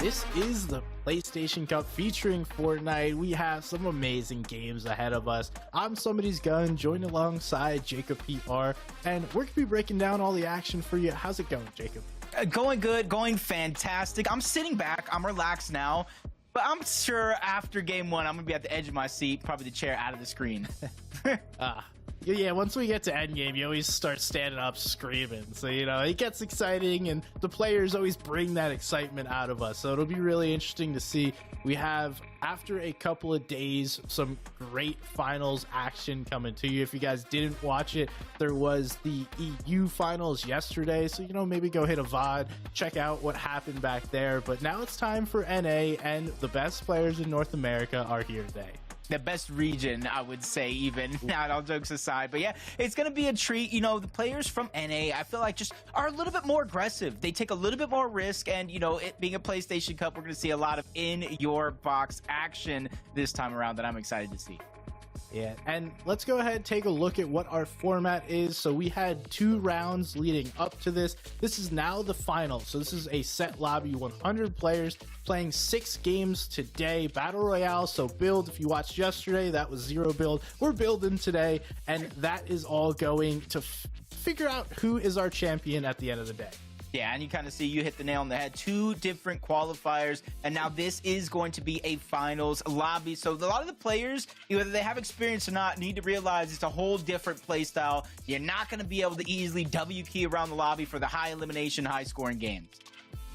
This is the PlayStation Cup featuring Fortnite. We have some amazing games ahead of us. I'm Somebody's Gun, joined alongside Jacob PR, and we're going to be breaking down all the action for you. How's it going, Jacob? Going good, going fantastic. I'm sitting back, I'm relaxed now, but I'm sure after game one, I'm going to be at the edge of my seat, probably the chair out of the screen. Yeah, once we get to endgame, you always start standing up screaming. So, you know, it gets exciting, and the players always bring that excitement out of us. So it'll be really interesting to see. We have, after a couple of days, some great finals action coming to you. If you guys didn't watch it, there was the EU finals yesterday. So, you know, maybe go hit a VOD, check out what happened back there. But now it's time for NA, and the best players in North America are here today. The best region, I would say, even. Not all jokes aside, but yeah, it's gonna be a treat. You know, the players from NA, I feel like, just are a little bit more aggressive. They take a little bit more risk, and you know, it being a PlayStation Cup, we're gonna see a lot of in your box action this time around that I'm excited to see. Yeah, and let's go ahead and take a look at what our format is. So we had 2 rounds leading up to this. This is now the final. So this is a set lobby, 100 players playing 6 games today. Battle Royale, so build. If you watched yesterday, that was 0 build. We're building today, and that is all going to figure out who is our champion at the end of the day. Yeah, and you kind of see you hit the nail on the head. 2 different qualifiers, and now this is going to be a finals lobby. So a lot of the players, whether they have experience or not, need to realize it's a whole different play style. You're not going to be able to easily W key around the lobby for the high elimination, high scoring games.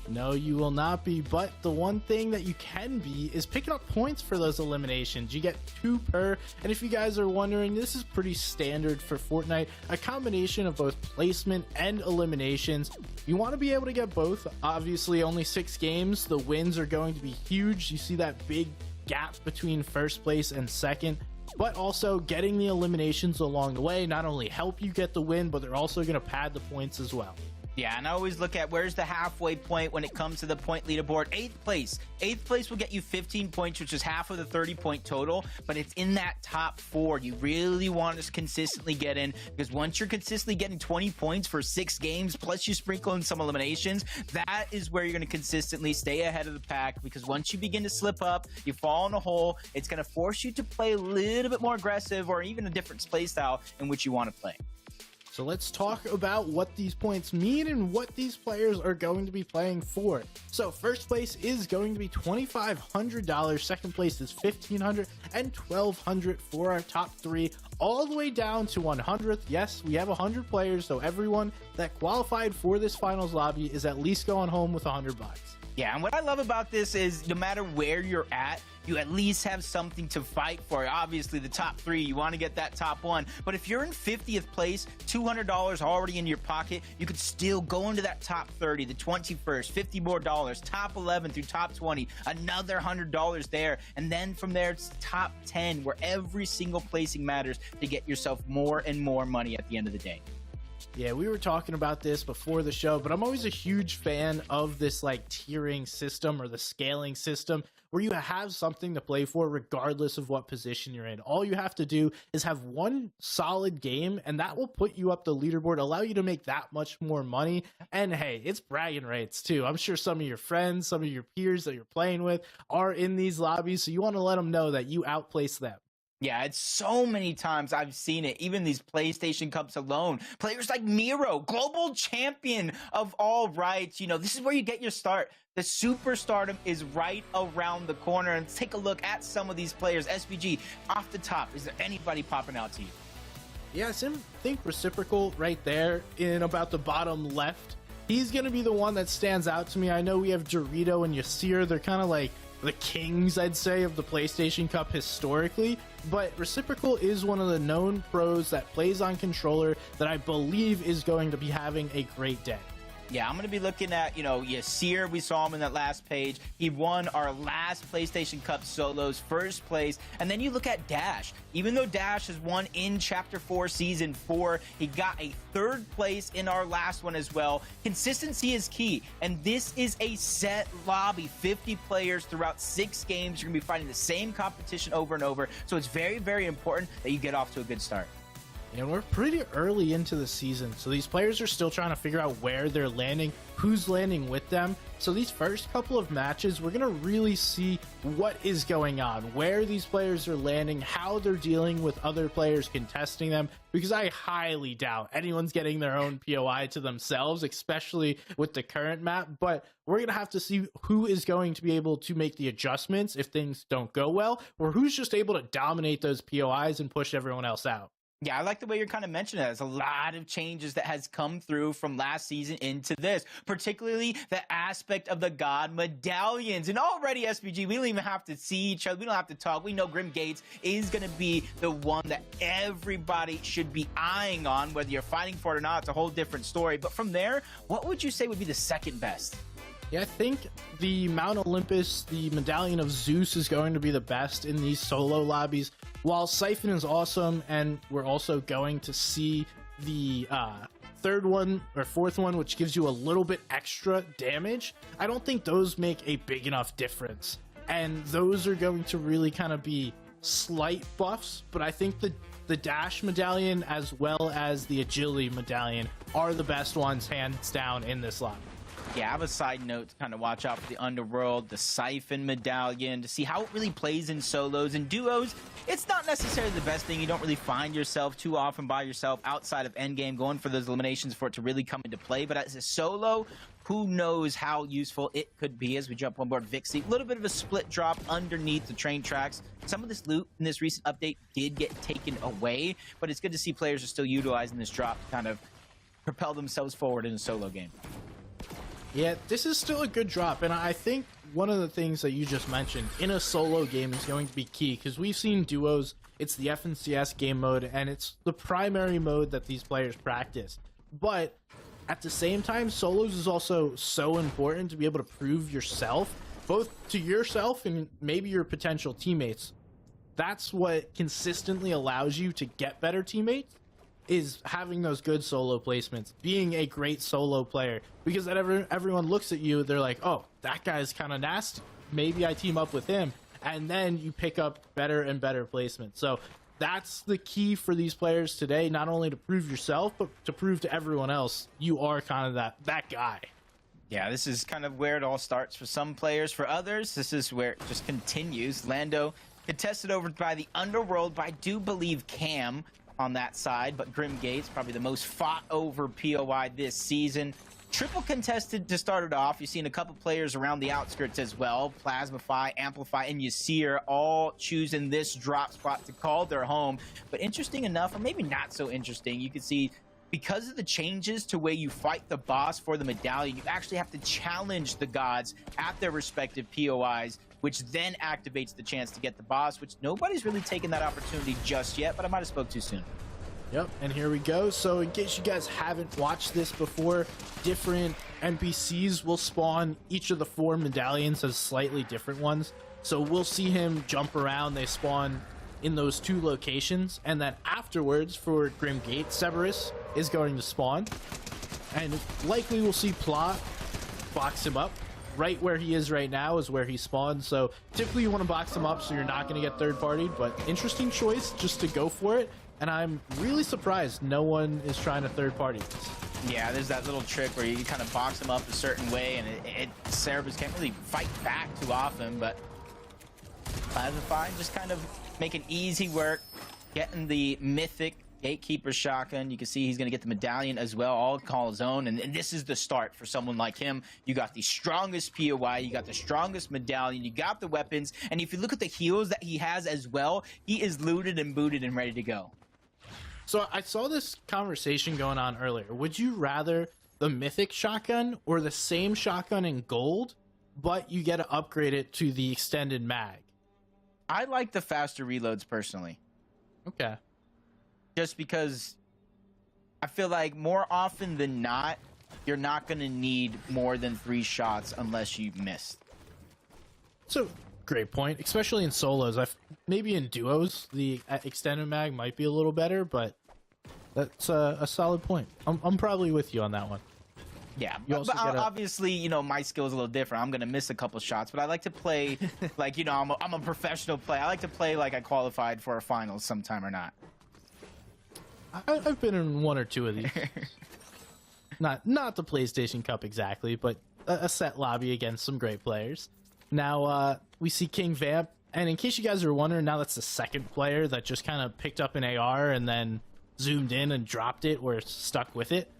No, you will not be, but the one thing that you can be is picking up points for those eliminations. You get 2 per, and if you guys are wondering, this is pretty standard for Fortnite, a combination of both placement and eliminations. You want to be able to get both. Obviously, only 6 games. The wins are going to be huge. You see that big gap between first place and second, but also getting the eliminations along the way not only help you get the win, but they're also going to pad the points as well. Yeah, and I always look at where's the halfway point when it comes to the point leaderboard. 8th place. 8th place will get you 15 points, which is half of the 30-point total, but it's in that top 4. You really want to consistently get in, because once you're consistently getting 20 points for 6 games, plus you sprinkle in some eliminations, that is where you're going to consistently stay ahead of the pack, because once you begin to slip up, you fall in a hole, it's going to force you to play a little bit more aggressive or even a different play style in which you want to play. So let's talk about what these points mean and what these players are going to be playing for. So first place is going to be $2,500. Second place is $1,500 and $1,200 for our top 3, all the way down to 100th. Yes, we have 100 players, so everyone that qualified for this finals lobby is at least going home with $100. Yeah, and what I love about this is no matter where you're at, you at least have something to fight for. Obviously, the top 3, you want to get that top 1. But if you're in 50th place, $200 already in your pocket, you could still go into that top 30, the 21st, $50 more, top 11 through top 20, another $100 there. And then from there, it's top 10, where every single placing matters to get yourself more and more money at the end of the day. Yeah, we were talking about this before the show, but I'm always a huge fan of this like tiering system or the scaling system where you have something to play for regardless of what position you're in. All you have to do is have one solid game, and that will put you up the leaderboard, allow you to make that much more money. And hey, it's bragging rights too. I'm sure some of your friends, some of your peers that you're playing with are in these lobbies, so you want to let them know that you outplace them. Yeah, it's so many times I've seen it, even these PlayStation Cups alone. Players like Miro, global champion of all rights. You know, this is where you get your start. The superstardom is right around the corner. And let's take a look at some of these players. SPG, off the top, is there anybody popping out to you? Yes, I think Reciprocal right there in about the bottom left. He's going to be the one that stands out to me. I know we have Dorito and Yasir. They're kind of like the kings, I'd say, of the PlayStation Cup historically, but Reciprocal is one of the known pros that plays on controller that I believe is going to be having a great day. Yeah, I'm going to be looking at, you know, Yasir. We saw him in that last page. He won our last PlayStation Cup solos, first place. And then you look at Dash. Even though Dash has won in Chapter 4, Season 4, he got a 3rd place in our last one as well. Consistency is key. And this is a set lobby. 50 players throughout 6 games. You're going to be fighting the same competition over and over. So it's very, very important that you get off to a good start. And we're pretty early into the season, so these players are still trying to figure out where they're landing, who's landing with them. So these first couple of matches, we're going to really see what is going on, where these players are landing, how they're dealing with other players contesting them, because I highly doubt anyone's getting their own POI to themselves, especially with the current map. But we're going to have to see who is going to be able to make the adjustments if things don't go well, or who's just able to dominate those POIs and push everyone else out. Yeah, I like the way you're kind of mentioning that. There's a lot of changes that has come through from last season into this, particularly the aspect of the God medallions. And already, SPG, we don't even have to see each other. We don't have to talk. We know Grim Gates is going to be the one that everybody should be eyeing on. Whether you're fighting for it or not, it's a whole different story. But from there, what would you say would be the second best? Yeah, I think the Mount Olympus, the Medallion of Zeus, is going to be the best in these solo lobbies. While Siphon is awesome, and we're also going to see the third one or fourth one, which gives you a little bit extra damage, I don't think those make a big enough difference. And those are going to really kind of be slight buffs, but I think the Dash Medallion as well as the Agility Medallion are the best ones, hands down, in this lobby. Yeah, I have a side note to kind of watch out for the Underworld, the Siphon Medallion, to see how it really plays in solos and duos. It's not necessarily the best thing. You don't really find yourself too often by yourself outside of endgame going for those eliminations for it to really come into play. But as a solo, who knows how useful it could be as we jump on board Vixie. A little bit of a split drop underneath the train tracks. Some of this loot in this recent update did get taken away, but it's good to see players are still utilizing this drop to kind of propel themselves forward in a solo game. Yeah, this is still a good drop, and I think one of the things that you just mentioned in a solo game is going to be key, because we've seen duos, it's the FNCS game mode, and it's the primary mode that these players practice. But at the same time, solos is also so important to be able to prove yourself, both to yourself and maybe your potential teammates. That's what consistently allows you to get better teammates, is having those good solo placements, being a great solo player, because that everyone looks at you, they're like, oh, that guy's kind of nasty, maybe I team up with him, and then you pick up better and better placements. So that's the key for these players today, not only to prove yourself, but to prove to everyone else you are kind of that guy. Yeah, this is kind of where it all starts for some players. For others, this is where it just continues. Lando contested over by the Underworld, but I do believe Cam on that side, but Grim Gates, probably the most fought over POI this season. Triple contested to start it off. You've seen a couple players around the outskirts as well. Plasmify, Amplify, and Yasir all choosing this drop spot to call their home. But interesting enough, or maybe not so interesting, you can see because of the changes to where you fight the boss for the medallion, you actually have to challenge the gods at their respective POIs, which then activates the chance to get the boss, which nobody's really taken that opportunity just yet, but I might have spoke too soon. Yep, and here we go. So in case you guys haven't watched this before, different NPCs will spawn each of the 4 medallions as slightly different ones. So we'll see him jump around. They spawn in those 2 locations, and then afterwards for Grim Gate, Cerberus is going to spawn, and likely we'll see Plot box him up. Right where he is right now is where he spawned, so typically you want to box him up so you're not going to get third-partied, but interesting choice just to go for it, and I'm really surprised no one is trying to third-party this. Yeah, there's that little trick where you kind of box him up a certain way, and Cerberus can't really fight back too often, but Plasmify just kind of making easy work, getting the mythic Gatekeeper shotgun. You can see he's going to get the medallion as well, all call his own, and this is the start for someone like him. You got the strongest POI, you got the strongest medallion, you got the weapons, and if you look at the heals that he has as well, he is looted and booted and ready to go. So I saw this conversation going on earlier. Would you rather the mythic shotgun or the same shotgun in gold, but you get to upgrade it to the extended mag? I like the faster reloads personally. Okay. Just because I feel like more often than not, you're not going to need more than 3 shots unless you missed. So, great point, especially in solos. Maybe in duos, the extended mag might be a little better, but that's a solid point. I'm probably with you on that one. Yeah, but obviously, you know, my skill is a little different. I'm going to miss a couple shots, but I like to play like, you know, I'm a professional player. I like to play like I qualified for a finals sometime or not. I've been in one or two of these. Not the PlayStation Cup exactly, but a set lobby against some great players. Now we see King Vamp, and in case you guys are wondering, now that's the second player that just kind of picked up an AR and then zoomed in and dropped it or stuck with it.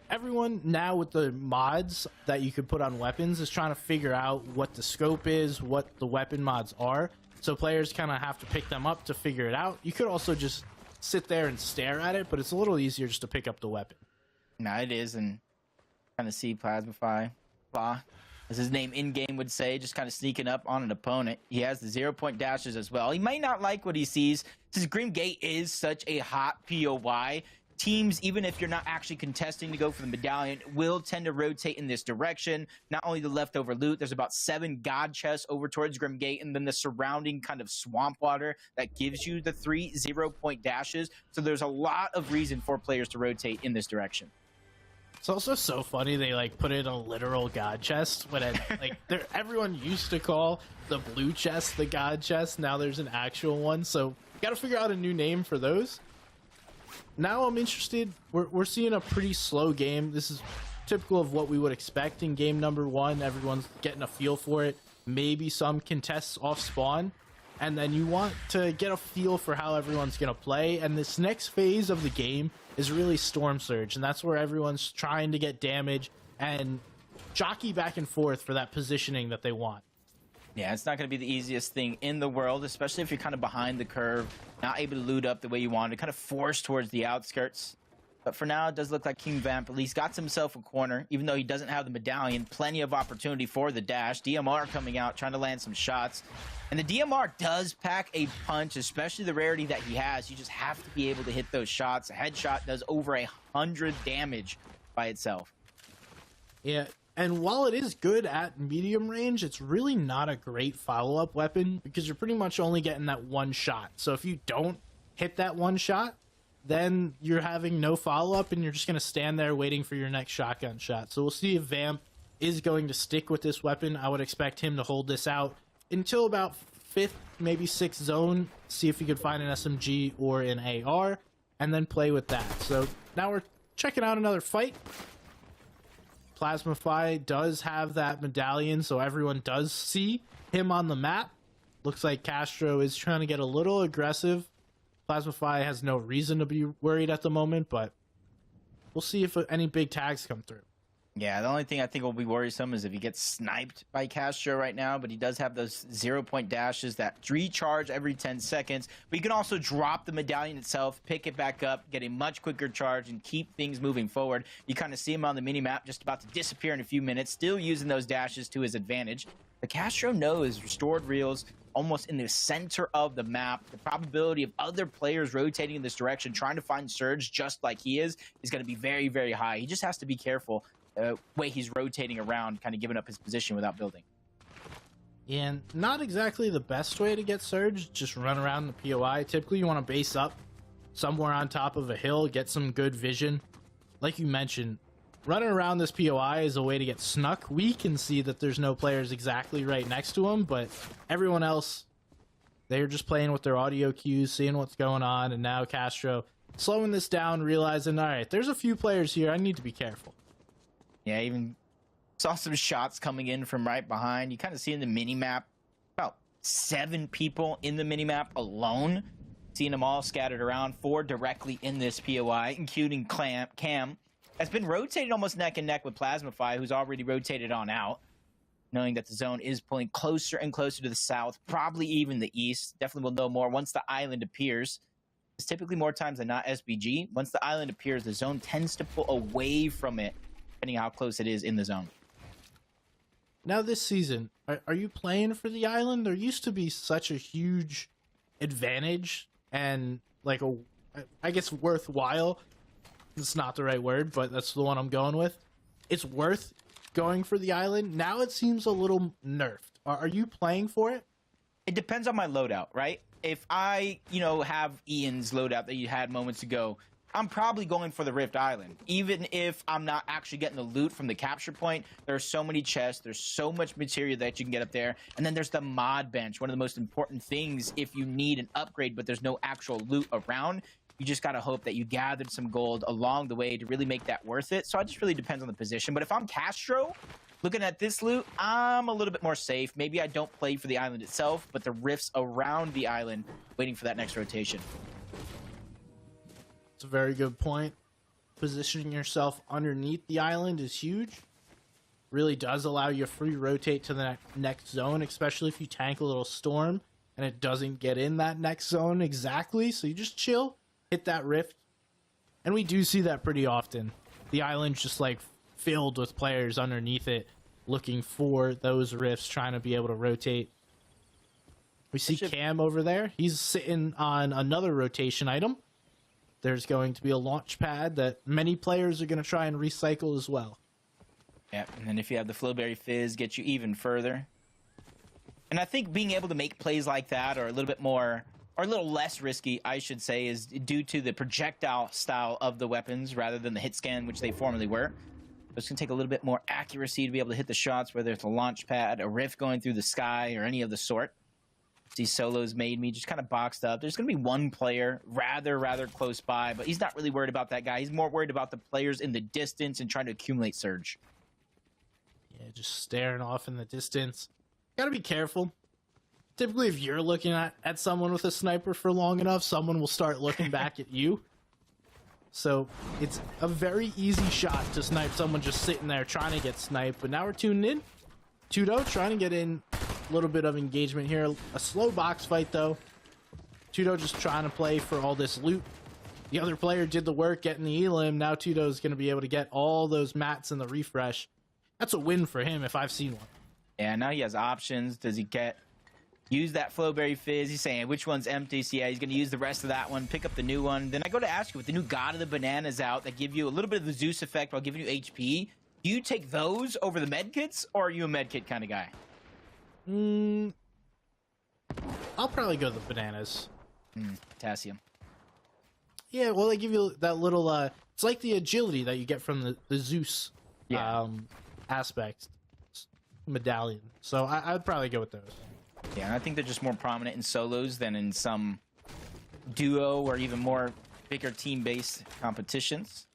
Everyone now with the mods that you could put on weapons is trying to figure out what the scope is, what the weapon mods are. So players kind of have to pick them up to figure it out. You could also just sit there and stare at it, but it's a little easier just to pick up the weapon. No, it is, and kind of see Plasmafy, as his name in-game would say, just kind of sneaking up on an opponent. He has the 0-point dashes as well. He might not like what he sees. Since Grim Gate is such a hot POI, teams, even if you're not actually contesting to go for the medallion, will tend to rotate in this direction. Not only the leftover loot, there's about 7 god chests over towards Grim Gate, and then the surrounding kind of swamp water that gives you the 3 0-point dashes. So there's a lot of reason for players to rotate in this direction. It's also so funny they like put in a literal god chest when it, like everyone used to call the blue chest the god chest. Now there's an actual one, so got to figure out a new name for those. Now I'm interested. We're seeing a pretty slow game. This is typical of what we would expect in game number 1. Everyone's getting a feel for it. Maybe some contests off spawn, and then you want to get a feel for how everyone's gonna play. And this next phase of the game is really Storm Surge, and that's where everyone's trying to get damage and jockey back and forth for that positioning that they want. Yeah, it's not going to be the easiest thing in the world, especially if you're kind of behind the curve, not able to loot up the way you want to, kind of forced towards the outskirts. But for now, it does look like King Vamp at least got himself a corner, even though he doesn't have the medallion. Plenty of opportunity for the dash. DMR coming out, trying to land some shots. And the DMR does pack a punch, especially the rarity that he has. You just have to be able to hit those shots. A headshot does over 100 damage by itself. Yeah, and while it is good at medium range, it's really not a great follow-up weapon because you're pretty much only getting that one shot. So if you don't hit that one shot, then you're having no follow-up and you're just going to stand there waiting for your next shotgun shot. So we'll see if Vamp is going to stick with this weapon. I would expect him to hold this out until about 5th, maybe 6th zone, see if he could find an SMG or an AR, and then play with that. So now we're checking out another fight. Plasmafy does have that medallion, so everyone does see him on the map. Looks like Castro is trying to get a little aggressive. Plasmafy has no reason to be worried at the moment, but we'll see if any big tags come through. Yeah, the only thing I think will be worrisome is if he gets sniped by Castro right now, but he does have those 0-point dashes that recharge every 10 seconds. But you can also drop the medallion itself, pick it back up, get a much quicker charge, and keep things moving forward. You kind of see him on the mini-map just about to disappear in a few minutes, still using those dashes to his advantage. The Castro knows restored reels almost in the center of the map. The probability of other players rotating in this direction, trying to find Surge just like he is going to be very, very high. He just has to be careful way he's rotating around, kind of giving up his position without building. And not exactly the best way to get Surge, just run around the POI. Typically you want to base up somewhere on top of a hill, get some good vision. Like you mentioned, running around this POI is a way to get snuck. We can see that there's no players exactly right next to him, but everyone else, they're just playing with their audio cues, seeing what's going on, and now Castro slowing this down, realizing, all right, there's a few players here, I need to be careful. Yeah, even saw some shots coming in from right behind. You kind of see in the mini-map about 7 people in the mini-map alone. Seeing them all scattered around, 4 directly in this POI, including Cam. Has been rotated almost neck and neck with Plasmafy, who's already rotated on out, knowing that the zone is pulling closer and closer to the south, probably even the east. Definitely will know more once the island appears. It's typically more times than not SBG. Once the island appears, the zone tends to pull away from it, depending on how close it is in the zone. Now this season, are you playing for the island? There used to be such a huge advantage and like I guess worthwhile. It's not the right word, but that's the one I'm going with. It's worth going for the island. Now it seems a little nerfed. Are you playing for it? It depends on my loadout, right? If I, have Ian's loadout that you had moments ago, I'm probably going for the Rift Island. Even if I'm not actually getting the loot from the capture point, there are so many chests, there's so much material that you can get up there. And then there's the mod bench, one of the most important things if you need an upgrade, but there's no actual loot around. You just got to hope that you gathered some gold along the way to really make that worth it. So it just really depends on the position. But if I'm Castro, looking at this loot, I'm a little bit more safe. Maybe I don't play for the island itself, but the rifts around the island, waiting for that next rotation. It's a very good point. Positioning yourself underneath the island is huge. Really does allow you a free rotate to the next zone, especially if you tank a little storm and it doesn't get in that next zone exactly. So you just chill, hit that rift. And we do see that pretty often. The island's just like filled with players underneath it looking for those rifts, trying to be able to rotate. We see Cam over there. He's sitting on another rotation item. There's going to be a launch pad that many players are going to try and recycle as well. Yeah, and then if you have the Flowberry Fizz, get you even further. And I think being able to make plays like that are a little bit more, or a little less risky, I should say, is due to the projectile style of the weapons rather than the hit scan, which they formerly were. It's going to take a little bit more accuracy to be able to hit the shots, whether it's a launch pad, a rift going through the sky, or any of the sort. These solos made me just kind of boxed up. There's going to be one player rather close by, but he's not really worried about that guy. He's more worried about the players in the distance and trying to accumulate surge. Yeah, just staring off in the distance. Gotta be careful. Typically, if you're looking at someone with a sniper for long enough, someone will start looking back at you. So it's a very easy shot to snipe someone just sitting there trying to get sniped. But now we're tuned in. Tudo trying to get in a little bit of engagement here. A slow box fight, though. Tudo just trying to play for all this loot. The other player did the work getting the elim. Now Tudo's going to be able to get all those mats in the refresh. That's a win for him if I've seen one. Yeah, now he has options. Does he use that Flowberry Fizz? He's saying which one's empty. So yeah, he's going to use the rest of that one, pick up the new one. Then I go to ask you, with the new God of the Bananas out that give you a little bit of the Zeus effect while giving you HP, do you take those over the medkits, or are you a medkit kind of guy? I'll probably go the bananas. Potassium. Yeah, well, they give you that little, it's like the agility that you get from the Zeus aspect medallion. So I'd probably go with those. Yeah, and I think they're just more prominent in solos than in some duo or even more bigger team-based competitions.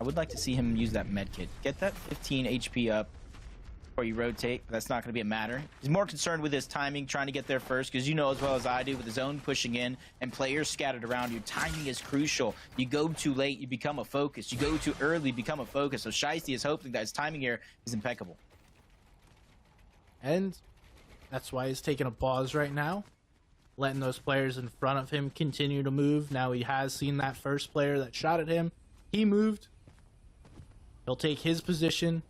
I would like to see him use that medkit. Get that 15 HP up before you rotate. That's not going to be a matter. He's more concerned with his timing, trying to get there first, because you know as well as I do, with the zone pushing in and players scattered around you, timing is crucial. You go too late, you become a focus. You go too early, become a focus. So Shiesty is hoping that his timing here is impeccable. And that's why he's taking a pause right now, letting those players in front of him continue to move. Now he has seen that first player that shot at him. He moved. He'll take his position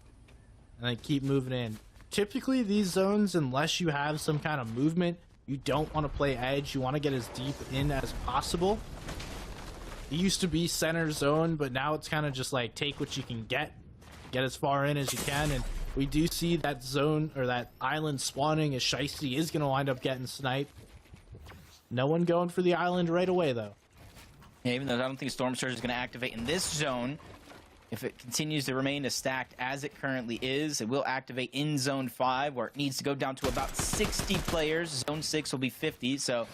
and then keep moving in. Typically, these zones, unless you have some kind of movement, you don't want to play edge. You want to get as deep in as possible. It used to be center zone, but now it's kind of just like take what you can get as far in as you can. And we do see that zone, or that island spawning, as Shiesty is going to wind up getting sniped. No one going for the island right away, though. Yeah, even though I don't think Storm Surge is going to activate in this zone, if it continues to remain as stacked as it currently is, it will activate in Zone 5, where it needs to go down to about 60 players. Zone 6 will be 50, so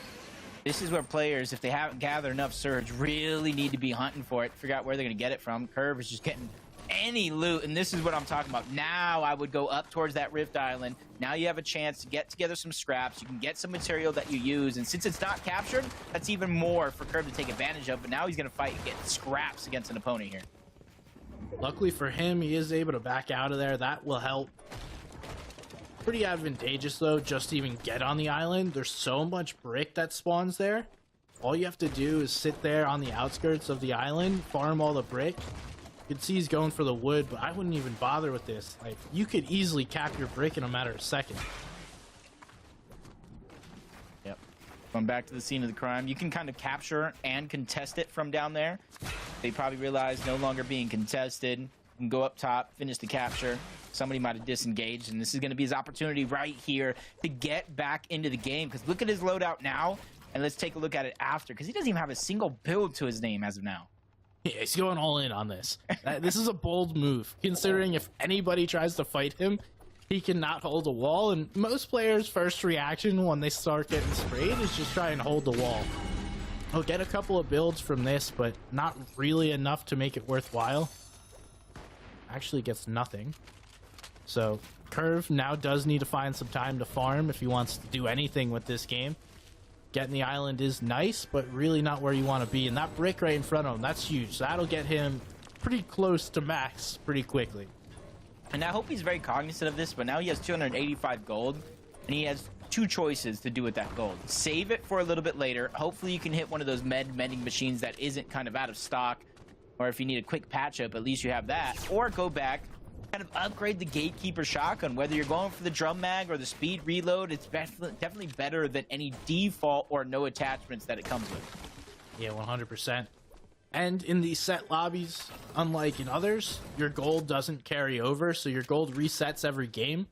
this is where players, if they haven't gathered enough Surge, really need to be hunting for it, figure out where they're going to get it from. Curve is just getting any loot, and this is what I'm talking about. Now I would go up towards that Rift Island. Now you have a chance to get together some scraps. You can get some material that you use, and since it's not captured, that's even more for Curve to take advantage of. But now he's going to fight and get scraps against an opponent here. Luckily for him, he is able to back out of there. That will help. Pretty advantageous, though, just to even get on the island. There's so much brick that spawns there. All you have to do is sit there on the outskirts of the island, farm all the brick. You can see he's going for the wood, but I wouldn't even bother with this. Like, you could easily cap your brick in a matter of seconds. Yep. Going back to the scene of the crime, you can kind of capture and contest it from down there. They probably realize no longer being contested. You can go up top, finish the capture. Somebody might have disengaged, and this is going to be his opportunity right here to get back into the game. Because look at his loadout now, and let's take a look at it after. Because he doesn't even have a single build to his name as of now. Yeah, he's going all in on this. This is a bold move, considering if anybody tries to fight him, he cannot hold a wall. And most players' first reaction when they start getting sprayed is just try and hold the wall. He'll get a couple of builds from this, but not really enough to make it worthwhile. Actually gets nothing. So Curve now does need to find some time to farm if he wants to do anything with this game. Getting the island is nice, but really not where you want to be. And that brick right in front of him, that's huge. So that'll get him pretty close to max pretty quickly. And I hope he's very cognizant of this, but now he has 285 gold, and he has two choices to do with that gold. Save it for a little bit later. Hopefully you can hit one of those mending machines that isn't kind of out of stock, or if you need a quick patch up, at least you have that. Or go back, kind of upgrade the Gatekeeper shotgun. Whether you're going for the drum mag or the speed reload, it's definitely better than any default or no attachments that it comes with. Yeah, 100%. And in these set lobbies, unlike in others, your gold doesn't carry over, so your gold resets every game.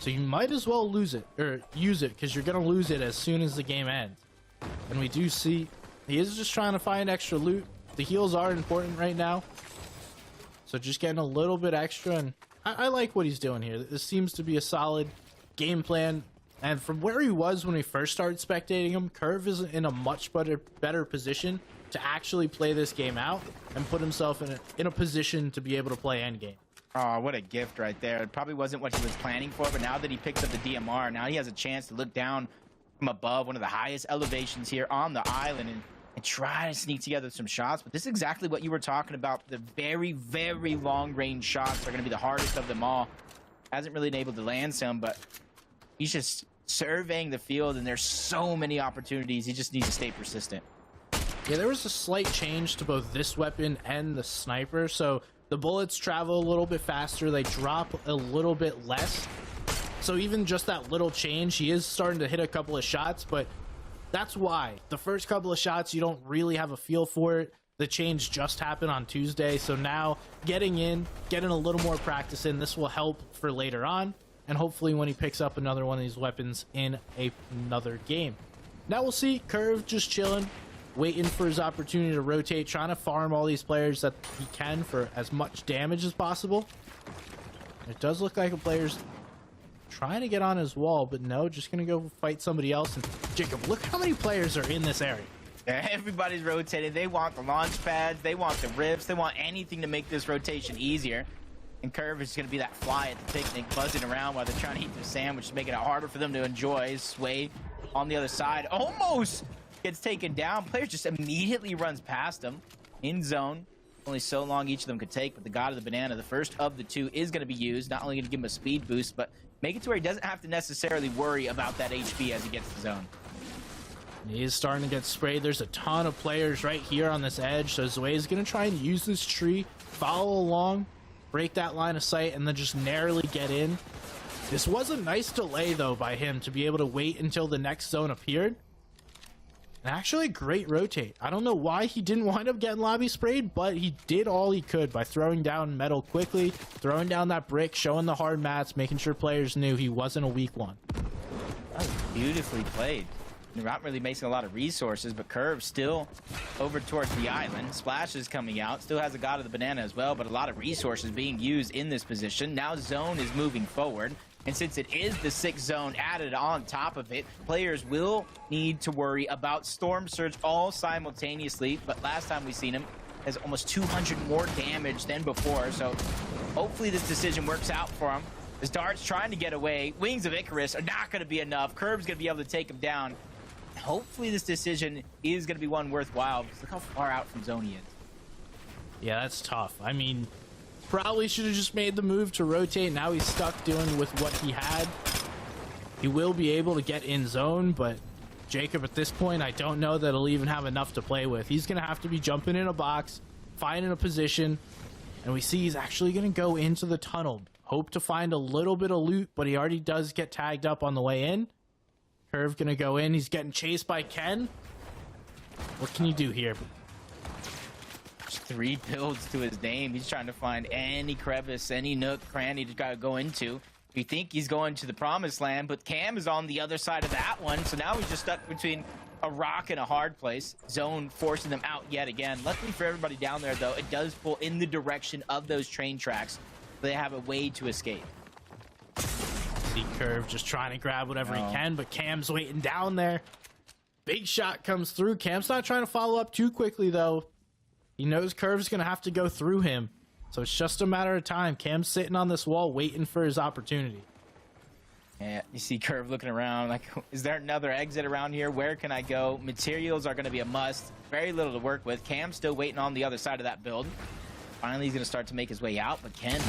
So you might as well lose it, or use it, because you're going to lose it as soon as the game ends. And we do see he is just trying to find extra loot. The heals are important right now. So just getting a little bit extra, and I like what he's doing here. This seems to be a solid game plan. And from where he was when we first started spectating him, Curve is in a much better position to actually play this game out and put himself in a position to be able to play endgame. Oh, what a gift right there. It probably wasn't what he was planning for, but now that he picks up the DMR, now he has a chance to look down from above, one of the highest elevations here on the island, and try to sneak together some shots. But this is exactly what you were talking about. The very, very long-range shots are going to be the hardest of them all. Hasn't really been able to land some, but he's just surveying the field, and there's so many opportunities. He just needs to stay persistent. Yeah, there was a slight change to both this weapon and the sniper, so the bullets travel a little bit faster, they drop a little bit less. So even just that little change, he is starting to hit a couple of shots, but that's why. The first couple of shots, you don't really have a feel for it. The change just happened on Tuesday, so now getting a little more practice in, this will help for later on, and hopefully when he picks up another one of these weapons in another game. Now we'll see Curve just chilling, waiting for his opportunity to rotate, trying to farm all these players that he can for as much damage as possible. It does look like a player's trying to get on his wall, but no, just gonna go fight somebody else. And Jacob, look how many players are in this area. Everybody's rotating. They want the launch pads, they want the rifts, they want anything to make this rotation easier. And Curve is going to be that fly at the picnic, buzzing around while they're trying to eat their sandwich, making it harder for them to enjoy. Sway on the other side almost gets taken down. Player just immediately runs past him in zone. Only so long each of them could take, but the God of the Banana, the first of the two, is going to be used. Not only going to give him a speed boost, but make it to where he doesn't have to necessarily worry about that HP as he gets to zone. He is starting to get sprayed. There's a ton of players right here on this edge, so Zway is going to try and use this tree, follow along, break that line of sight, and then just narrowly get in. This was a nice delay, though, by him to be able to wait until the next zone appeared. And actually, great rotate. I don't know why he didn't wind up getting lobby sprayed, but he did all he could by throwing down metal quickly, throwing down that brick, showing the hard mats, making sure players knew he wasn't a weak one. That was beautifully played. They're not really wasting a lot of resources, but Curve still over towards the island. Splash is coming out, still has a God of the Banana as well, but a lot of resources being used in this position. Now zone is moving forward, and since it is the 6th zone added on top of it, players will need to worry about Storm Surge all simultaneously, but last time we seen him has almost 200 more damage than before, so hopefully this decision works out for him. As Dart's trying to get away, Wings of Icarus are not going to be enough. Curve's going to be able to take him down. Hopefully this decision is going to be one worthwhile, because look how far out from zone he is. Yeah, that's tough. I mean, probably should have just made the move to rotate. Now he's stuck dealing with what he had. He will be able to get in zone, but Jacob, at this point, I don't know that he'll even have enough to play with. He's going to have to be jumping in a box, finding a position, and we see he's actually going to go into the tunnel. Hope to find a little bit of loot, but he already does get tagged up on the way in. Curve gonna go in. He's getting chased by Ken. What can you do here? Just 3 builds to his name. He's trying to find any crevice, any nook, cranny to gotta go into. You think he's going to the promised land, but Cam is on the other side of that one, so now he's just stuck between a rock and a hard place. Zone forcing them out yet again. Luckily for everybody down there, though, it does pull in the direction of those train tracks, so they have a way to escape. See Curve just trying to grab whatever he can, but Cam's waiting down there. Big shot comes through. Cam's not trying to follow up too quickly, though. He knows Curve's going to have to go through him. So it's just a matter of time. Cam's sitting on this wall waiting for his opportunity. Yeah, you see Curve looking around like, is there another exit around here? Where can I go? Materials are going to be a must. Very little to work with. Cam's still waiting on the other side of that build. Finally, he's going to start to make his way out, but Ken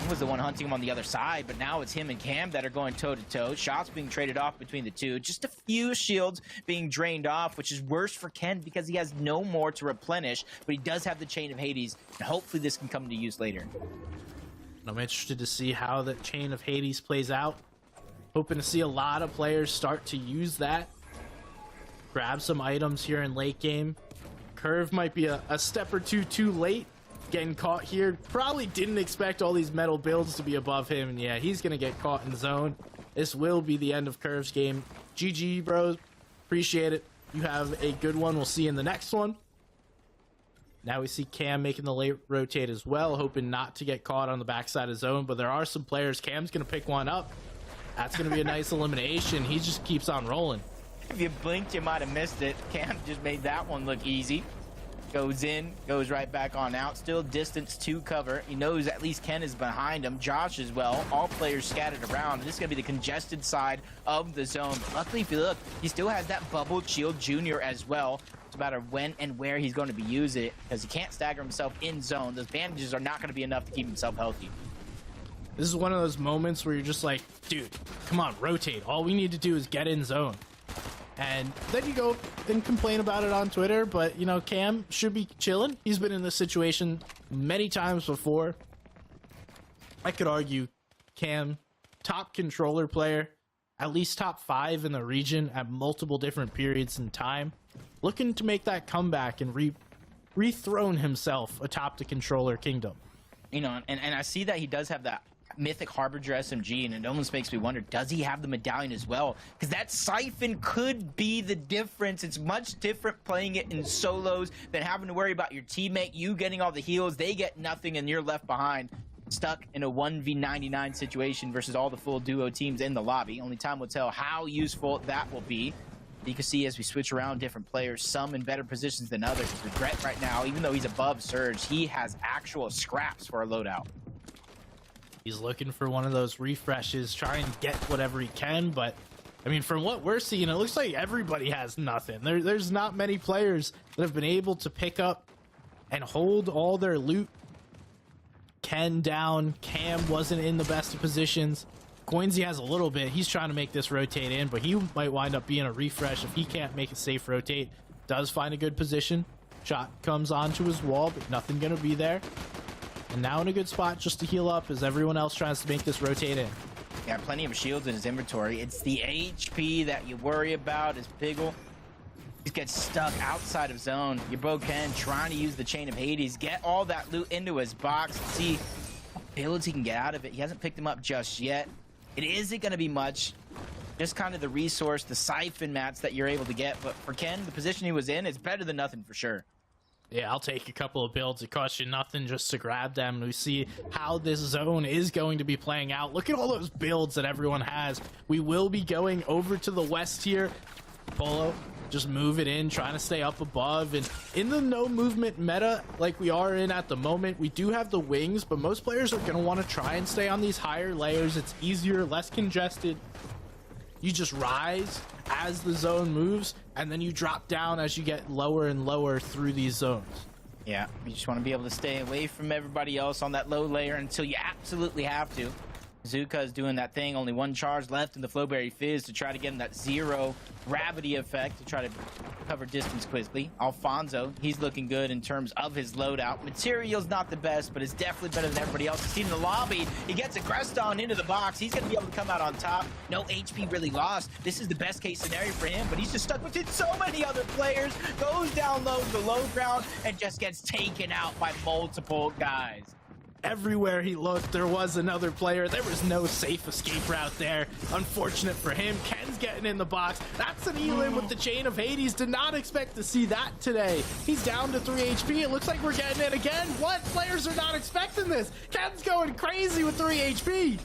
was the one hunting him on the other side, but now it's him and Cam that are going toe-to-toe. Shots being traded off between the two. Just a few shields being drained off, which is worse for Ken because he has no more to replenish, but he does have the Chain of Hades, and hopefully this can come to use later. I'm interested to see how the Chain of Hades plays out. Hoping to see a lot of players start to use that. Grab some items here in late game. Curve might be a step or two too late. Getting caught here. Probably didn't expect all these metal builds to be above him. And yeah, he's going to get caught in zone. This will be the end of Curve's game. GG, bros. Appreciate it. You have a good one. We'll see you in the next one. Now we see Cam making the late rotate as well, hoping not to get caught on the backside of zone. But there are some players. Cam's going to pick one up. That's going to be a nice elimination. He just keeps on rolling. If you blinked, you might have missed it. Cam just made that one look easy. Goes in, goes right back on out. Still distance to cover. He knows at least Ken is behind him. Josh as well. All players scattered around. This is going to be the congested side of the zone. Luckily, if you look, he still has that bubbled shield junior as well. It's a matter of when and where he's going to be using it because he can't stagger himself in zone. Those bandages are not going to be enough to keep himself healthy. This is one of those moments where you're just like, dude, come on, rotate. All we need to do is get in zone. And then you go and complain about it on Twitter, but, you know, Cam should be chilling. He's been in this situation many times before. I could argue Cam, top controller player, at least top 5 in the region at multiple different periods in time. Looking to make that comeback and rethrone himself atop the controller kingdom. You know, and I see that he does have that Mythic Harbinger SMG, and it almost makes me wonder, does he have the medallion as well? Because that siphon could be the difference. It's much different playing it in solos than having to worry about your teammate, you getting all the heals, they get nothing, and you're left behind, stuck in a 1v99 situation versus all the full duo teams in the lobby. Only time will tell how useful that will be. You can see as we switch around different players, some in better positions than others. Regret right now, even though he's above Surge, he has actual scraps for a loadout. He's looking for one of those refreshes, try and get whatever he can, but I mean, from what we're seeing, it looks like everybody has nothing. There's not many players that have been able to pick up and hold all their loot. Ken down, Cam wasn't in the best of positions. Coinsy has a little bit. He's trying to make this rotate in, but he might wind up being a refresh if he can't make a safe rotate. Does find a good position. Shot comes onto his wall, but nothing gonna be there. And now in a good spot just to heal up as everyone else tries to make this rotate in. Yeah, plenty of shields in his inventory. It's the HP that you worry about as Piggle. He gets stuck outside of zone. Your bro Ken trying to use the Chain of Hades, get all that loot into his box, see what builds he can get out of it. He hasn't picked them up just yet. It isn't going to be much. Just kind of the resource, the siphon mats that you're able to get. But for Ken, the position he was in is better than nothing for sure. Yeah, I'll take a couple of builds. It costs you nothing just to grab them. We see how this zone is going to be playing out. Look at all those builds that everyone has. We will be going over to the west here. Polo, just move it in, trying to stay up above. And in the no movement meta like we are in at the moment, we do have the wings, but most players are going to want to try and stay on these higher layers. It's easier, less congested. You just rise as the zone moves, and then you drop down as you get lower and lower through these zones. Yeah, you just want to be able to stay away from everybody else on that low layer until you absolutely have to. Zuka is doing that thing, only one charge left in the Flowberry Fizz to try to get him that zero gravity effect to try to cover distance quickly. Alfonso, he's looking good in terms of his loadout. Material's not the best, but it's definitely better than everybody else. You see in the lobby, he gets a Creston into the box. He's going to be able to come out on top. No HP really lost. This is the best case scenario for him, but he's just stuck between so many other players. Goes down low to the low ground and just gets taken out by multiple guys. Everywhere he looked, there was another player. There was no safe escape route there. Unfortunate for him. Ken's getting in the box. That's an Elim with the Chain of Hades. Did not expect to see that today. He's down to 3 HP. It looks like we're getting it again. What? Players are not expecting this. Ken's going crazy with 3 HP.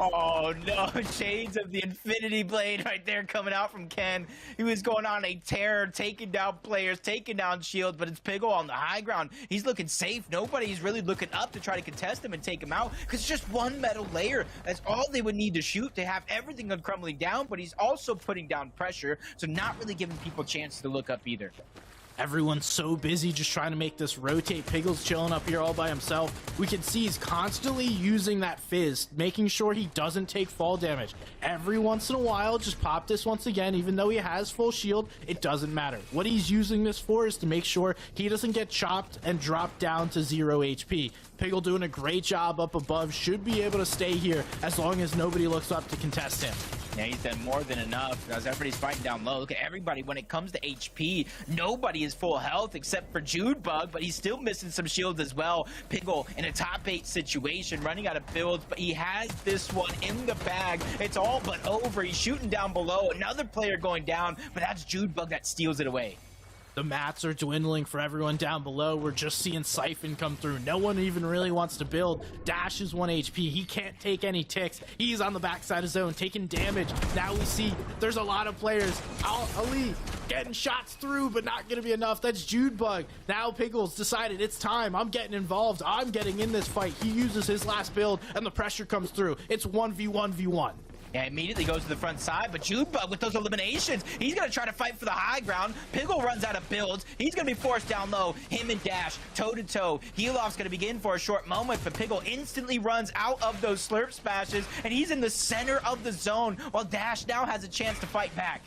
Oh no, shades of the Infinity Blade right there coming out from Ken. He was going on a tear, taking down players, taking down shields, but it's Piggle on the high ground. He's looking safe. Nobody's really looking up to try to contest him and take him out, because it's just one metal layer. That's all they would need to shoot to have everything crumbling down, but he's also putting down pressure, so not really giving people a chance to look up either. Everyone's so busy just trying to make this rotate. Piggle's chilling up here all by himself. We can see he's constantly using that fizz, making sure he doesn't take fall damage. Every once in a while, just pop this once again. Even though he has full shield, it doesn't matter. What he's using this for is to make sure he doesn't get chopped and drop down to 0 HP. Piggle doing a great job up above, should be able to stay here as long as nobody looks up to contest him. Yeah, he's done more than enough as everybody's fighting down low. Look at everybody when it comes to HP. Nobody is full health except for Judebug, but he's still missing some shields as well. Piggle in a top 8 situation, running out of builds, but he has this one in the bag. It's all but over. He's shooting down below. Another player going down, but that's Judebug that steals it away. The mats are dwindling for everyone down below. We're just seeing Siphon come through. No one even really wants to build. Dash is 1 HP. He can't take any ticks. He's on the backside of zone, taking damage. Now we see there's a lot of players. Ali getting shots through, but not going to be enough. That's Judebug. Now Piggle's decided it's time. I'm getting involved. I'm getting in this fight. He uses his last build, and the pressure comes through. It's 1v1v1. Yeah, immediately goes to the front side, but Judebug with those eliminations, he's going to try to fight for the high ground. Piggle runs out of builds. He's going to be forced down low. Him and Dash, toe-to-toe. Heal-off's going to begin for a short moment, but Piggle instantly runs out of those slurp smashes, and he's in the center of the zone, while Dash now has a chance to fight back.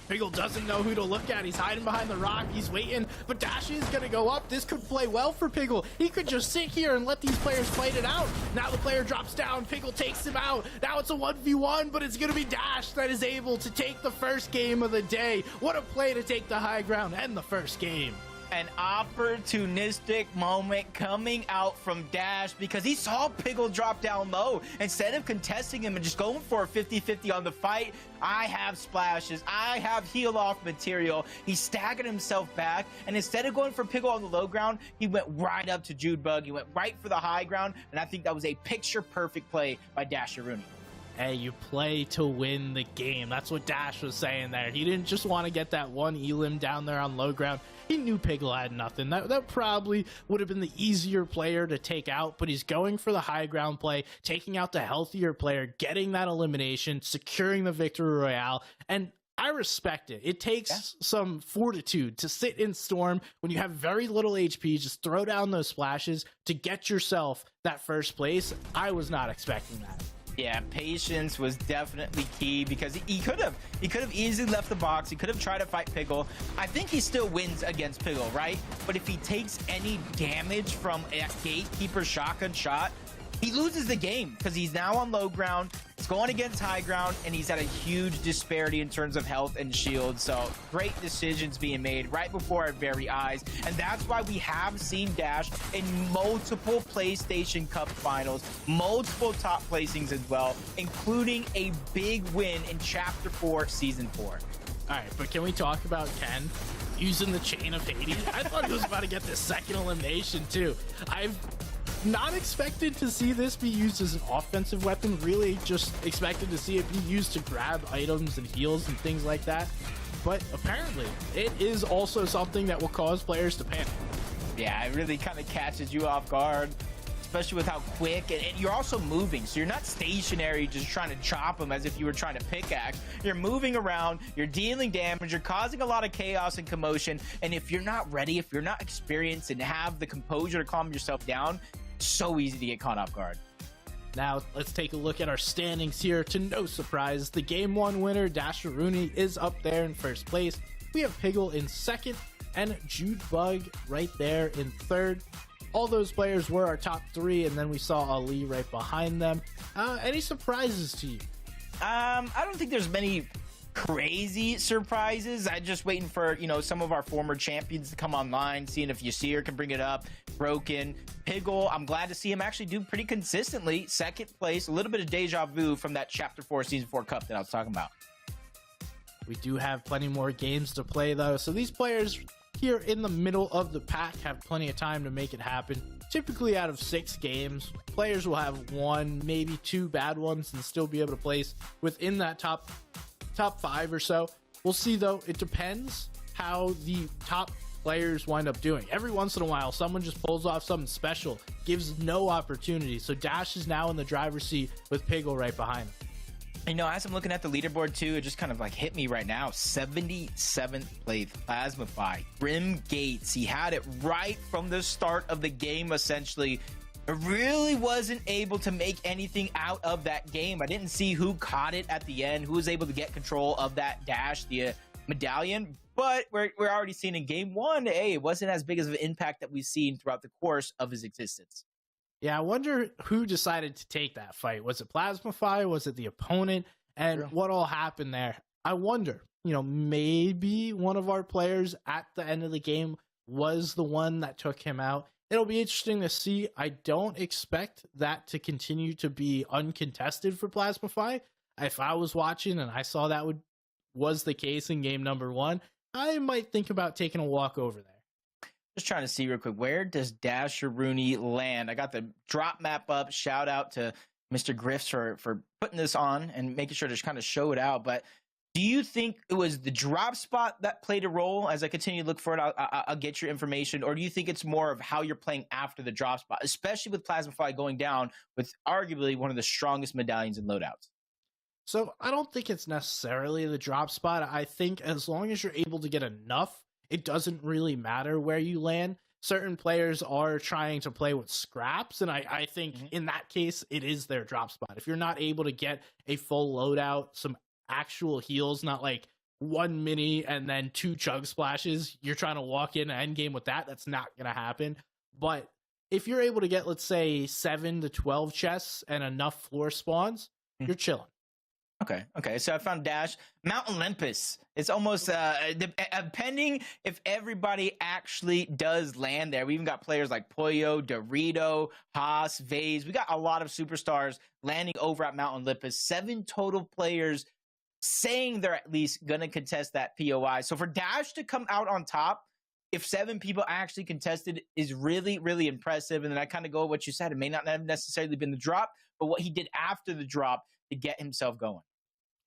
Piggle doesn't know who to look at. He's hiding behind the rock. He's waiting, but Dash is going to go up. This could play well for Piggle. He could just sit here and let these players fight it out. Now the player drops down. Piggle takes him out. Now it's a 1v1, but it's going to be Dash that is able to take the first game of the day. What a play to take the high ground and the first game. An opportunistic moment coming out from Dash because he saw Piggle drop down low. Instead of contesting him and just going for a 50-50 on the fight, I have splashes, I have heal off material. He staggered himself back, and instead of going for Piggle on the low ground, he went right up to Judebug. He went right for the high ground, and I think that was a picture perfect play by Dash Rooney. Hey, you play to win the game. That's what Dash was saying there. He didn't just want to get that one elim down there on low ground. He knew Piggle had nothing. That probably would have been the easier player to take out, but he's going for the high ground play, taking out the healthier player, getting that elimination, securing the victory royale, and I respect it. It takes some fortitude to sit in Storm when you have very little HP, just throw down those splashes to get yourself that first place. I was not expecting that. Yeah, patience was definitely key because he could have easily left the box. He could have tried to fight Piggle. I think he still wins against Piggle, right? But if he takes any damage from a gatekeeper shotgun shot, he loses the game because he's now on low ground. He's going against high ground, and he's at a huge disparity in terms of health and shield. So great decisions being made right before our very eyes. And that's why we have seen Dash in multiple PlayStation Cup finals, multiple top placings as well, including a big win in Chapter 4, Season 4. All right, but can we talk about Ken using the Chain of Hades? I thought he was about to get this second elimination, too. I've not expected to see this be used as an offensive weapon, really just expected to see it be used to grab items and heals and things like that. But apparently, it is also something that will cause players to panic. Yeah, it really kind of catches you off guard, especially with how quick, and you're also moving, so you're not stationary just trying to chop them as if you were trying to pickaxe. You're moving around, you're dealing damage, you're causing a lot of chaos and commotion, and if you're not ready, if you're not experienced and have the composure to calm yourself down, so easy to get caught off guard. Now, let's take a look at our standings here. To no surprise, the Game 1 winner, Dash Rooney, is up there in first place. We have Piggle in second, and Judebug right there in third. All those players were our top three, and then we saw Ali right behind them. Any surprises to you? I don't think there's many crazy surprises. I'm just waiting for, some of our former champions to come online, seeing if Yasir can bring it up. Broken. Piggle, I'm glad to see him actually do pretty consistently. Second place, a little bit of deja vu from that Chapter 4 Season 4 Cup that I was talking about. We do have plenty more games to play, though, so these players here in the middle of the pack have plenty of time to make it happen. Typically out of 6 games, players will have 1, maybe 2 bad ones and still be able to place within that top 5 or so. We'll see though, it depends how the top players wind up doing. Every once in a while, someone just pulls off something special, gives no opportunity. So Dash is now in the driver's seat with Piggle right behind him. You know, as I'm looking at the leaderboard too, it just kind of like hit me right now. 77th place, Plasmafy, Grim Gates. He had it right from the start of the game, essentially. I really wasn't able to make anything out of that game. I didn't see who caught it at the end, who was able to get control of that dash, the medallion. But we're already seeing in game 1, hey, it wasn't as big of an impact that we've seen throughout the course of his existence. Yeah, I wonder who decided to take that fight. Was it Plasmafy? Was it the opponent? And what all happened there? I wonder, maybe one of our players at the end of the game was the one that took him out. It'll be interesting to see. I don't expect that to continue to be uncontested for Plasmafy. If I was watching and I saw that was the case in game number 1, I might think about taking a walk over there. Just trying to see real quick, where does Dasher Rooney land? I got the drop map up. Shout out to Mr. Griffs for putting this on and making sure to kind of show it out. But do you think it was the drop spot that played a role? As I continue to look for it, I'll get your information. Or do you think it's more of how you're playing after the drop spot, especially with Plasmafy going down with arguably one of the strongest medallions and loadouts? So I don't think it's necessarily the drop spot. I think as long as you're able to get enough, it doesn't really matter where you land. Certain players are trying to play with scraps, and I think in that case, it is their drop spot. If you're not able to get a full loadout, some actual heals, not like 1 mini and then 2 chug splashes, you're trying to walk in an endgame with that, that's not going to happen. But if you're able to get, let's say, 7 to 12 chests and enough floor spawns, you're chilling. Okay. So I found Dash. Mount Olympus. It's almost depending if everybody actually does land there. We even got players like Pollo, Dorito, Haas, Vase. We got a lot of superstars landing over at Mount Olympus. 7 total players saying they're at least going to contest that POI. So for Dash to come out on top, if 7 people actually contested, is really, really impressive. And then I kind of go with what you said. It may not have necessarily been the drop, but what he did after the drop to get himself going.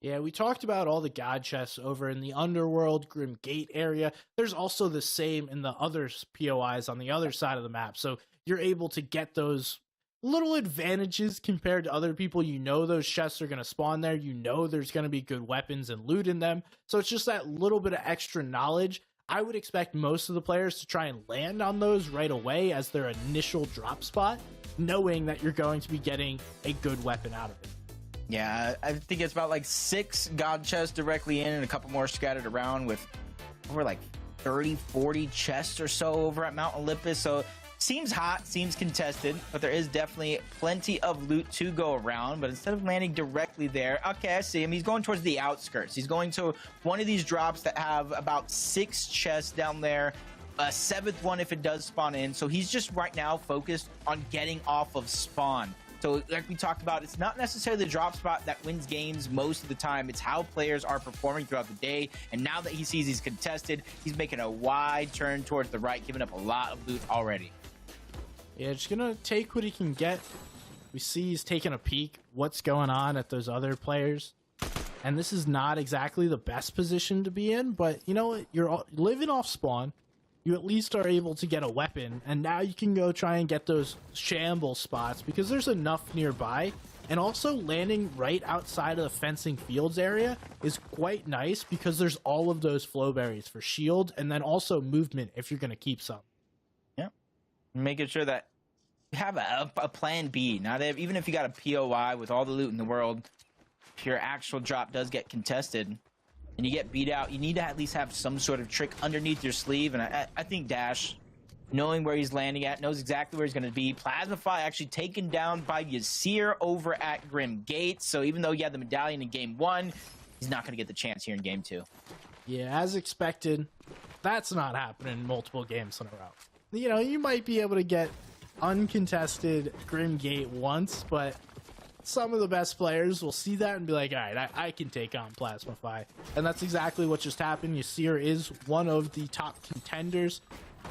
Yeah, we talked about all the god chests over in the Underworld, Grim Gate area. There's also the same in the other POIs on the other side of the map. So you're able to get those little advantages compared to other people. Those chests are going to spawn there. There's going to be good weapons and loot in them. So it's just that little bit of extra knowledge. I would expect most of the players to try and land on those right away as their initial drop spot, knowing that you're going to be getting a good weapon out of it. Yeah, I think it's about like 6 god chests directly in and a couple more scattered around with over like 30, 40 chests or so over at Mount Olympus. So seems hot, seems contested, but there is definitely plenty of loot to go around. But instead of landing directly there, okay, I see him. He's going towards the outskirts. He's going to one of these drops that have about 6 chests down there. A 7th one if it does spawn in. So he's just right now focused on getting off of spawn. So like we talked about, it's not necessarily the drop spot that wins games most of the time. It's how players are performing throughout the day. And now that he sees he's contested, he's making a wide turn towards the right, giving up a lot of loot already. Yeah, just going to take what he can get. We see he's taking a peek what's going on at those other players. And this is not exactly the best position to be in, but you know what? You're living off spawn. You at least are able to get a weapon, and now you can go try and get those shamble spots because there's enough nearby. And also landing right outside of the fencing fields area is quite nice because there's all of those flow berries for shield and then also movement if you're going to keep some. Yeah, making sure that you have a plan B. Not even if you got a POI with all the loot in the world, if your actual drop does get contested and you get beat out, you need to at least have some sort of trick underneath your sleeve. And I think Dash, knowing where he's landing at, knows exactly where he's going to be. Plasmafy actually taken down by Yasir over at Grim Gates. So even though he had the medallion in game 1, he's not going to get the chance here in game 2. Yeah, as expected, that's not happening multiple games in a row. You might be able to get uncontested Grim Gate once, but some of the best players will see that and be like, all right, I can take on Plasmafy. And that's exactly what just happened. Yasir is one of the top contenders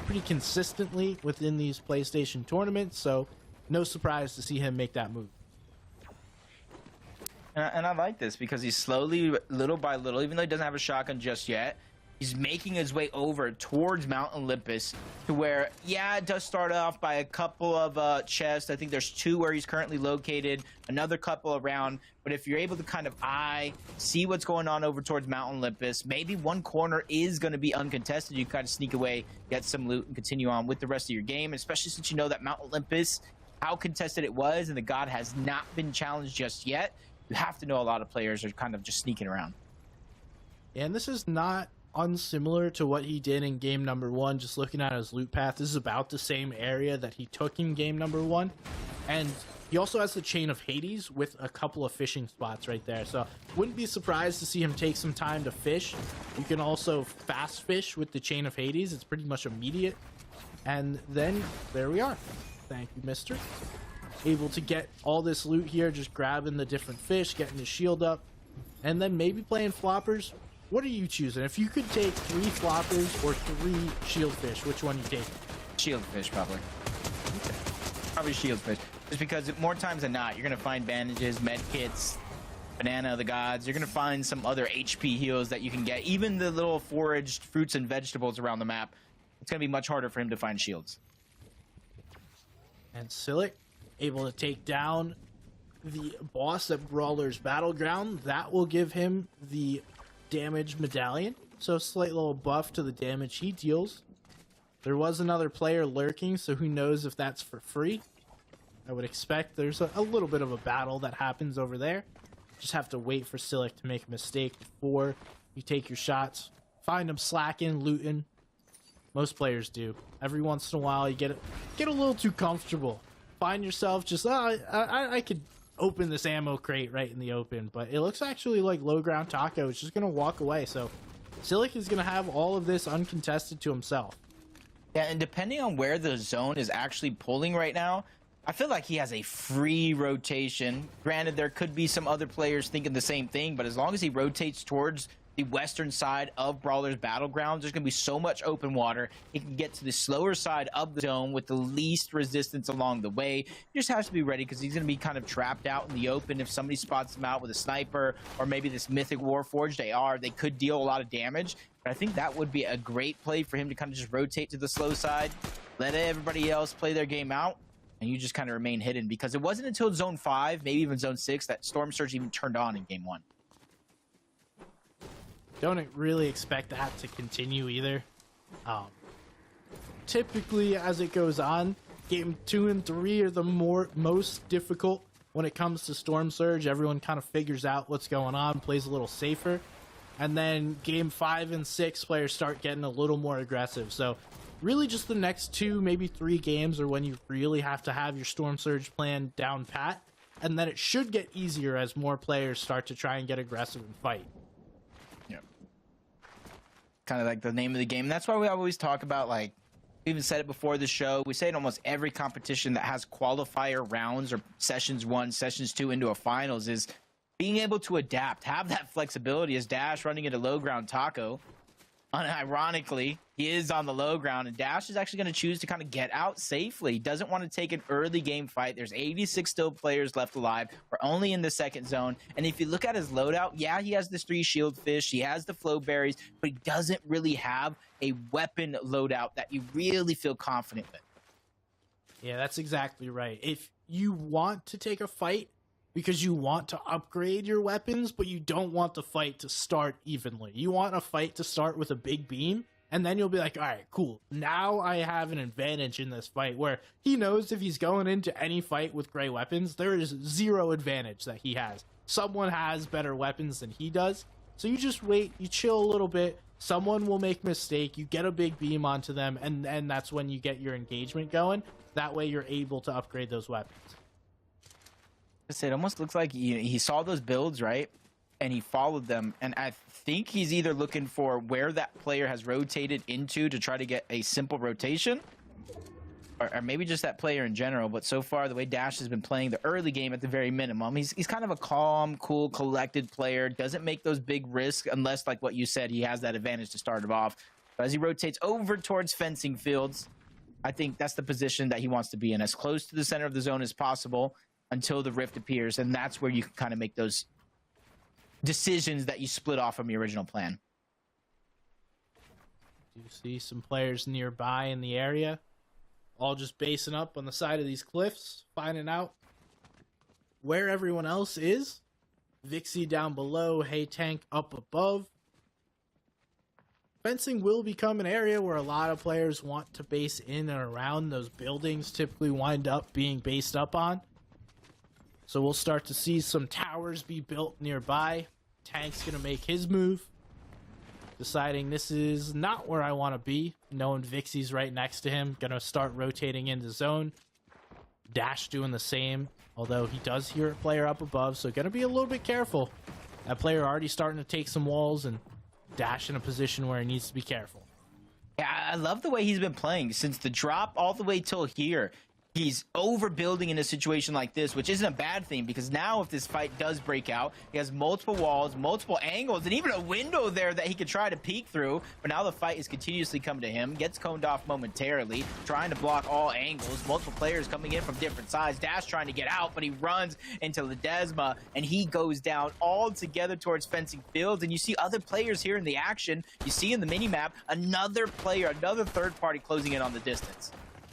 pretty consistently within these PlayStation tournaments, so no surprise to see him make that move. And I like this because he's slowly, little by little, even though he doesn't have a shotgun just yet, he's making his way over towards Mount Olympus to where, yeah, it does start off by a couple of chests. I think there's 2 where he's currently located, another couple around. But if you're able to kind of see what's going on over towards Mount Olympus, maybe one corner is going to be uncontested. You kind of sneak away, get some loot, and continue on with the rest of your game, especially since you know that Mount Olympus, how contested it was, and the god has not been challenged just yet. You have to know a lot of players are kind of just sneaking around. And this is not unsimilar to what he did in game number 1. Just looking at his loot path, this is about the same area that he took in game number 1, and he also has the chain of Hades with a couple of fishing spots right there, so wouldn't be surprised to see him take some time to fish. You can also fast fish with the chain of Hades. It's pretty much immediate. And then there we are. Thank you, mister. Able to get all this loot here, just grabbing the different fish, getting his shield up, and then maybe playing floppers. What are you choosing? If you could take 3 floppers or 3 shieldfish, which one you take? Shieldfish, probably. Okay. Probably shieldfish. Just because more times than not, you're going to find bandages, med kits, banana of the gods. You're going to find some other HP heals that you can get. Even the little foraged fruits and vegetables around the map. It's going to be much harder for him to find shields. And Silic able to take down the boss at Brawler's Battleground. That will give him the damage medallion, so a slight little buff to the damage he deals. There was another player lurking, so who knows if that's for free. I would expect there's a little bit of a battle that happens over there. Just have to wait for Silic to make a mistake before you take your shots. Find him slacking, looting. Most players do. Every once in a while you get a little too comfortable. Find yourself just, I could open this ammo crate right in the open, but it looks actually like low ground Taco is just going to walk away. So Silic is going to have all of this uncontested to himself. Yeah, and depending on where the zone is actually pulling right now, I feel like he has a free rotation. Granted, there could be some other players thinking the same thing, but as long as he rotates towards the western side of Brawler's Battlegrounds, there's going to be so much open water. He can get to the slower side of the zone with the least resistance along the way. He just has to be ready because he's going to be kind of trapped out in the open. If somebody spots him out with a sniper or maybe this Mythic Warforged AR, they could deal a lot of damage. But I think that would be a great play for him to kind of just rotate to the slow side, let everybody else play their game out, and you just kind of remain hidden, because it wasn't until Zone 5, maybe even Zone 6, that Storm Surge even turned on in Game 1. Don't really expect that to continue either. Typically, as it goes on, Game 2 and 3 are the most difficult when it comes to Storm Surge. Everyone kind of figures out what's going on, plays a little safer. And then Game 5 and 6, players start getting a little more aggressive. So really just the next 2, maybe 3 games are when you really have to have your Storm Surge plan down pat. And then it should get easier as more players start to try and get aggressive and fight. Kind of like the name of the game. That's why we always talk about, like, we even said it before the show, we say it almost every competition that has qualifier rounds or sessions 1, sessions 2 into a finals, is being able to adapt, have that flexibility. As Dash running into low ground Taco, unironically, he is on the low ground, and Dash is actually going to choose to kind of get out safely. He doesn't want to take an early game fight. There's 86 still players left alive. We're only in the second zone. And if you look at his loadout, yeah, he has the 3 shield fish, he has the flow berries, but he doesn't really have a weapon loadout that you really feel confident with. Yeah, that's exactly right. If you want to take a fight because you want to upgrade your weapons, but you don't want the fight to start evenly. You want a fight to start with a big beam, and then you'll be like, all right, cool. Now I have an advantage in this fight, where he knows if he's going into any fight with gray weapons, there is 0 advantage that he has. Someone has better weapons than he does. So you just wait, you chill a little bit. Someone will make a mistake. You get a big beam onto them, and that's when you get your engagement going. That way you're able to upgrade those weapons. It almost looks like he saw those builds, right? And he followed them. And I think he's either looking for where that player has rotated into to try to get a simple rotation, or maybe just that player in general, but so far the way Dash has been playing the early game at the very minimum, he's kind of a calm, cool, collected player, doesn't make those big risks unless, like what you said, he has that advantage to start it off. But as he rotates over towards fencing fields, I think that's the position that he wants to be in, as close to the center of the zone as possible until the rift appears, and that's where you can kind of make those decisions that you split off from your original plan. Do you see some players nearby in the area? All just basing up on the side of these cliffs, finding out where everyone else is. Vixie down below, Hey Tank up above. Fencing will become an area where a lot of players want to base in and around. Those buildings typically wind up being based up on. So we'll start to see some towers be built nearby. Tank's going to make his move, deciding this is not where I want to be, knowing Vixie's right next to him. Gonna start rotating into zone. Dash doing the same, although he does hear a player up above, so gonna be a little bit careful. That player already starting to take some walls, and Dash in a position where he needs to be careful. Yeah, I love the way he's been playing since the drop all the way till here. He's overbuilding in a situation like this, which isn't a bad thing, because now if this fight does break out, he has multiple walls, multiple angles, and even a window there that he could try to peek through. But now the fight is continuously coming to him, gets coned off momentarily, trying to block all angles, multiple players coming in from different sides. Dash trying to get out, but he runs into Ledesma, and he goes down all together towards fencing fields. And you see other players here in the action. You see in the mini-map, another player, another third party closing in on the distance.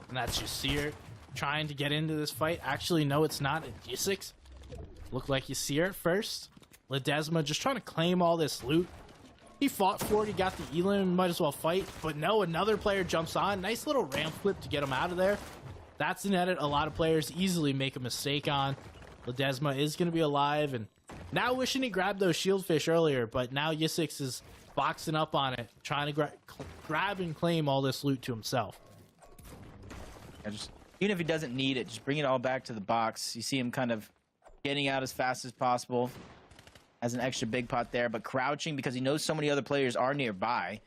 And that's Yasir trying to get into this fight. Actually, no, it's not. It's G6. Looked like Yasir at first. Ledesma just trying to claim all this loot. He fought for it. He got the elim. Might as well fight. But no, another player jumps on. Nice little ramp flip to get him out of there. That's an edit a lot of players easily make a mistake on. Ledesma is going to be alive. And now wishing he grabbed those shieldfish earlier. But now Yasix is boxing up on it. Trying to grab and claim all this loot to himself. Even if he doesn't need it, just bring it all back to the box. You see him kind of getting out as fast as possible. Has an extra big pot there, but crouching because he knows so many other players are nearby.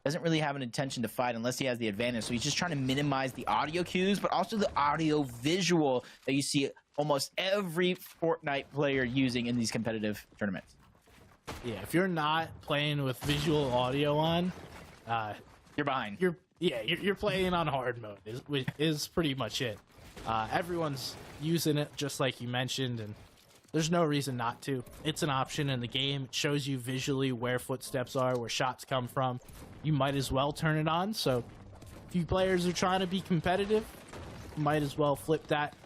Doesn't really have an intention to fight unless he has the advantage. So he's just trying to minimize the audio cues, but also the audio visual that you see almost every Fortnite player using in these competitive tournaments. Yeah, if you're not playing with visual audio on, you're behind. You're playing on hard mode is pretty much it. Everyone's using it just like you mentioned, and there's no reason not to. It's an option in the game. It shows you visually where footsteps are, where shots come from. You might as well turn it on. So if you players are trying to be competitive, you might as well flip that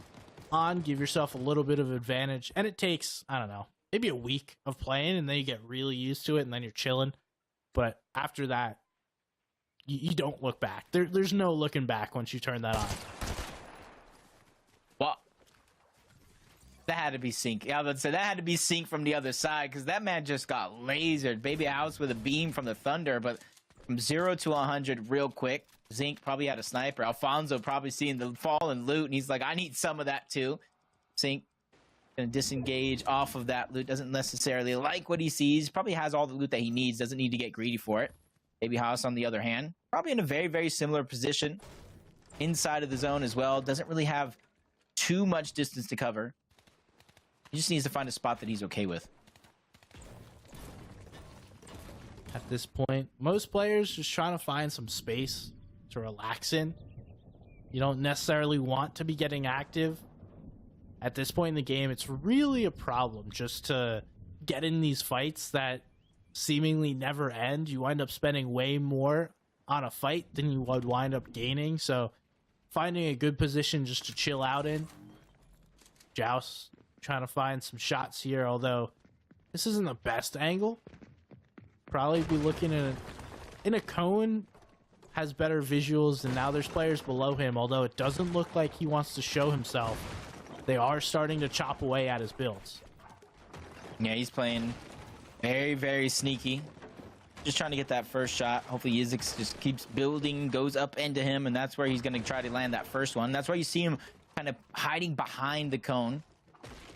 on, give yourself a little bit of advantage. And it takes, I don't know, maybe a week of playing, and then you get really used to it, and then you're chilling. But after that, you don't look back. There's no looking back once you turn that on. Well, that had to be sync. Yeah, I would say that had to be sync from the other side, because that man just got lasered. Baby House with a beam from the Thunder, but from 0 to 100 real quick. Zinc probably had a sniper. Alfonso probably seeing the fallen loot, and he's like, I need some of that too. Zinc gonna disengage off of that loot. Doesn't necessarily like what he sees. Probably has all the loot that he needs. Doesn't need to get greedy for it. Baby House, on the other hand, probably in a very, very similar position inside of the zone as well. Doesn't really have too much distance to cover. He just needs to find a spot that he's okay with. At this point, most players just trying to find some space to relax in. You don't necessarily want to be getting active. At this point in the game, it's really a problem just to get in these fights that seemingly never end. You wind up spending way more on a fight than you would wind up gaining. So finding a good position just to chill out in. Joust trying to find some shots here, although this isn't the best angle. Probably be looking at in a cone, has better visuals, and now there's players below him, although it doesn't look like he wants to show himself. They are starting to chop away at his builds. Yeah, he's playing very, very sneaky. Just trying to get that first shot. Hopefully Yizix just keeps building, goes up into him, and that's where he's going to try to land that first one. That's why you see him kind of hiding behind the cone.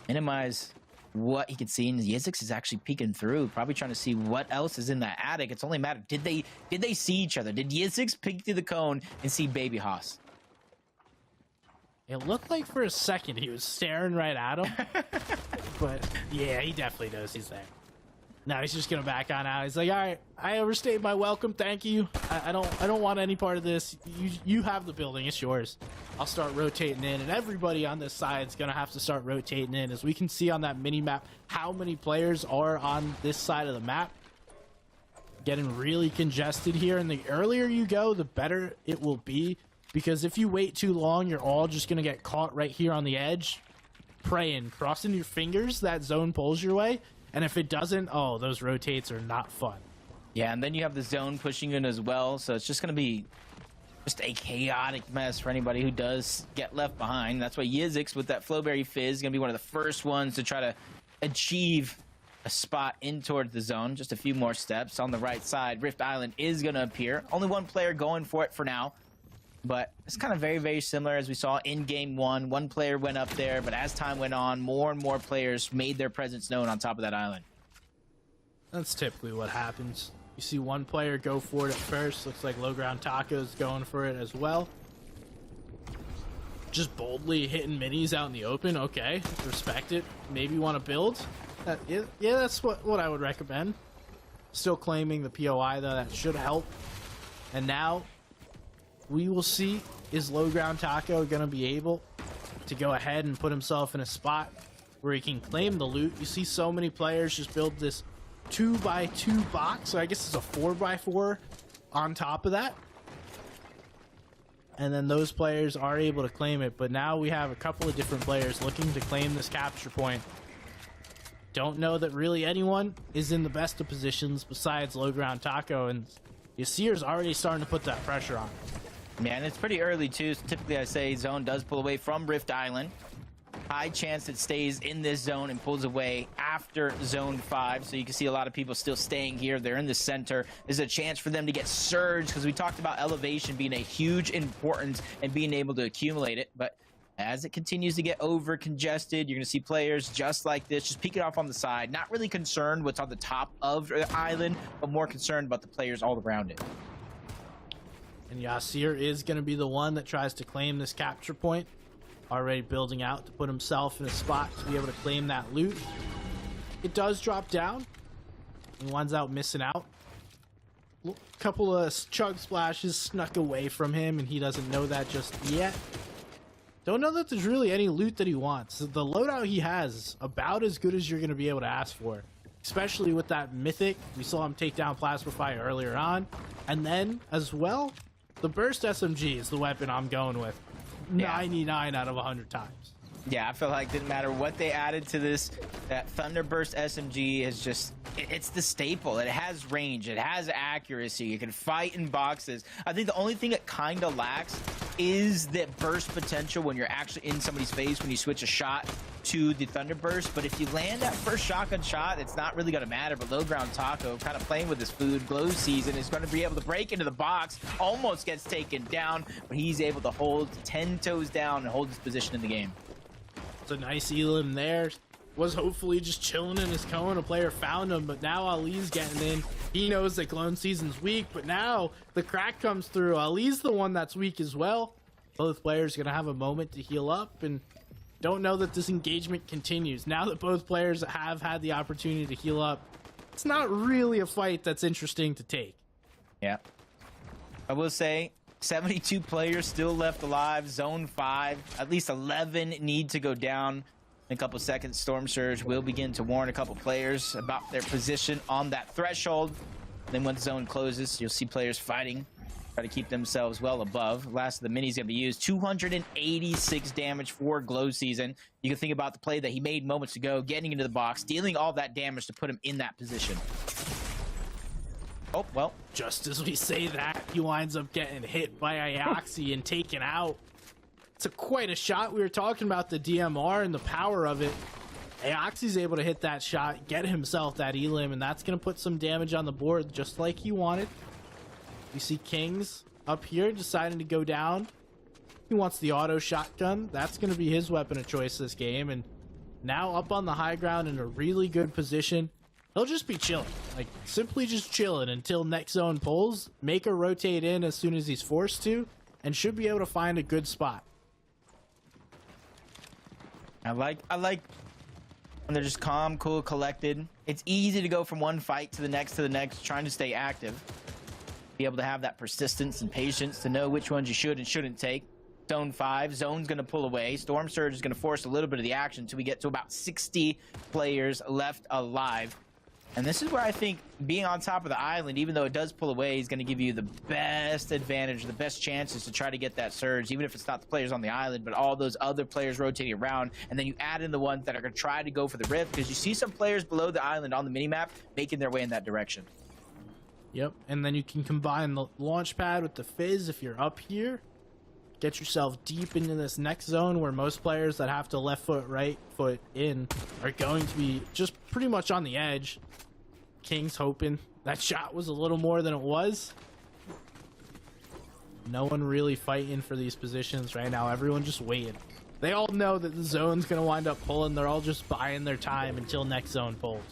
Minimize what he can see, and Yizix is actually peeking through, probably trying to see what else is in that attic. It's only a matter, did they see each other? Did Yizix peek through the cone and see Baby Haas? It looked like for a second he was staring right at him. But yeah, he definitely knows he's there. Now he's just gonna back on out. He's like, all right, I overstayed my welcome. Thank you. I don't want any part of this. You have the building. It's yours. I'll start rotating in, and everybody on this side is gonna have to start rotating in. As we can see on that mini map, how many players are on this side of the map. Getting really congested here, and the earlier you go, the better it will be. Because if you wait too long, you're all just gonna get caught right here on the edge, praying, crossing your fingers that zone pulls your way. And if it doesn't, oh, those rotates are not fun. Yeah, and then you have the zone pushing in as well, so it's just going to be just a chaotic mess for anybody who does get left behind. That's why Yizix with that Flowberry Fizz is going to be one of the first ones to try to achieve a spot in towards the zone. Just a few more steps on the right side. Rift Island is going to appear. Only one player going for it for now. But it's kind of very, very similar as we saw in game one. One player went up there, but as time went on, more and more players made their presence known on top of that island. That's typically what happens. You see one player go for it at first. Looks like Low Ground Taco's going for it as well. Just boldly hitting minis out in the open. Okay, respect it. Maybe want to build. Yeah, that's what I would recommend. Still claiming the POI, though. That should help. And now we will see, is Low Ground Taco going to be able to go ahead and put himself in a spot where he can claim the loot. You see so many players just build this 2x2 box, so I guess it's a 4x4 on top of that. And then those players are able to claim it, but now we have a couple of different players looking to claim this capture point. Don't know that really anyone is in the best of positions besides Low Ground Taco, and Yasir's already starting to put that pressure on. Man, it's pretty early too. So typically I say zone does pull away from Rift Island. High chance it stays in this zone and pulls away after zone 5. So you can see a lot of people still staying here. They're in the center. There's a chance for them to get surged because we talked about elevation being a huge importance and being able to accumulate it. But as it continues to get over congested, you're going to see players just like this, just peeking off on the side, not really concerned what's on the top of the island, but more concerned about the players all around it. And Yasir is going to be the one that tries to claim this capture point. Already building out to put himself in a spot to be able to claim that loot. It does drop down. He winds out missing out. A couple of chug splashes snuck away from him, and he doesn't know that just yet. Don't know that there's really any loot that he wants. The loadout he has is about as good as you're going to be able to ask for. Especially with that mythic. We saw him take down Plasma Fire earlier on. And then, as well, the Burst SMG is the weapon I'm going with. 99 out of 100 times. Yeah, I feel like it didn't matter what they added to this, that Thunderburst SMG is just, it's the staple. It has range, it has accuracy, you can fight in boxes. I think the only thing it kind of lacks is that burst potential when you're actually in somebody's face when you switch a shot to the Thunderburst. But if you land that first shotgun shot, it's not really going to matter. But Low Ground Taco, kind of playing with his food, Glow Season, is going to be able to break into the box, almost gets taken down, but he's able to hold 10 toes down and hold his position in the game. It's a nice elim there. Was hopefully just chilling in his cone. A player found him, but now Ali's getting in. He knows that Clone Season's weak, but now the crack comes through. Ali's the one that's weak as well. Both players are going to have a moment to heal up, and don't know that this engagement continues. Now that both players have had the opportunity to heal up, it's not really a fight that's interesting to take. Yeah. I will say, 72 players still left alive. Zone 5, at least 11 need to go down. In a couple seconds, Storm Surge will begin to warn a couple players about their position on that threshold. Then once zone closes, you'll see players fighting, try to keep themselves well above. Last of the minis going to be used. 286 damage for Glow Season. You can think about the play that he made moments ago, getting into the box, dealing all that damage to put him in that position. Oh, well. Just as we say that, he winds up getting hit by Ioxi and taken out. It's quite a shot. We were talking about the DMR and the power of it. Ioxi's able to hit that shot, get himself that elim, and that's going to put some damage on the board just like he wanted. You see Kings up here deciding to go down. He wants the auto shotgun. That's going to be his weapon of choice this game. And now up on the high ground in a really good position. He'll just be chilling, like simply just chilling until next zone pulls, make a rotate in as soon as he's forced to, and should be able to find a good spot. I like when they're just calm, cool, collected. It's easy to go from one fight to the next, trying to stay active. Be able to have that persistence and patience to know which ones you should and shouldn't take. Zone 5, Zone's going to pull away. Storm Surge is going to force a little bit of the action until we get to about 60 players left alive. And this is where I think being on top of the island, even though it does pull away, is going to give you the best advantage, the best chances to try to get that surge, even if it's not the players on the island, but all those other players rotating around. And then you add in the ones that are going to try to go for the rift, because you see some players below the island on the minimap making their way in that direction. Yep, and then you can combine the launch pad with the fizz if you're up here. Get yourself deep into this next zone where most players that have to left foot, right foot in are going to be just pretty much on the edge. King's hoping that shot was a little more than it was. No one really fighting for these positions right now. Everyone just waiting. They all know that the zone's going to wind up pulling. They're all just buying their time until next zone pulls.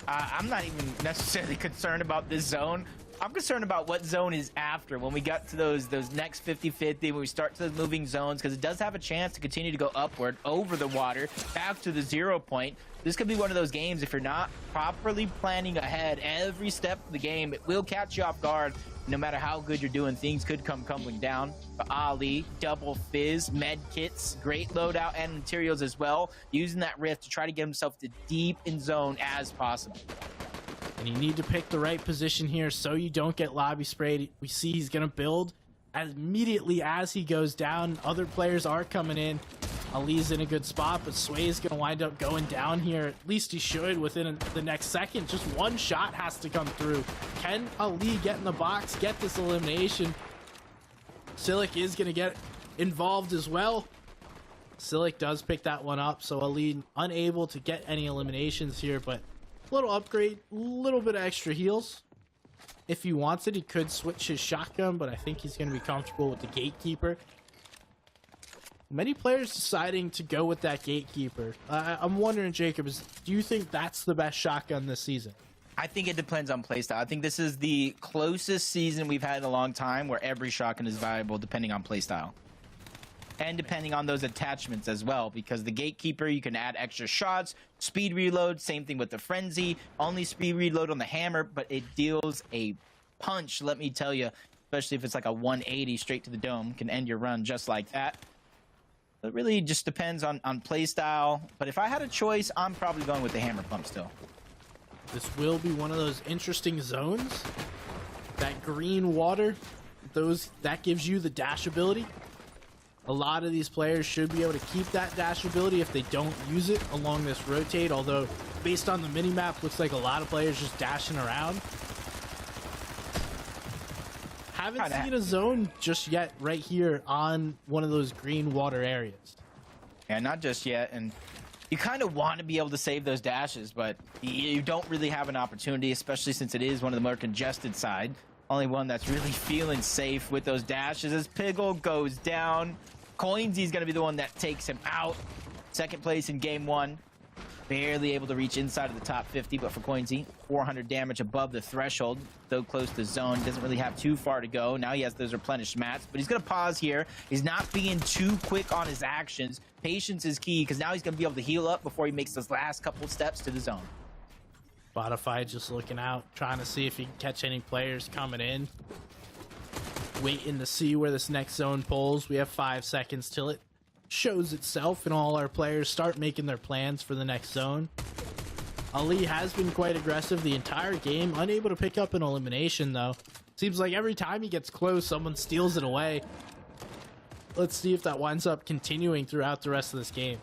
I'm not even necessarily concerned about this zone. I'm concerned about what zone is after when we got to those next 50-50, when we start to those moving zones, because it does have a chance to continue to go upward over the water back to the 0 point. This could be one of those games, if you're not properly planning ahead every step of the game, it will catch you off guard. No matter how good you're doing, things could come tumbling down. But Ali, double fizz, med kits, great loadout and materials as well, using that rift to try to get himself to deep in zone as possible. And you need to pick the right position here so you don't get lobby sprayed. We see he's going to build immediately as he goes down. Other players are coming in. Ali's in a good spot, but Sway's going to wind up going down here. At least he should within the next second. Just one shot has to come through. Can Ali get in the box, get this elimination? Silic is going to get involved as well. Silic does pick that one up, so Ali unable to get any eliminations here, but little upgrade, little bit of extra heals. If he wants it, he could switch his shotgun, but I think he's going to be comfortable with the gatekeeper. Many players deciding to go with that gatekeeper. I'm wondering, Jacob, do you think that's the best shotgun this season? I think it depends on playstyle. I think this is the closest season we've had in a long time where every shotgun is valuable depending on playstyle. And depending on those attachments as well, because the gatekeeper, you can add extra shots, speed reload, same thing with the frenzy, only speed reload on the hammer, but it deals a punch, let me tell you, especially if it's like a 180 straight to the dome, can end your run just like that. It really just depends on play style, but if I had a choice, I'm probably going with the hammer pump still. This will be one of those interesting zones. That green water, that gives you the dash ability. A lot of these players should be able to keep that dash ability if they don't use it along this rotate, although based on the minimap, looks like a lot of players just dashing around. Haven't seen a zone just yet right here on one of those green water areas. Yeah, not just yet, and you kind of want to be able to save those dashes, but you don't really have an opportunity, especially since it is one of the more congested side. Only one that's really feeling safe with those dashes as Piggle goes down. Coinsy's going to be the one that takes him out. Second place in game 1. Barely able to reach inside of the top 50, but for Coinsy, 400 damage above the threshold. So close to zone, doesn't really have too far to go. Now he has those replenished mats, but he's going to pause here. He's not being too quick on his actions. Patience is key, because now he's going to be able to heal up before he makes those last couple steps to the zone. Spotify just looking out, trying to see if he can catch any players coming in. Waiting to see where this next zone pulls. We have 5 seconds till it shows itself and all our players start making their plans for the next zone. Ali has been quite aggressive the entire game, unable to pick up an elimination though. Seems like every time he gets close, someone steals it away. Let's see if that winds up continuing throughout the rest of this game.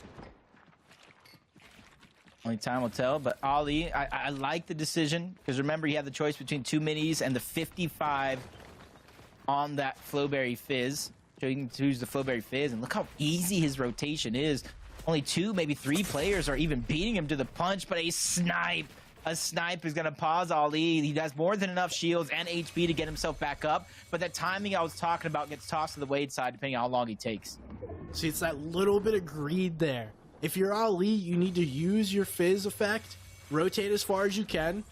Only time will tell, but Ali, I like the decision, because remember, he had the choice between 2 minis and the 55 on that Flowberry Fizz. So you can choose the Flowberry Fizz, and look how easy his rotation is. Only 2, maybe 3 players are even beating him to the punch, but a snipe is going to pause Ali. He has more than enough shields and HP to get himself back up, but that timing I was talking about gets tossed to the Wade side depending on how long he takes. See, it's that little bit of greed there. If you're Ali, you need to use your Fizz effect, rotate as far as you can,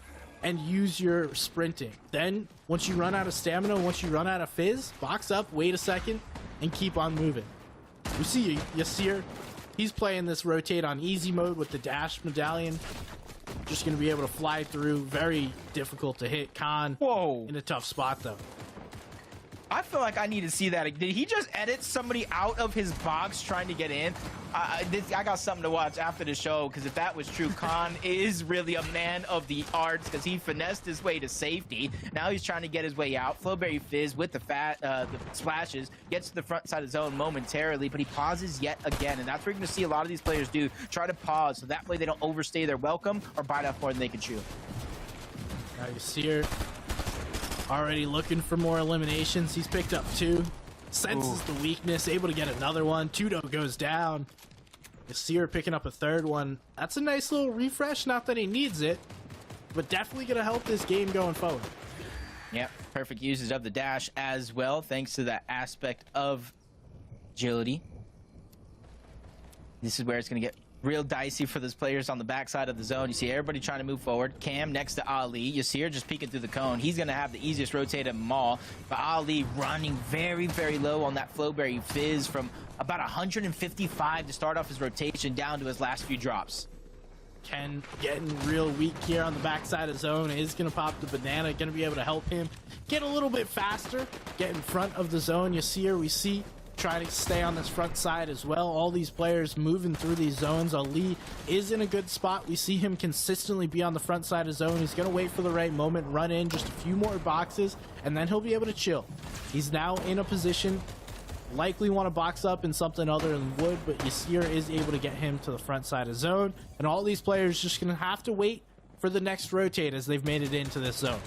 and use your sprinting. Then, once you run out of stamina, once you run out of Fizz, box up, wait a second, and keep on moving. We see Yasir He's playing this rotate on easy mode with the dash medallion. Just going to be able to fly through. Very difficult to hit. Khan Whoa. in a tough spot, though. I feel like I need to see that. Did he just edit somebody out of his box trying to get in? I got something to watch after the show, because if that was true, Khan is really a man of the arts, because he finessed his way to safety. Now he's trying to get his way out. Flowberry Fizz with the splashes gets to the front side of the zone momentarily, but he pauses yet again, and that's what you're going to see a lot of these players do. Try to pause, so that way they don't overstay their welcome or bite off more than they can chew. Now you see her already looking for more eliminations. He's picked up 2. Senses the weakness, able to get another one. Tudo goes down. You see her picking up a 3rd one. That's a nice little refresh. Not that he needs it, but definitely going to help this game going forward. Yep, perfect usage of the dash as well, thanks to that aspect of agility. This is where it's going to get real dicey for those players on the backside of the zone. You see everybody trying to move forward. Cam next to Ali. You see her just peeking through the cone. He's going to have the easiest rotate of them all. But Ali running very, very low on that Flowberry Fizz from about 155 to start off his rotation down to his last few drops. Ken getting real weak here on the backside of zone. Is going to pop the banana. Going to be able to help him get a little bit faster. Get in front of the zone. You see her. We see trying to stay on this front side as well. All these players moving through these zones. Ali is in a good spot. We see him consistently be on the front side of zone. He's going to wait for the right moment, run in just a few more boxes, and then he'll be able to chill. He's now in a position, likely want to box up in something other than wood, but Yasir is able to get him to the front side of zone, and all these players just going to have to wait for the next rotate as they've made it into this zone.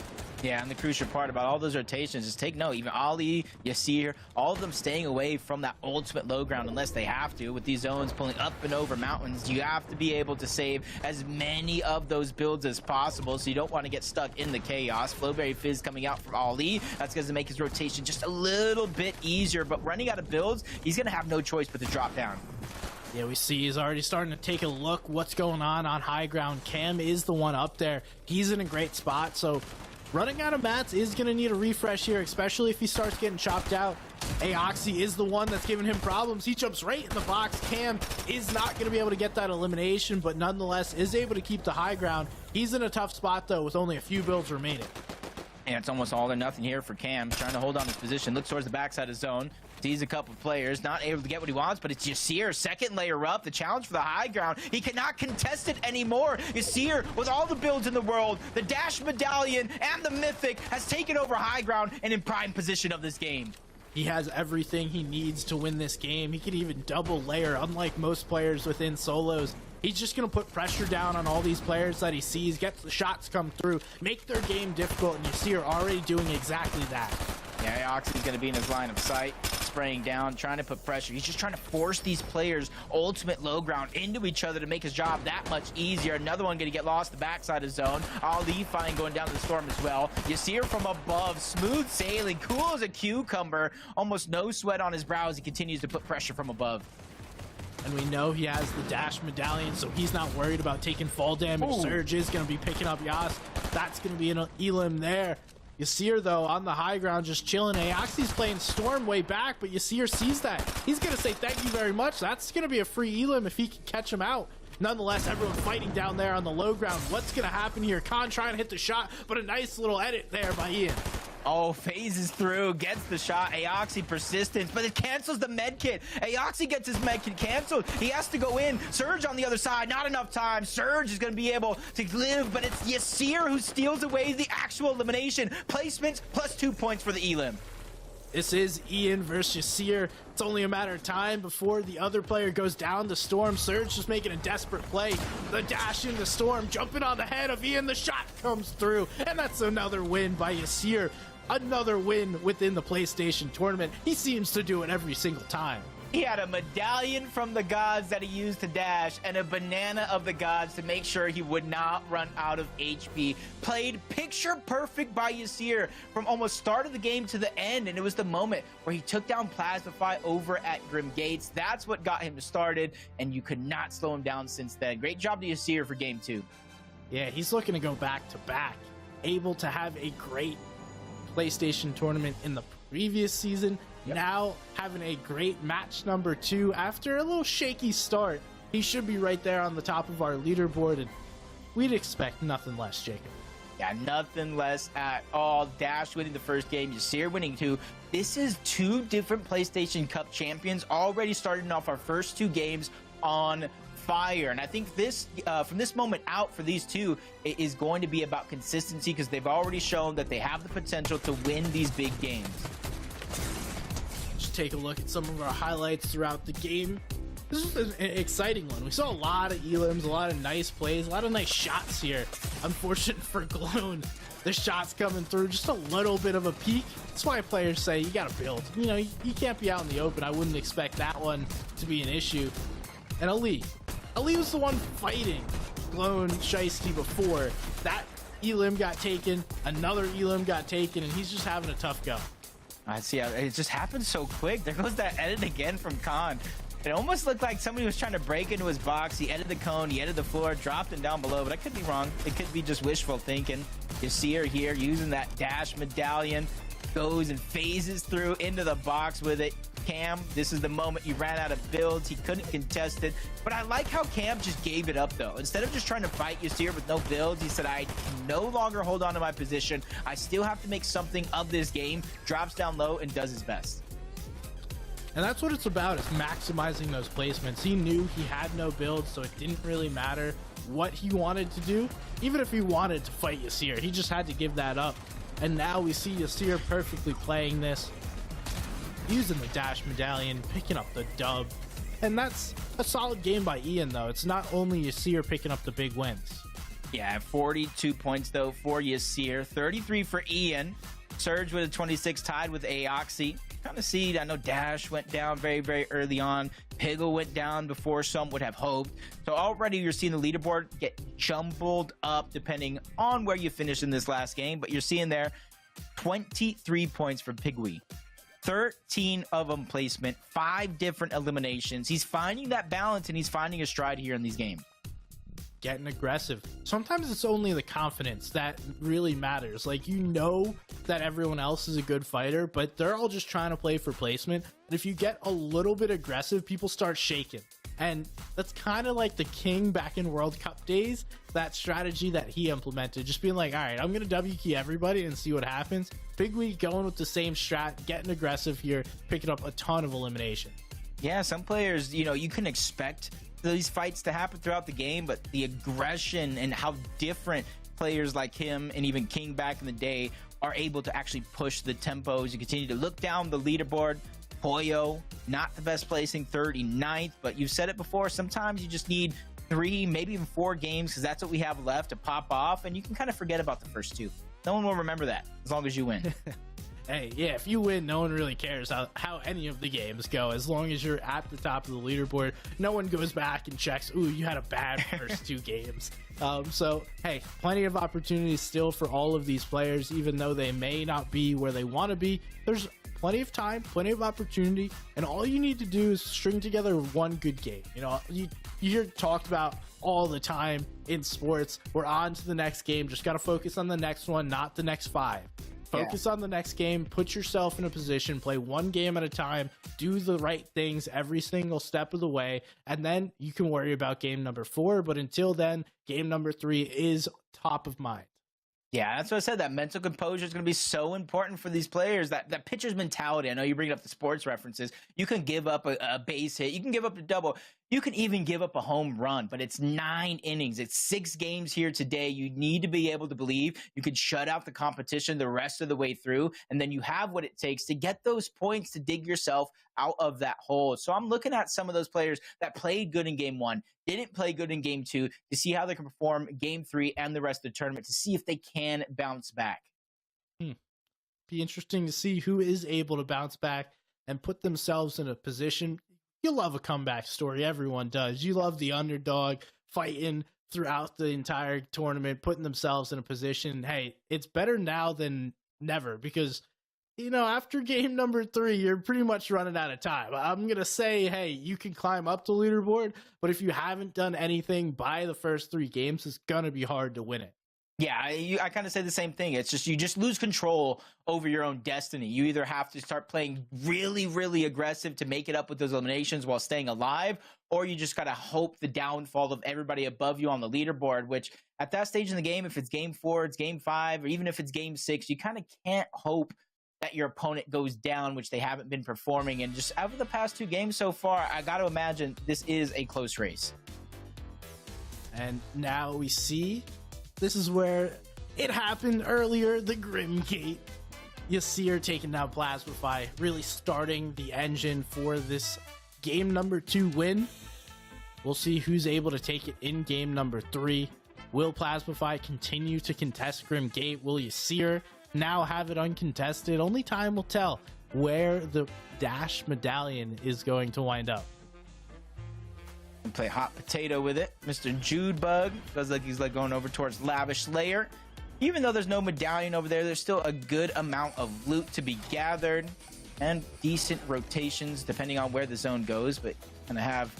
Yeah, and the crucial part about all those rotations is take note, even Ali, Yasir, all of them staying away from that ultimate low ground unless they have to. With these zones pulling up and over mountains, you have to be able to save as many of those builds as possible, so you don't want to get stuck in the chaos. Flowberry Fizz coming out from Ali, that's going to make his rotation just a little bit easier, but running out of builds, he's going to have no choice but to drop down. Yeah, we see he's already starting to take a look what's going on high ground. Cam is the one up there. He's in a great spot, so running out of mats is going to need a refresh here, especially if he starts getting chopped out. Aoxy is the one that's giving him problems. He jumps right in the box. Cam is not going to be able to get that elimination, but nonetheless is able to keep the high ground. He's in a tough spot, though, with only a few builds remaining. And it's almost all or nothing here for Cam, trying to hold on his position. Looks towards the backside of zone. Sees a couple of players, not able to get what he wants, but it's Yasir, second layer up. The challenge for the high ground. He cannot contest it anymore. Yasir, with all the builds in the world, the dash medallion and the mythic, has taken over high ground and in prime position of this game. He has everything he needs to win this game. He can even double layer, unlike most players within solos. He's just going to put pressure down on all these players that he sees, get the shots come through, make their game difficult, and Yasir already doing exactly that. Yeah, Oxy's going to be in his line of sight, spraying down, trying to put pressure. He's just trying to force these players' ultimate low ground into each other to make his job that much easier. Another one going to get lost the backside of zone. Ali fine going down to the storm as well. Yasir from above, smooth sailing, cool as a cucumber. Almost no sweat on his brow as he continues to put pressure from above. And we know he has the dash medallion, so he's not worried about taking fall damage. Ooh. Surge is going to be picking up Yas. That's going to be an elim there. Yasir, though, on the high ground, just chilling. Aoxy's playing Storm way back, but Yasir sees that. He's going to say thank you very much. That's going to be a free elim if he can catch him out. Nonetheless, everyone fighting down there on the low ground. What's going to happen here? Khan trying to hit the shot, but a nice little edit there by Ian. Oh, phases through, gets the shot. Aoxy persistence, but it cancels the med kit. Aoxy gets his med kit canceled. He has to go in. Surge on the other side, not enough time. Surge is going to be able to live, but it's Yasir who steals away the actual elimination. Placements plus 2 points for the elim. This is Ian versus Yasir. It's only a matter of time before the other player goes down. The Storm, Surge just making a desperate play. The dash in the Storm, jumping on the head of Ian. The shot comes through, and that's another win by Yasir. Another win within the PlayStation tournament. He seems to do it every single time. He had a medallion from the gods that he used to dash and a banana of the gods to make sure he would not run out of HP. Played picture perfect by Yasir from almost start of the game to the end, and it was the moment where he took down Plasmafy over at Grim Gates. That's what got him started, and you could not slow him down since then. Great job to Yasir for game 2. Yeah, he's looking to go back to back. Able to have a great PlayStation tournament in the previous season, Now having a great match number 2 after a little shaky start. He should be right there on the top of our leaderboard, and we'd expect nothing less, Jacob. Yeah, nothing less at all. Dash winning the first game, Yasir winning 2. This is 2 different PlayStation Cup champions already starting off our first 2 games on fire. And I think this, from this moment out for these 2, it is going to be about consistency because they've already shown that they have the potential to win these big games. Just take a look at some of our highlights throughout the game. This was an exciting one. We saw a lot of elims, a lot of nice plays, a lot of nice shots here. Unfortunate for Gloon, the shots coming through, just a little bit of a peak. That's why players say you gotta build. You know, you can't be out in the open. I wouldn't expect that one to be an issue. And Ali was the one fighting Gloon Shiesty before. That elim got taken, another elim got taken, and he's just having a tough go. I see how it just happened so quick. There goes that edit again from Khan. It almost looked like somebody was trying to break into his box. He edited the cone, he edited the floor, dropped him down below, but I could be wrong. It could be just wishful thinking. You see her here using that dash medallion, goes and phases through into the box with it. Cam, this is the moment you ran out of builds. He couldn't contest it. But I like how Cam just gave it up, though. Instead of just trying to fight Yasir with no builds, he said, I can no longer hold on to my position. I still have to make something of this game. Drops down low and does his best. And that's what it's about, is maximizing those placements. He knew he had no build, so it didn't really matter what he wanted to do. Even if he wanted to fight Yasir, he just had to give that up. And now we see Yasir perfectly playing this, using the dash medallion, picking up the dub. And that's a solid game by Ian, though. It's not only Yasir picking up the big wins. Yeah, 42 points, though, for Yasir. 33 for Ian. Surge with a 26, tied with Aoxy. Kind of see, I know Dash went down very, very early on. Piggle went down before some would have hoped. So already you're seeing the leaderboard get jumbled up depending on where you finish in this last game. But you're seeing there 23 points for Pigwee. 13 of them placement, 5 different eliminations. He's finding that balance and he's finding a stride here in these games. Getting aggressive. Sometimes it's only the confidence that really matters. Like, you know that everyone else is a good fighter, but they're all just trying to play for placement. And if you get a little bit aggressive, people start shaking. And that's kind of like the King back in World Cup days, that strategy that he implemented, just being like, all right, I'm gonna W key everybody and see what happens. Pigwee going with the same strat, getting aggressive here, picking up a ton of elimination. Yeah, some players, you know, you can expect these fights to happen throughout the game, but the aggression and how different players like him and even King back in the day are able to actually push the tempos. You continue to look down the leaderboard. Poyo, not the best placing, 39th, but you've said it before, sometimes you just need 3, maybe even 4 games, because that's what we have left to pop off, and you can kind of forget about the first 2. No one will remember that as long as you win. Hey, yeah, if you win, no one really cares how any of the games go. As long as you're at the top of the leaderboard, no one goes back and checks, ooh, you had a bad first 2 games. So, hey, plenty of opportunities still for all of these players, even though they may not be where they want to be. There's plenty of time, plenty of opportunity, and all you need to do is string together one good game. You know, you hear talked about all the time in sports. We're on to the next game. Just got to focus on the next one, not the next 5. Focus on the next game, put yourself in a position, play one game at a time, do the right things every single step of the way, and then you can worry about game number 4. But until then, game number 3 is top of mind. Yeah, that's what I said. That mental composure is going to be so important for these players. That pitcher's mentality. I know you bring up the sports references. You can give up a base hit. You can give up a double. You can even give up a home run. But it's 9 innings. It's 6 games here today. You need to be able to believe you can shut out the competition the rest of the way through. And then you have what it takes to get those points to dig yourself out of that hole. So I'm looking at some of those players that played good in game 1, didn't play good in game 2, to see how they can perform game 3 and the rest of the tournament, to see if they can bounce back. Be interesting to see who is able to bounce back and put themselves in a position. You love a comeback story. Everyone does. You love the underdog fighting throughout the entire tournament, putting themselves in a position. Hey, it's better now than never, because you know, after game number 3, you're pretty much running out of time. I'm going to say, hey, you can climb up the leaderboard, but if you haven't done anything by the first 3 games, it's going to be hard to win it. Yeah, I kind of say the same thing. It's just you just lose control over your own destiny. You either have to start playing really, really aggressive to make it up with those eliminations while staying alive, or you just got to hope the downfall of everybody above you on the leaderboard, which at that stage in the game, if it's game 4, it's game 5, or even if it's game 6, you kind of can't hope that your opponent goes down, which they haven't been performing. And just over the past 2 games so far, I got to imagine this is a close race. And now we see this is where it happened earlier, the Grim Gate. You see her taking down Plasmafy, really starting the engine for this game number 2 win. We'll see who's able to take it in game number 3. Will Plasmafy continue to contest Grim Gate? Will you see her now have it uncontested? Only time will tell where the Dash medallion is going to wind up. And play hot potato with it. Mr. Judebug feels like he's going over towards Lavish Layer. Even though there's no medallion over there, there's still a good amount of loot to be gathered and decent rotations depending on where the zone goes. But gonna have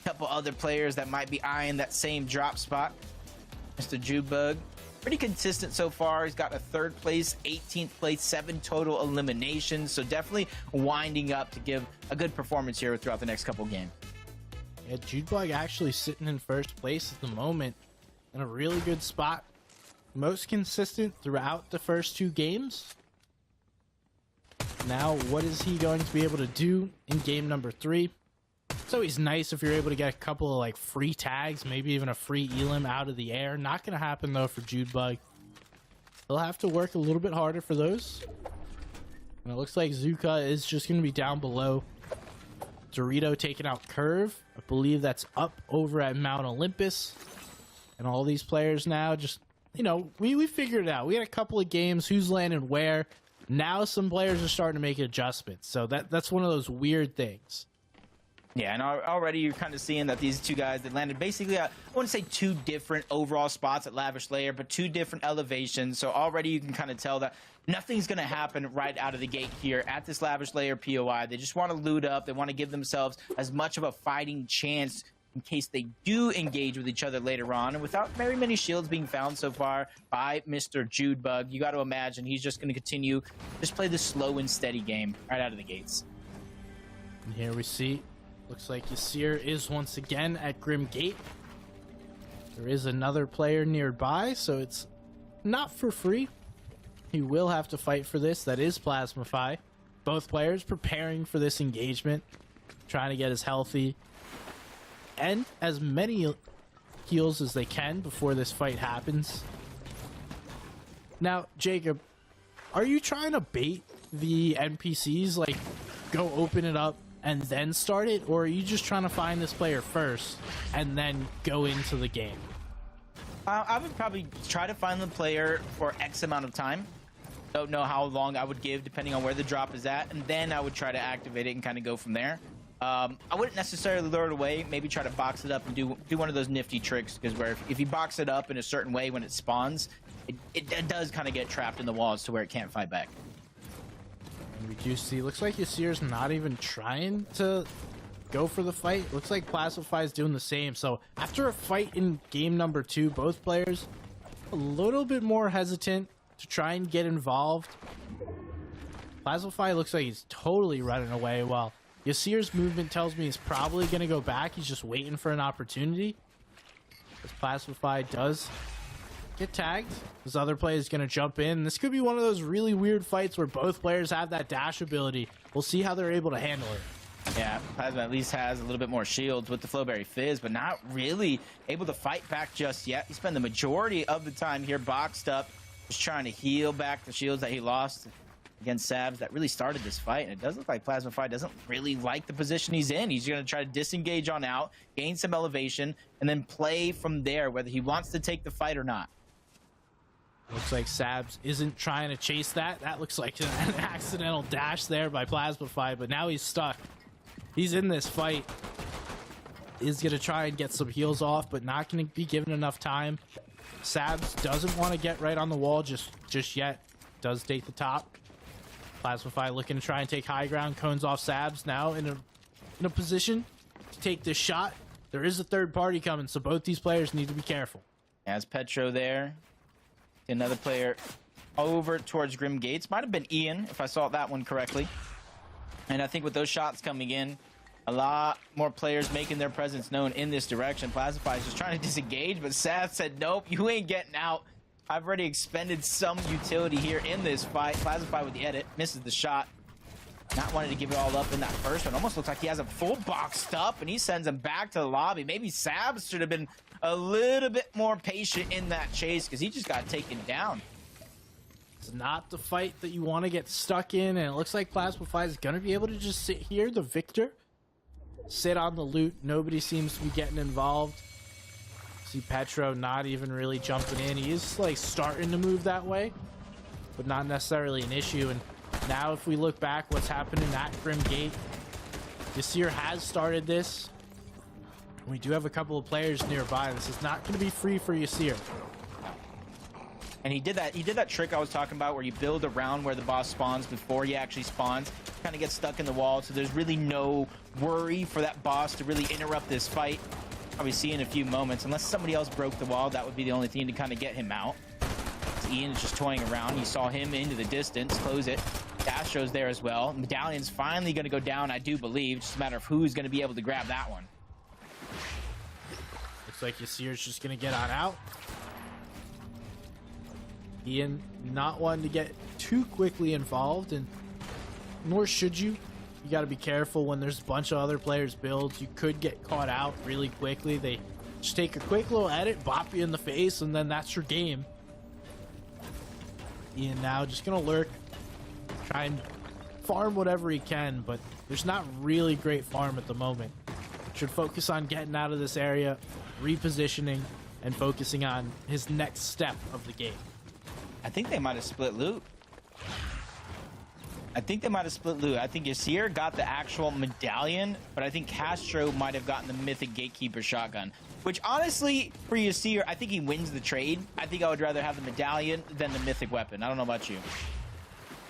a couple other players that might be eyeing that same drop spot. Mr. Judebug, pretty consistent so far. He's got a 3rd place, 18th place, 7 total eliminations. So definitely winding up to give a good performance here throughout the next couple games. Yeah, Judebug actually sitting in 1st place at the moment in a really good spot. Most consistent throughout the first 2 games. Now, what is he going to be able to do in game number 3? It's always nice if you're able to get a couple of like free tags, maybe even a free elim out of the air. Not going to happen though for Judebug. He'll have to work a little bit harder for those. And it looks like Zuka is just going to be down below. Dorito taking out Curve. I believe that's up over at Mount Olympus. And all these players now just, you know, we figured it out. We had a couple of games, who's landing where. Now some players are starting to make adjustments. So that's one of those weird things. Yeah, and already you're kind of seeing that these 2 guys, they landed basically, I want to say 2 different overall spots at Lavish Layer, but 2 different elevations. So already you can kind of tell that nothing's going to happen right out of the gate here at this Lavish Layer POI. They just want to loot up. They want to give themselves as much of a fighting chance in case they do engage with each other later on. And without very many shields being found so far by Mr. Judebug, you got to imagine he's just going to continue, just play the slow and steady game right out of the gates. And here we see, looks like Yasir is once again at Grim Gate. There is another player nearby, so it's not for free. He will have to fight for this. That is Plasmafy. Both players preparing for this engagement, trying to get as healthy and as many heals as they can before this fight happens. Now, Jacob, are you trying to bait the NPCs, like go open it up and then start it, or are you just trying to find this player first and then go into the game? I would probably try to find the player for X amount of time. Don't know how long I would give depending on where the drop is at, and then I would try to activate it and kind of go from there. I wouldn't necessarily lure it away. Maybe try to box it up and do one of those nifty tricks, because where if you box it up in a certain way when it spawns, it does kind of get trapped in the walls to where it can't fight back. And we do see, looks like Yasir's not even trying to go for the fight. Looks like Plasmafy is doing the same. So after a fight in game number 2, both players a little bit more hesitant to try and get involved. Plasmafy looks like he's totally running away, while Yasir's movement tells me he's probably going to go back. He's just waiting for an opportunity. As Plasmafy does get tagged, this other player is going to jump in. This could be one of those really weird fights where both players have that dash ability. We'll see how they're able to handle it. Yeah, Plasma at least has a little bit more shields with the Flowberry Fizz, but not really able to fight back just yet. He spent the majority of the time here boxed up, just trying to heal back the shields that he lost against Sabs that really started this fight. And it does look like Plasmafy doesn't really like the position he's in. He's going to try to disengage on out, gain some elevation, and then play from there, whether he wants to take the fight or not. Looks like Sabs isn't trying to chase that. That looks like an accidental dash there by Plasmafy, but now he's stuck. He's in this fight. He's going to try and get some heals off, but not going to be given enough time. Sabs doesn't want to get right on the wall just yet. Does take the top. Plasmafy looking to try and take high ground. Cones off Sabs now in a position to take this shot. There is a third party coming, so both these players need to be careful. As Petro there, Another player over towards Grim Gates. Might have been Ian, if I saw that one correctly. And I think with those shots coming in, a lot more players making their presence known in this direction. Plastify is just trying to disengage, but Sav said, nope, you ain't getting out. I've already expended some utility here in this fight. Plastify with the edit, misses the shot. Not wanting to give it all up in that first one. Almost looks like he has a full boxed up, and he sends him back to the lobby. Maybe Sav should have been a little bit more patient in that chase, because he just got taken down. It's not the fight that you want to get stuck in, and it looks like Plastify is going to be able to just sit here, the victor. Sit on the loot. Nobody seems to be getting involved. See Petro not even really jumping in. He is like starting to move that way, but not necessarily an issue. And now if we look back, what's happening at Grim Gate, Yasir has started this. We do have a couple of players nearby. This is not going to be free for Yasir. And he did that trick I was talking about where you build around where the boss spawns before he actually spawns. Kind of gets stuck in the wall, so there's really no worry for that boss to really interrupt this fight. Probably see in a few moments. Unless somebody else broke the wall, that would be the only thing to kind of get him out. So Ian is just toying around. You saw him into the distance, close it. Dastro's there as well. Medallion's finally going to go down, I do believe. Just a matter of who's going to be able to grab that one. Looks like Yasir's just going to get on out. Ian not wanting to get too quickly involved, and nor should you. You got to be careful when there's a bunch of other players' builds. You could get caught out really quickly. They just take a quick little edit, bop you in the face, and then that's your game. Ian now just going to lurk, try and farm whatever he can, but there's not really great farm at the moment. Should focus on getting out of this area, repositioning, and focusing on his next step of the game. I think they might have split loot. I think Yasir got the actual medallion, but I think Castro might have gotten the Mythic Gatekeeper shotgun. Which, honestly, for Yasir, I think he wins the trade. I think I would rather have the medallion than the Mythic weapon. I don't know about you.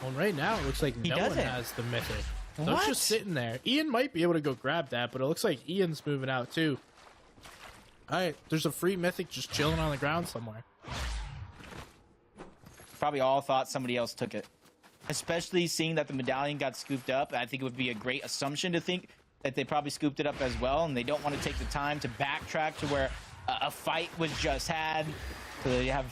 Well, right now, it looks like no one has the Mythic. So it's just sitting there. Ian might be able to go grab that, but it looks like Ian's moving out, too. All right, there's a free Mythic just chilling on the ground somewhere. Probably all thought somebody else took it. Especially seeing that the medallion got scooped up. I think it would be a great assumption to think that they probably scooped it up as well, and they don't want to take the time to backtrack to where a fight was just had, so they have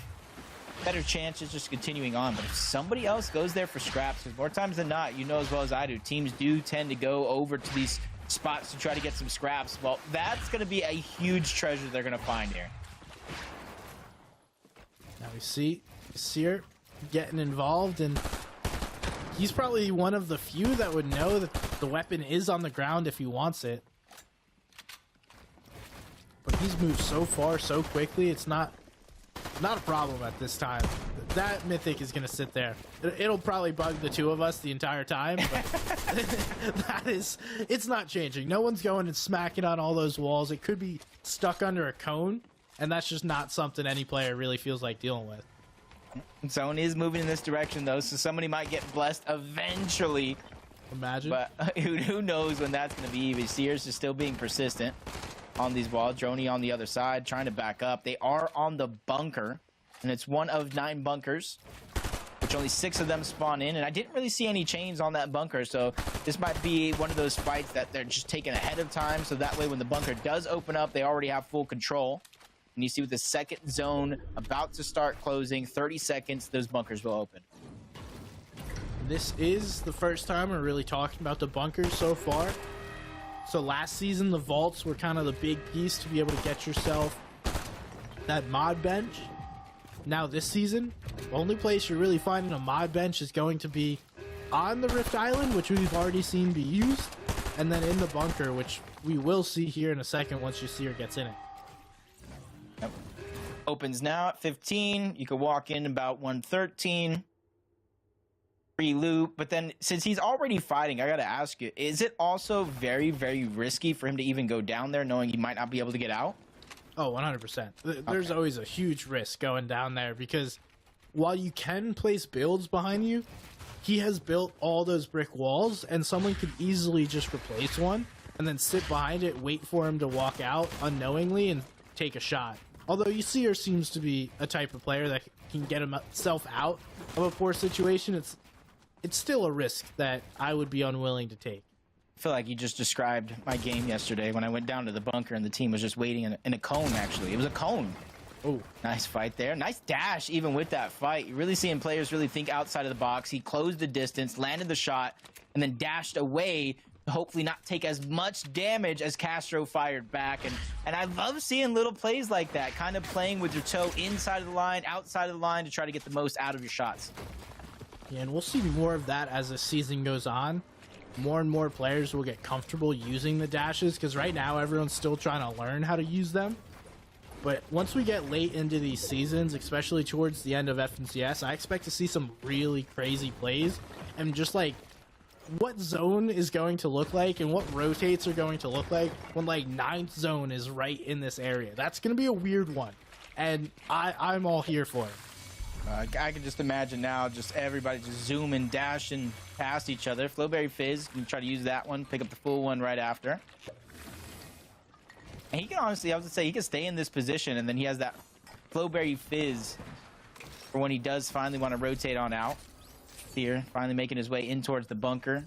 better chances just continuing on. But if somebody else goes there for scraps, because more times than not, you know as well as I do, teams do tend to go over to these spots to try to get some scraps. Well, that's going to be a huge treasure they're going to find here. Now we see Seer getting involved, and he's probably one of the few that would know that the weapon is on the ground if he wants it. But he's moved so far so quickly, it's not a problem at this time. That Mythic is going to sit there. It'll probably bug the two of us the entire time, but it's not changing. No one's going and smacking on all those walls. It could be stuck under a cone, and that's just not something any player really feels like dealing with. Zone is moving in this direction, though, so somebody might get blessed eventually. Imagine. But who knows when that's going to be. Sears is still being persistent on these walls. Droney on the other side, trying to back up. They are on the bunker, and it's one of 9 bunkers, which only 6 of them spawn in. And I didn't really see any chains on that bunker, so this might be one of those fights that they're just taking ahead of time, so that way when the bunker does open up, they already have full control. And you see with the second zone about to start closing, 30 seconds, those bunkers will open. This is the first time we're really talking about the bunkers so far. So last season, the vaults were kind of the big piece to be able to get yourself that mod bench. Now this season, the only place you're really finding a mod bench is going to be on the Rift Island, which we've already seen be used, and then in the bunker, which we will see here in a second once Yasir gets in it. Yep. Opens now at 15. You could walk in about 113. Free loot. But then since he's already fighting, I got to ask you, is it also very, very risky for him to even go down there knowing he might not be able to get out? Oh, 100%. There's always a huge risk going down there because while you can place builds behind you, he has built all those brick walls and someone could easily just replace one and then sit behind it, wait for him to walk out unknowingly and take a shot. Although Yasir seems to be a type of player that can get himself out of a poor situation, it's still a risk that I would be unwilling to take. I feel like you just described my game yesterday when I went down to the bunker and the team was just waiting in a cone, actually. It was a cone. Oh, nice fight there. Nice dash even with that fight. You're really seeing players really think outside of the box. He closed the distance, landed the shot, and then dashed away to hopefully not take as much damage as Castro fired back. And I love seeing little plays like that, kind of playing with your toe inside of the line, outside of the line to try to get the most out of your shots. Yeah, and we'll see more of that as the season goes on. More and more players will get comfortable using the dashes, because right now everyone's still trying to learn how to use them. But once we get late into these seasons, especially towards the end of FNCS, I expect to see some really crazy plays, and just like what zone is going to look like and what rotates are going to look like when like 9th zone is right in this area. That's going to be a weird one, and I'm all here for it. I can just imagine now just everybody just zooming, dashing past each other. Flowberry Fizz, you can try to use that one, pick up the full one right after. And he can honestly, I was going to say, he can stay in this position, and then he has that Flowberry Fizz for when he does finally want to rotate on out. Here, finally making his way in towards the bunker.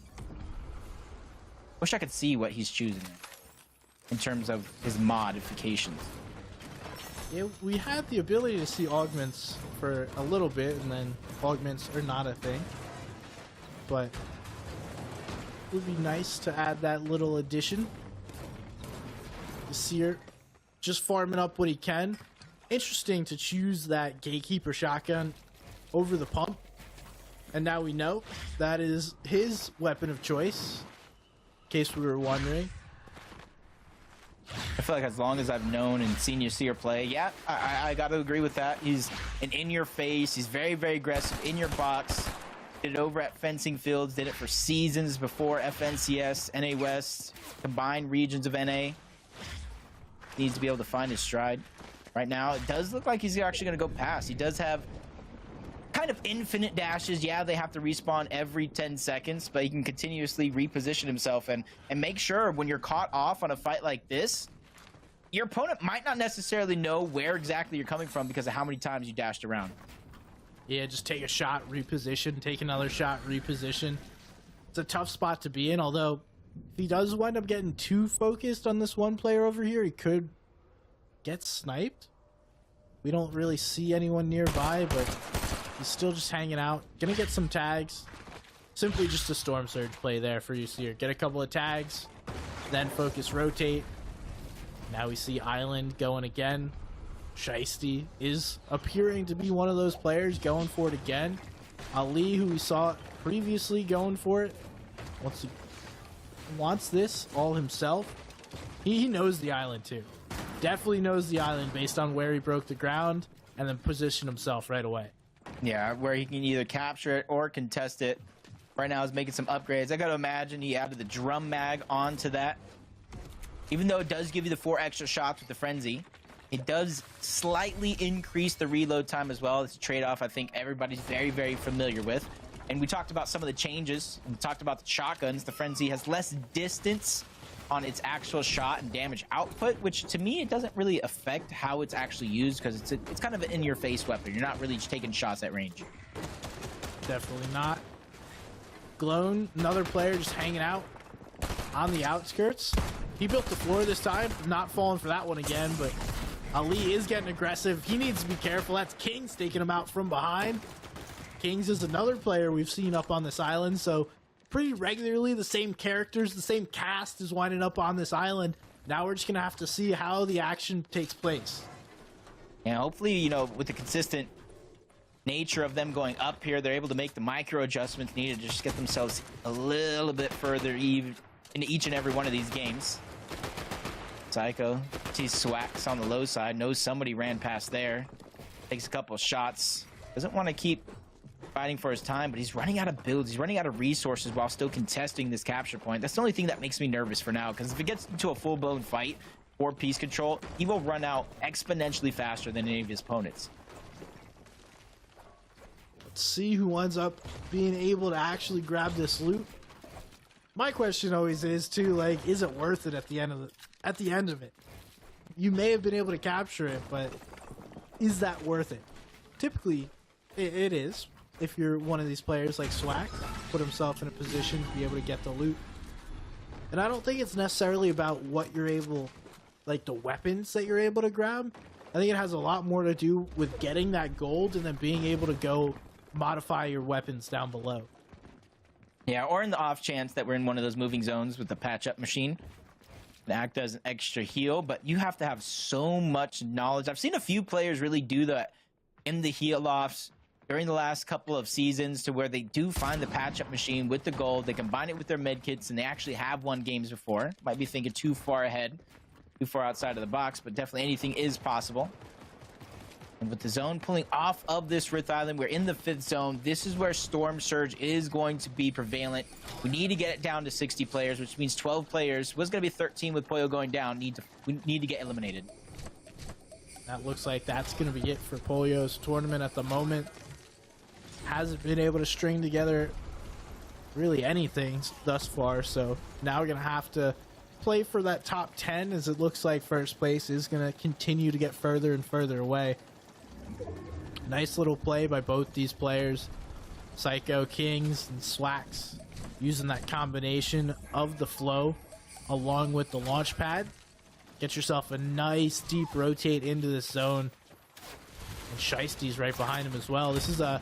Wish I could see what he's choosing in terms of his modifications. Yeah, we had the ability to see augments for a little bit, and then augments are not a thing. But it would be nice to add that little addition. Seer just farming up what he can. Interesting to choose that Gatekeeper shotgun over the pump. And now we know that is his weapon of choice, in case we were wondering. I feel like as long as I've known and seen Seer play, yeah, I got to agree with that. He's an in-your-face. He's very, very aggressive in your box. Did it over at Fencing Fields. Did it for seasons before FNCS, NA West, combined regions of NA. Needs to be able to find his stride. Right now, it does look like he's actually going to go past. He does have kind of infinite dashes. Yeah, they have to respawn every 10 seconds, but he can continuously reposition himself and make sure when you're caught off on a fight like this, your opponent might not necessarily know where exactly you're coming from because of how many times you dashed around. Yeah, just take a shot, reposition, take another shot, reposition. It's a tough spot to be in, although if he does wind up getting too focused on this one player over here, he could get sniped. We don't really see anyone nearby, but he's still just hanging out. Gonna get some tags. Simply just a Storm Surge play there for Seer. Get a couple of tags, then focus, rotate. Now we see Island going again. Shiesty is appearing to be one of those players going for it again. Ali, who we saw previously going for it, wants this all himself. He knows the island too. Definitely knows the island based on where he broke the ground and then position himself right away. Yeah, where he can either capture it or contest it. Right now he's making some upgrades. I gotta imagine he added the drum mag onto that. Even though it does give you the 4 extra shots with the frenzy, it does slightly increase the reload time as well. It's a trade-off I think everybody's very, very familiar with. And we talked about some of the changes. We talked about the shotguns. The frenzy has less distance on its actual shot and damage output, which to me, it doesn't really affect how it's actually used because it's kind of an in-your-face weapon. You're not really just taking shots at range. Definitely not. Glown, another player just hanging out on the outskirts. He built the floor this time. Not falling for that one again, but Ali is getting aggressive. He needs to be careful. That's Kings taking him out from behind. Kings is another player we've seen up on this island, so pretty regularly the same characters, the same cast is winding up on this island. Now we're just going to have to see how the action takes place. And hopefully, you know, with the consistent nature of them going up here, they're able to make the micro adjustments needed to just get themselves a little bit further even into each and every one of these games. Psycho sees Swax on the low side, knows somebody ran past there, takes a couple of shots, doesn't want to keep fighting for his time, but he's running out of builds, he's running out of resources while still contesting this capture point. That's the only thing that makes me nervous for now, because if it gets into a full-blown fight or piece control, he will run out exponentially faster than any of his opponents. Let's see who ends up being able to actually grab this loot. My question always is too, like, is it worth it at the end of it? You may have been able to capture it, but is that worth it? typically it is. If you're one of these players like Swag, put himself in a position to be able to get the loot. And I don't think it's necessarily about what you're able, like the weapons that you're able to grab. I think it has a lot more to do with getting that gold and then being able to go modify your weapons down below. Yeah, or in the off chance that we're in one of those moving zones with the patch-up machine. The act does an extra heal, but you have to have so much knowledge. I've seen a few players really do that in the heal-offs during the last couple of seasons, to where they do find the patch-up machine with the gold. They combine it with their med kits, and they actually have won games before. Might be thinking too far ahead, too far outside of the box, but definitely anything is possible. And with the zone pulling off of this Rift Island, we're in the 5th zone. This is where Storm Surge is going to be prevalent. We need to get it down to 60 players, which means 12 players. Was going to be 13 with Pollo going down. We need to get eliminated. That looks like that's going to be it for Pollo's tournament at the moment. Hasn't been able to string together really anything thus far, so now we're going to have to play for that top 10, as it looks like first place is going to continue to get further and further away. Nice little play by both these players, Psycho Kings and Swax, using that combination of the flow along with the launch pad. Get yourself a nice deep rotate into this zone. And Shiesty's right behind him as well. This is an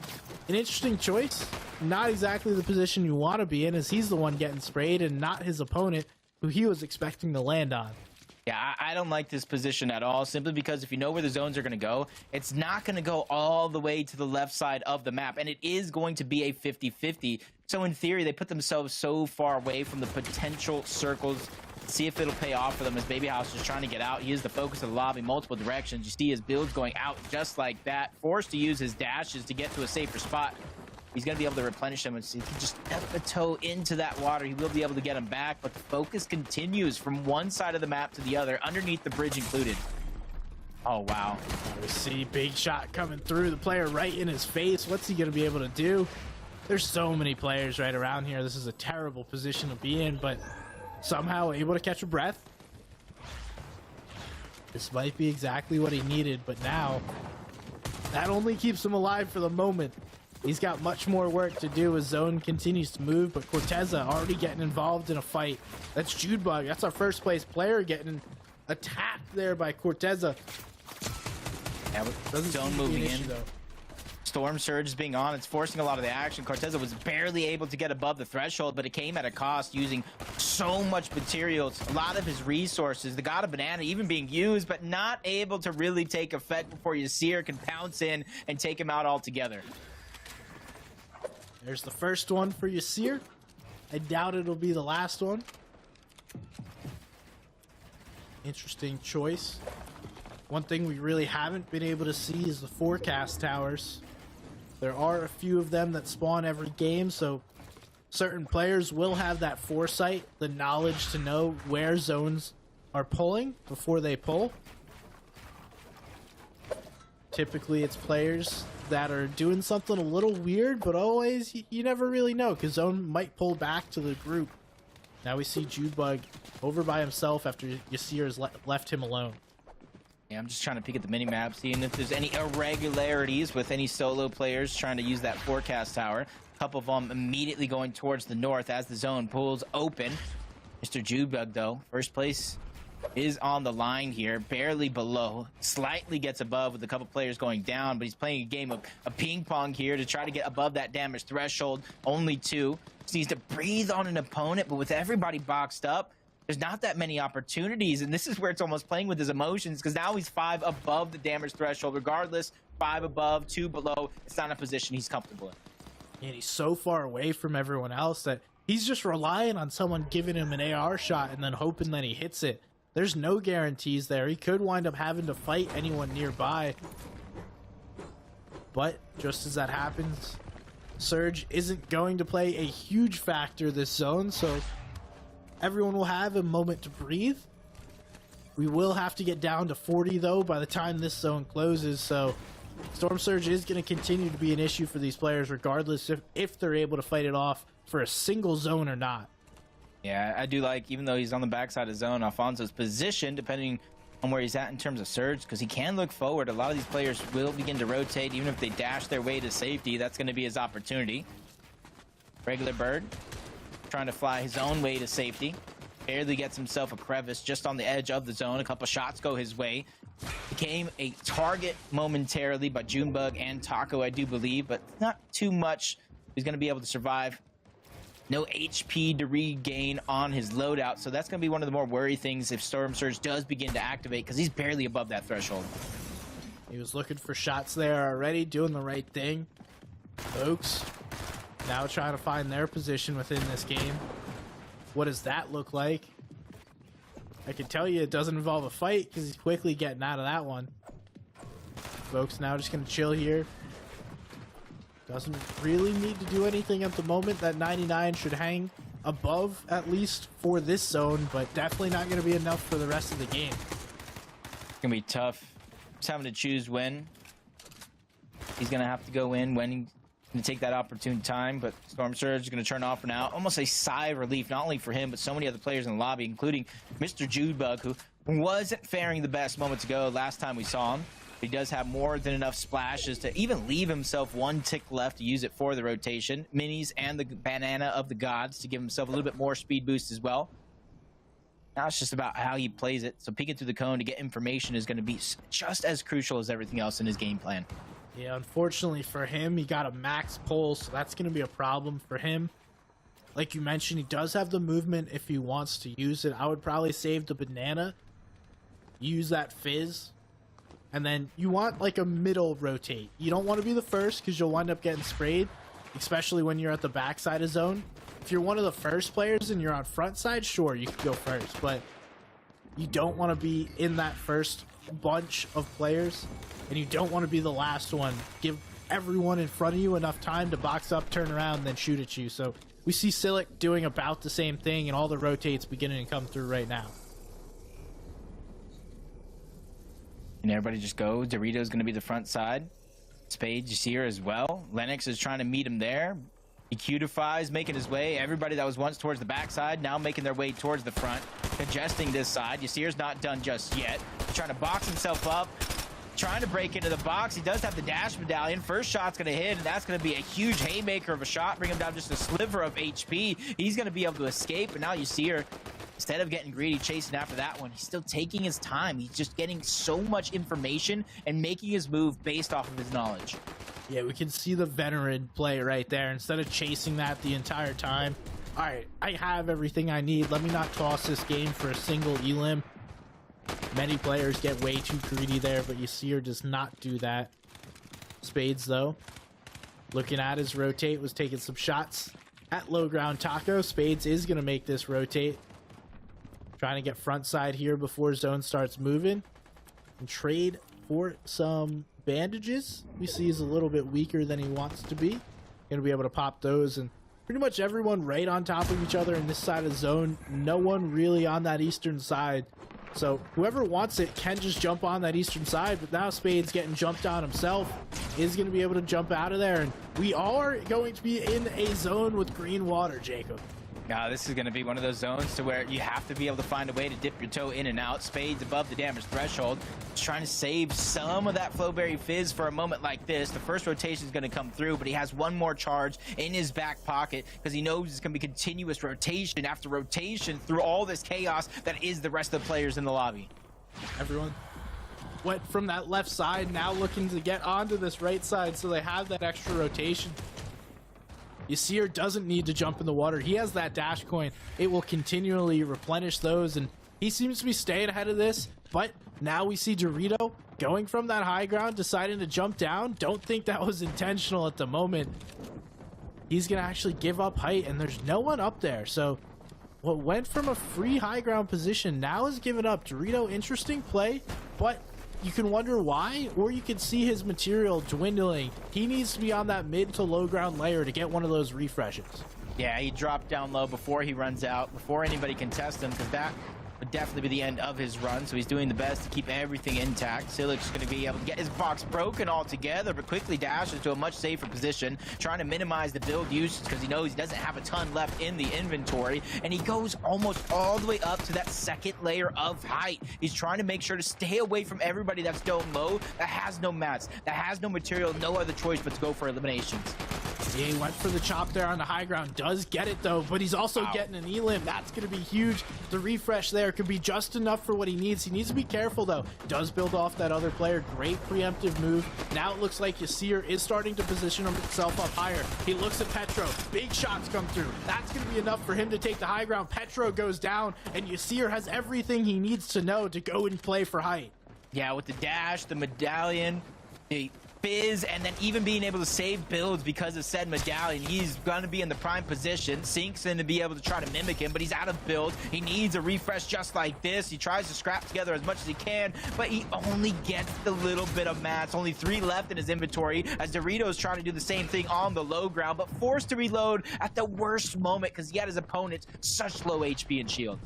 interesting choice. Not exactly the position you want to be in, as he's the one getting sprayed and not his opponent, who he was expecting to land on. Yeah, I don't like this position at all, simply because if you know where the zones are going to go, it's not going to go all the way to the left side of the map, and it is going to be a 50-50. So in theory, they put themselves so far away from the potential circles. See if it'll pay off for them, as Baby House is trying to get out. He is the focus of the lobby, multiple directions. You see his builds going out just like that, forced to use his dashes to get to a safer spot. He's going to be able to replenish them, and see if he just step a toe into that water, he will be able to get him back. But the focus continues from one side of the map to the other, underneath the bridge included. Oh, wow. We see big shot coming through, the player right in his face. What's he going to be able to do? There's so many players right around here. This is a terrible position to be in, but somehow able to catch a breath. This might be exactly what he needed, but now that only keeps him alive for the moment. He's got much more work to do as zone continues to move, but Corteza already getting involved in a fight. That's Judebug. That's our first place player getting attacked there by Corteza. Yeah, with zone moving in. Storm Surge is being on. It's forcing a lot of the action. Corteza was barely able to get above the threshold, but it came at a cost, using so much materials, a lot of his resources. The God of Banana even being used, but not able to really take effect before Yasir can pounce in and take him out altogether. There's the first one for Yasir. I doubt it'll be the last one. Interesting choice. One thing we really haven't been able to see is the forecast towers. There are a few of them that spawn every game, so certain players will have that foresight, the knowledge to know where zones are pulling before they pull. Typically, it's players that are doing something a little weird, but always, you never really know, because zone might pull back to the group. Now we see Judebug over by himself after Yasir has left him alone. Yeah, I'm just trying to peek at the minimap, seeing if there's any irregularities with any solo players trying to use that forecast tower. A couple of them immediately going towards the north as the zone pulls open. Mr. Judebug, though, first place is on the line here, barely below, slightly gets above with a couple players going down, but he's playing a game of ping pong here to try to get above that damage threshold. Only 2. Just needs to breathe on an opponent, but with everybody boxed up, there's not that many opportunities, and this is where it's almost playing with his emotions, because now he's 5 above the damage threshold. Regardless, 5 above, 2 below, it's not a position he's comfortable in. And he's so far away from everyone else that he's just relying on someone giving him an AR shot and then hoping that he hits it. There's no guarantees there. He could wind up having to fight anyone nearby. But just as that happens, Surge isn't going to play a huge factor this zone, so everyone will have a moment to breathe. We will have to get down to 40 though by the time this zone closes, so Storm Surge is going to continue to be an issue for these players regardless if they're able to fight it off for a single zone or not. Yeah, I do like, even though he's on the backside of zone, Alfonso's position, depending on where he's at in terms of surge, because he can look forward. A lot of these players will begin to rotate, even if they dash their way to safety. That's going to be his opportunity. Regular Bird trying to fly his own way to safety. Barely gets himself a crevice just on the edge of the zone. A couple shots go his way. Became a target momentarily by Junebug and Taco, I do believe, but not too much. He's going to be able to survive. No HP to regain on his loadout, so that's going to be one of the more worry things if Storm Surge does begin to activate, because he's barely above that threshold. He was looking for shots there already, doing the right thing. Folks now trying to find their position within this game. What does that look like? I can tell you it doesn't involve a fight, because he's quickly getting out of that one. Folks now just going to chill here. Doesn't really need to do anything at the moment. That 99 should hang above, at least for this zone, but definitely not going to be enough for the rest of the game. It's going to be tough. Just having to choose when. He's going to have to go in when he's going to take that opportune time, but Storm Surge is going to turn off for now. Almost a sigh of relief, not only for him, but so many other players in the lobby, including Mr. Junebug, who wasn't faring the best moments ago last time we saw him. He does have more than enough splashes to even leave himself one tick left to use it for the rotation. Minis and the Banana of the Gods to give himself a little bit more speed boost as well. Now it's just about how he plays it. So peeking through the cone to get information is going to be just as crucial as everything else in his game plan. Yeah, unfortunately for him, he got a max pull, so that's going to be a problem for him. Like you mentioned, he does have the movement if he wants to use it. I would probably save the Banana, use that Fizz, and then you want like a middle rotate. You don't want to be the first because you'll wind up getting sprayed, especially when you're at the backside of zone. If you're one of the first players and you're on front side, sure, you can go first, but you don't want to be in that first bunch of players, and you don't want to be the last one. Give everyone in front of you enough time to box up, turn around, and then shoot at you. So we see Silic doing about the same thing, and all the rotates beginning to come through right now. And everybody just go. Dorito's going to be the front side. Spade, you see her as well. Lennox is trying to meet him there. He cutifies, making his way. Everybody that was once towards the backside now making their way towards the front, congesting this side. Yasir's not done just yet. He's trying to box himself up, trying to break into the box. He does have the dash medallion. First shot's going to hit, and that's going to be a huge haymaker of a shot. Bring him down just a sliver of HP. He's going to be able to escape, and now Yasir, instead of getting greedy, chasing after that one, he's still taking his time. He's just getting so much information and making his move based off of his knowledge. Yeah, we can see the veteran play right there. Instead of chasing that the entire time, all right, I have everything I need. Let me not toss this game for a single elim. Many players get way too greedy there, but Yasir does not do that. Spades, though, looking at his rotate, was taking some shots at low ground Taco. Spades is going to make this rotate. Trying to get front side here before zone starts moving. And trade for some bandages. We see he's a little bit weaker than he wants to be. Going to be able to pop those, and pretty much everyone right on top of each other in this side of the zone. No one really on that eastern side. So whoever wants it can just jump on that eastern side, but now Spade's getting jumped on himself. Is going to be able to jump out of there, and we are going to be in a zone with green water, Jacob. Now, this is going to be one of those zones to where you have to be able to find a way to dip your toe in and out. Spades above the damage threshold. Just trying to save some of that Flowberry Fizz for a moment like this. The first rotation is going to come through, but he has one more charge in his back pocket because he knows it's going to be continuous rotation after rotation through all this chaos that is the rest of the players in the lobby. Everyone went from that left side, now looking to get onto this right side, so they have that extra rotation. Yasir doesn't need to jump in the water. He has that dash coin. It will continually replenish those, and he seems to be staying ahead of this. But now we see Dorito going from that high ground, deciding to jump down. Don't think that was intentional at the moment. He's going to actually give up height, and there's no one up there. So what went from a free high ground position now is given up. Dorito, interesting play, but you can wonder why, or you can see his material dwindling. He needs to be on that mid to low ground layer to get one of those refreshes. Yeah, he dropped down low before he runs out, before anybody can test him, because that would definitely be the end of his run, so he's doing the best to keep everything intact. Silik's going to be able to get his box broken altogether, but quickly dashes to a much safer position, trying to minimize the build usage because he knows he doesn't have a ton left in the inventory, and he goes almost all the way up to that second layer of height. He's trying to make sure to stay away from everybody that's dome low, that has no mats, that has no material, no other choice but to go for eliminations. Yeah, he went for the chop there on the high ground, does get it though, but he's also getting an elim. That's going to be huge. The refresh there could be just enough for what he needs. He needs to be careful though. Does build off that other player. Great preemptive move. Now it looks like Yasir is starting to position himself up higher. He looks at Petro. Big shots come through. That's going to be enough for him to take the high ground. Petro goes down, and Yasir has everything he needs to know to go and play for height. Yeah, with the dash, the medallion, the fizz, and then even being able to save builds because of said medallion, he's going to be in the prime position. Sync's in to be able to try to mimic him, but he's out of build. He needs a refresh just like this. He tries to scrap together as much as he can, but he only gets the little bit of mats. Only 3 left in his inventory, as Dorito's trying to do the same thing on the low ground, but forced to reload at the worst moment because he had his opponent such low HP and shield.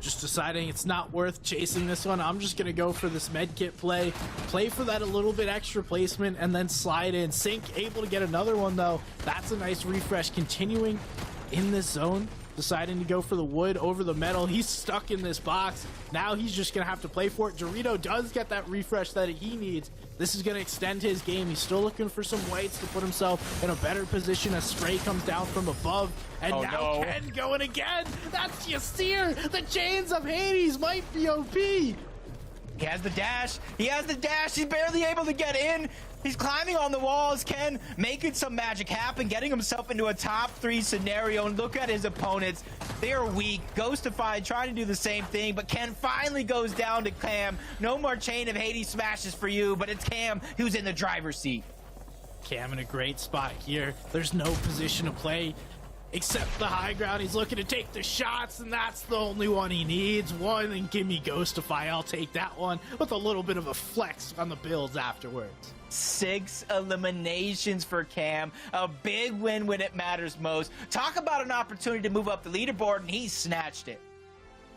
Just deciding it's not worth chasing this one. I'm just gonna go for this medkit play for that a little bit extra placement, and then slide in. Sync able to get another one though. That's a nice refresh. Continuing in this zone, deciding to go for the wood over the metal. He's stuck in this box. Now he's just gonna have to play for it. Dorito does get that refresh that he needs. This is going to extend his game. He's still looking for some whites to put himself in a better position as spray comes down from above. And now Ken going again. That's Yasir. The chains of Hades might be OP. He has the dash. He has the dash. He's barely able to get in. He's climbing on the walls. Ken making some magic happen, getting himself into a top 3 scenario. And look at his opponents. They are weak. Ghostified trying to do the same thing, but Ken finally goes down to Cam. No more chain of Hades smashes for you, but it's Cam who's in the driver's seat. Cam in a great spot here. There's no position to play except the high ground. He's looking to take the shots, and that's the only one he needs. One, and give me Ghostify. I'll take that one with a little bit of a flex on the builds afterwards. 6 eliminations for Cam. A big win when it matters most. Talk about an opportunity to move up the leaderboard, and he snatched it.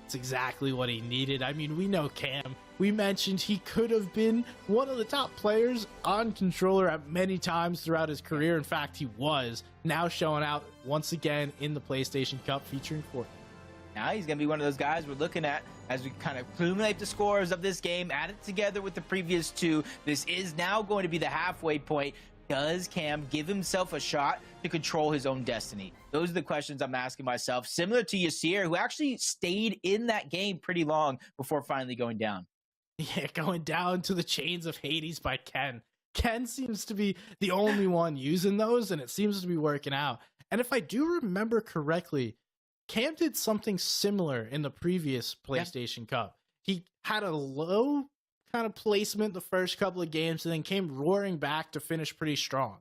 It's exactly what he needed. I mean, we know Cam. We mentioned he could have been one of the top players on controller at many times throughout his career. In fact, he was. Now showing out once again in the PlayStation Cup featuring Fortnite. Now he's going to be one of those guys we're looking at as we kind of accumulate the scores of this game, add it together with the previous 2. This is now going to be the halfway point. Does Cam give himself a shot to control his own destiny? Those are the questions I'm asking myself, similar to Yasir, who actually stayed in that game pretty long before finally going down. Yeah, going down to the chains of Hades by Ken. Ken seems to be the only one using those, and it seems to be working out. And if I do remember correctly, Cam did something similar in the previous PlayStation Cup. He had a low kind of placement the first couple of games and then came roaring back to finish pretty strong.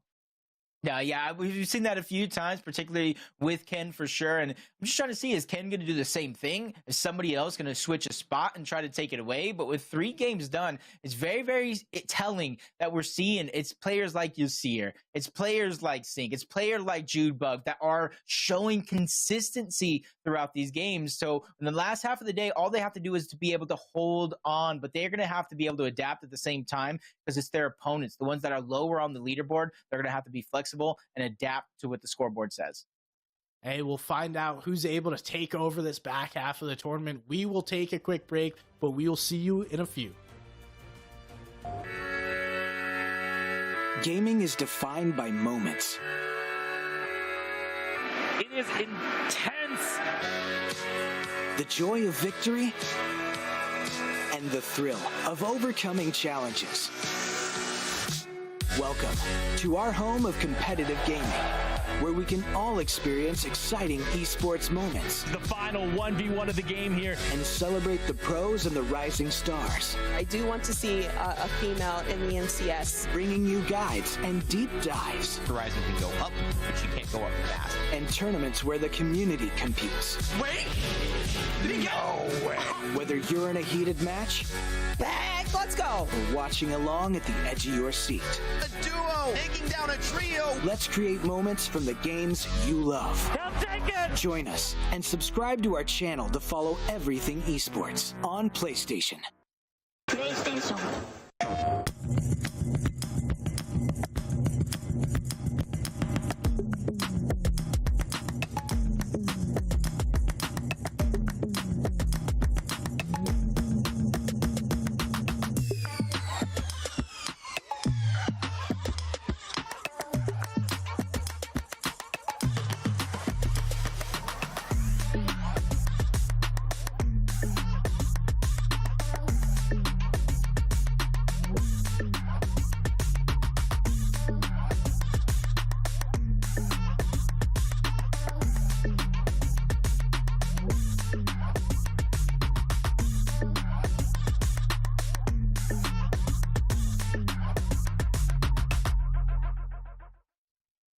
Yeah, we've seen that a few times, particularly with Ken for sure. And I'm just trying to see, is Ken going to do the same thing? Is somebody else going to switch a spot and try to take it away? But with 3 games done, it's very, very telling that we're seeing it's players like Yasir, it's players like Sync, it's players like Judebug that are showing consistency throughout these games. So in the last half of the day, all they have to do is to be able to hold on, but they're going to have to be able to adapt at the same time because it's their opponents. The ones that are lower on the leaderboard, they're going to have to be flexible and adapt to what the scoreboard says. Hey, we'll find out who's able to take over this back half of the tournament. We will take a quick break, but we will see you in a few. Gaming is defined by moments. It is intense. The joy of victory and the thrill of overcoming challenges. Welcome to our home of competitive gaming, where we can all experience exciting esports moments. The final 1v1 of the game here. And celebrate the pros and the rising stars. I do want to see a female in the NCS. Bringing you guides and deep dives. Horizon can go up, but she can't go up fast. And tournaments where the community competes. Wait! No way! Whether you're in a heated match Back Let's go. or watching along at the edge of your seat. A duo taking down a trio. Let's create moments from the games you love. I'll take it. Join us and subscribe to our channel to follow everything esports on PlayStation. PlayStation.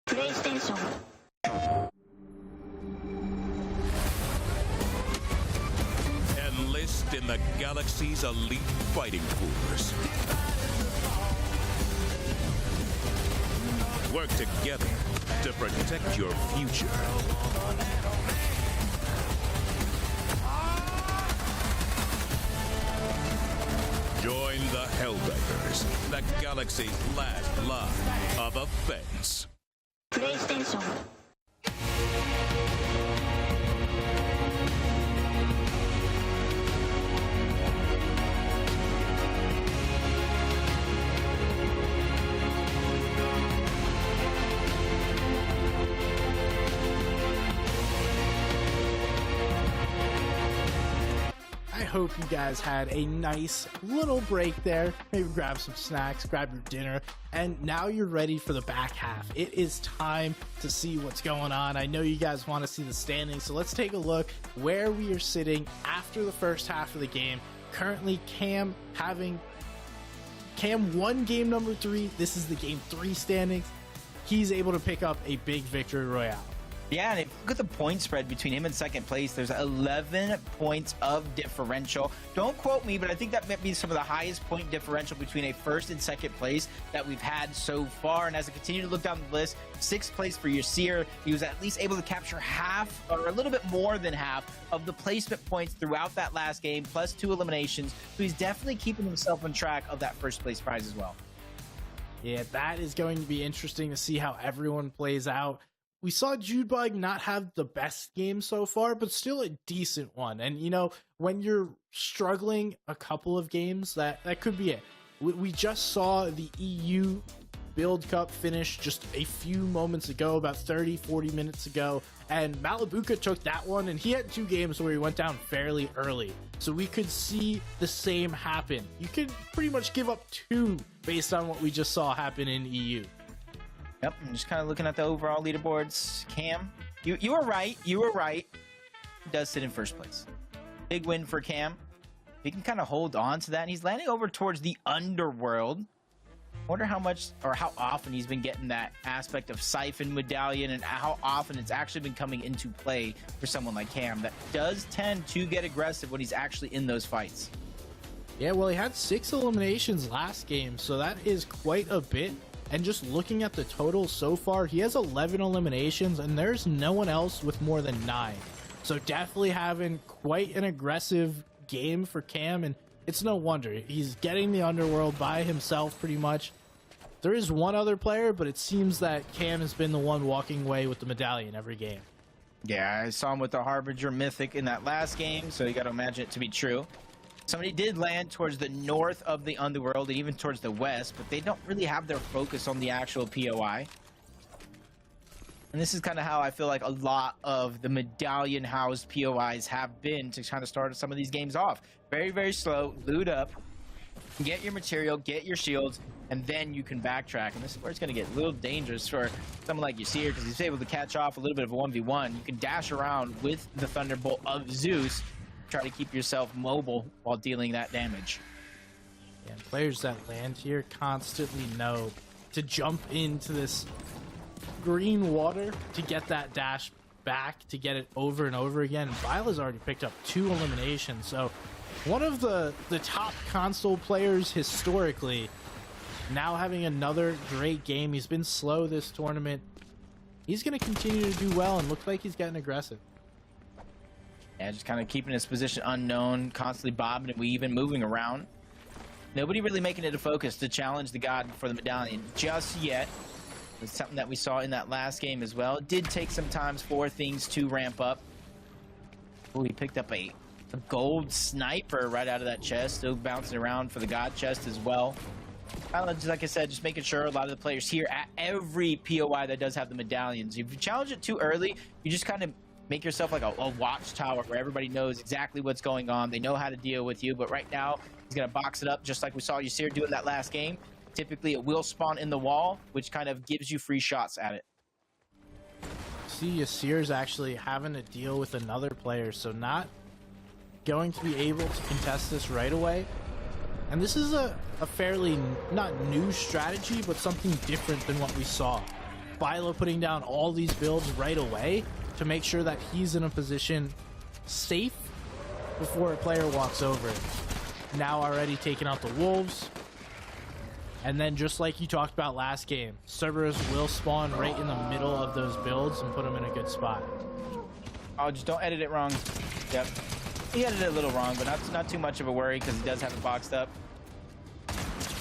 PlayStation. Enlist in the galaxy's elite fighting force. Work together to protect your future. Join the Helldivers, the galaxy's last line of offense. PlayStation. I hope you guys had a nice little break there. Maybe grab some snacks, grab your dinner, and now you're ready for the back half. It is time to see what's going on. I know you guys want to see the standings, so let's take a look where we are sitting after the first half of the game. Currently, Cam won game number 3. This is the game 3 standings. He's able to pick up a big victory royale. Yeah, and if you look at the point spread between him and second place, there's 11 points of differential. Don't quote me, but I think that might be some of the highest point differential between a first and second place that we've had so far. And as I continue to look down the list, 6th place for Yasir. He was at least able to capture half, or a little bit more than half, of the placement points throughout that last game, plus 2 eliminations. So he's definitely keeping himself on track of that first place prize as well. Yeah, that is going to be interesting to see how everyone plays out. We saw Judebug not have the best game so far, but still a decent one. And, you know, when you're struggling a couple of games, that could be it. We just saw the EU Build Cup finish just a few moments ago, about 30-40 minutes ago, and Malibuka took that one, and he had 2 games where he went down fairly early. So we could see the same happen. You could pretty much give up 2 based on what we just saw happen in EU. Yep, I'm just kind of looking at the overall leaderboards. Cam, you were right. You were right. He does sit in first place. Big win for Cam. He can kind of hold on to that, and he's landing over towards the underworld. Wonder how much or how often he's been getting that aspect of Siphon Medallion, and how often it's actually been coming into play for someone like Cam that does tend to get aggressive when he's actually in those fights. Yeah, well, he had 6 eliminations last game, so that is quite a bit. And just looking at the total so far, he has 11 eliminations, and there's no one else with more than 9. So definitely having quite an aggressive game for Cam, and it's no wonder. He's getting the underworld by himself pretty much. There is one other player, but it seems that Cam has been the one walking away with the medallion every game. Yeah, I saw him with the Harbinger Mythic in that last game, so you got to imagine it to be true. Somebody did land towards the north of the underworld and even towards the west, but they don't really have their focus on the actual POI. And this is kind of how I feel like a lot of the medallion housed POIs have been to kind of start some of these games off. Very, very slow, loot up, get your material, get your shields, and then you can backtrack. And this is where it's going to get a little dangerous for someone like Yasir, because he's able to catch off a little bit of a 1v1. You can dash around with the Thunderbolt of Zeus, try to keep yourself mobile while dealing that damage. And players that land here constantly know to jump into this green water to get that dash back, to get it over and over again. And Vila's already picked up 2 eliminations, so one of the top console players historically, now having another great game. He's been slow this tournament. He's going to continue to do well and looks like he's getting aggressive. Yeah, just kind of keeping his position unknown, constantly bobbing and weaving, moving around. Nobody really making it a focus to challenge the god for the medallion just yet. It's something that we saw in that last game as well. It did take some time for things to ramp up. Oh, he picked up a gold sniper right out of that chest. Still bouncing around for the god chest as well. Just like I said, just making sure a lot of the players here at every POI that does have the medallions. If you challenge it too early, you just kind of make yourself like a watchtower where everybody knows exactly what's going on. They know how to deal with you. But right now, he's going to box it up just like we saw Yasir do in that last game. Typically, it will spawn in the wall, which kind of gives you free shots at it. See, Yasir's actually having to deal with another player, so not going to be able to contest this right away. And this is a fairly, not new strategy, but something different than what we saw. Bilo putting down all these builds right away to make sure that he's in a position safe before a player walks over. Now already taking out the wolves. And then just like you talked about last game, Cerberus will spawn right in the middle of those builds and put them in a good spot. Oh, just don't edit it wrong. Yep. He edited it a little wrong, but not too much of a worry because he does have it boxed up.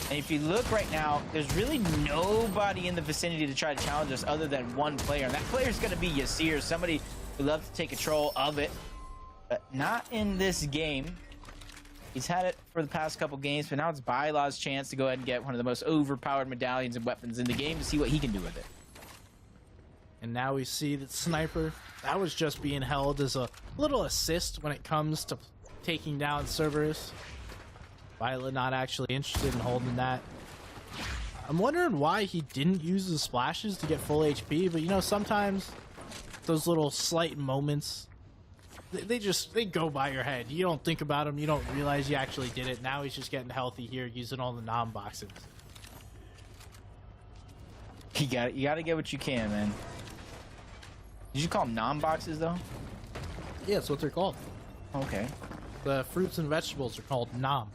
And if you look right now, there's really nobody in the vicinity to try to challenge us other than one player. And that player is going to be Yasir, somebody who loves to take control of it. But not in this game. He's had it for the past couple games, but now it's Bylaw's chance to go ahead and get one of the most overpowered medallions and weapons in the game to see what he can do with it. And now we see that Sniper, that was just being held as a little assist when it comes to taking down Cerberus. Violet not actually interested in holding that. I'm wondering why he didn't use the splashes to get full HP, but you know, sometimes those little slight moments, they go by your head. You don't think about them, you don't realize you actually did it. Now he's just getting healthy here using all the nom boxes. You gotta get what you can, man. Did you call them nom boxes though? Yeah, that's what they're called. Okay. The fruits and vegetables are called noms.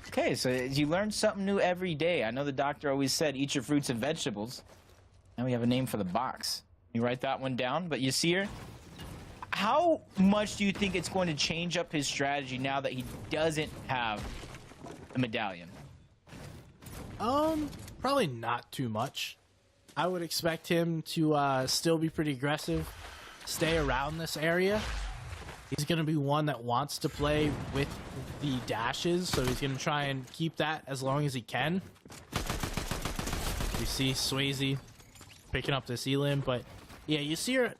Okay, so you learn something new every day. I know the doctor always said eat your fruits and vegetables. Now we have a name for the box. You write that one down. But Yasir, how much do you think it's going to change up his strategy now that he doesn't have the medallion? Probably not too much. I would expect him to still be pretty aggressive, stay around this area. He's going to be one that wants to play with the dashes, so he's going to try and keep that as long as he can. You see Swayze picking up this elim, but yeah, you see her.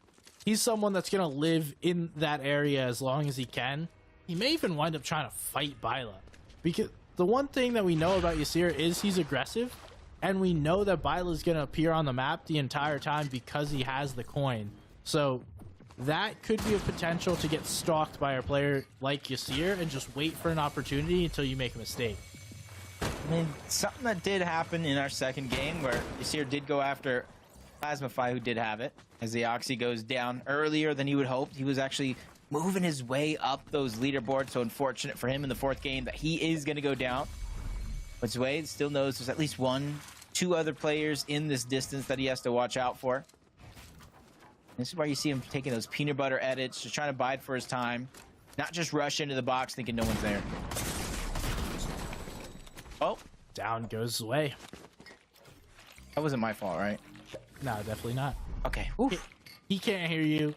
He's someone that's going to live in that area as long as he can. He may even wind up trying to fight Byla, because the one thing that we know about Yasir is he's aggressive, and we know that Byla is going to appear on the map the entire time because he has the coin. So that could be a potential to get stalked by a player like Yasir and just wait for an opportunity until you make a mistake. I mean, something that did happen in our second game where Yasir did go after Plasmafy, who did have it, as the Oxy goes down earlier than he would hope. He was actually moving his way up those leaderboards, so unfortunate for him in the fourth game that he is going to go down. But Sway still knows there's at least two other players in this distance that he has to watch out for. This is why you see him taking those peanut butter edits, just trying to bide for his time, not just rush into the box thinking no one's there. Oh, Down goes Sway. that wasn't my fault, right? No, definitely not. Okay. He can't hear you.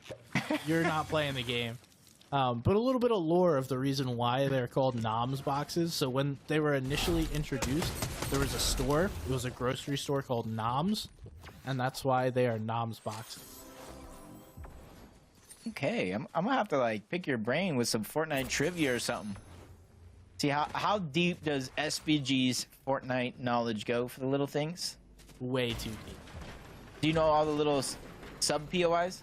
You're not playing the game. But a little bit of lore of the reason why they're called noms boxes. So when they were initially introduced, there was a store. It was a grocery store called Noms, and that's why they are noms boxes. Okay, I'm gonna have to like pick your brain with some Fortnite trivia or something. See how deep does SBG's Fortnite knowledge go for the little things? Way too deep. Do you know all the little sub POIs?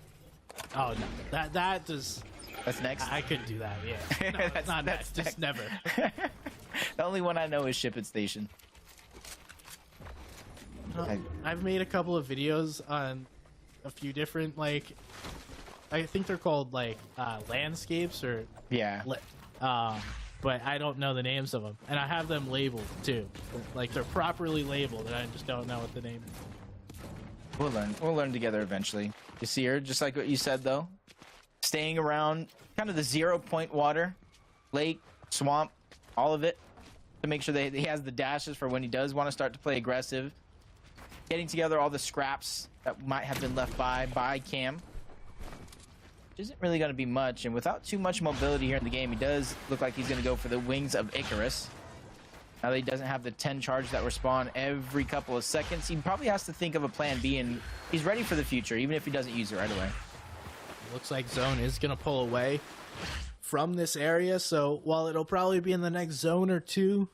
Oh no, that does. That's next. I couldn't do that. Yeah, no, That's not next. next. Just never. The only one I know is Ship It Station. I've made a couple of videos on a few different, like, I think they're called like landscapes or Yeah. But I don't know the names of them, and I have them labeled too. Like they're properly labeled, and I just don't know what the name is. We'll learn. We'll learn together eventually. You see her, just like what you said, though. Staying around kind of the 0-point water, lake, swamp, all of it, to make sure that he has the dashes for when he does want to start to play aggressive. Getting together all the scraps that might have been left by Cam. Which isn't really going to be much, and without too much mobility here in the game, he does look like he's going to go for the wings of Icarus. Now that he doesn't have the 10 charge that respawn every couple of seconds, he probably has to think of a plan B, and he's ready for the future, even if he doesn't use it right away. Looks like Zone is going to pull away from this area, so while it'll probably be in the next zone or two,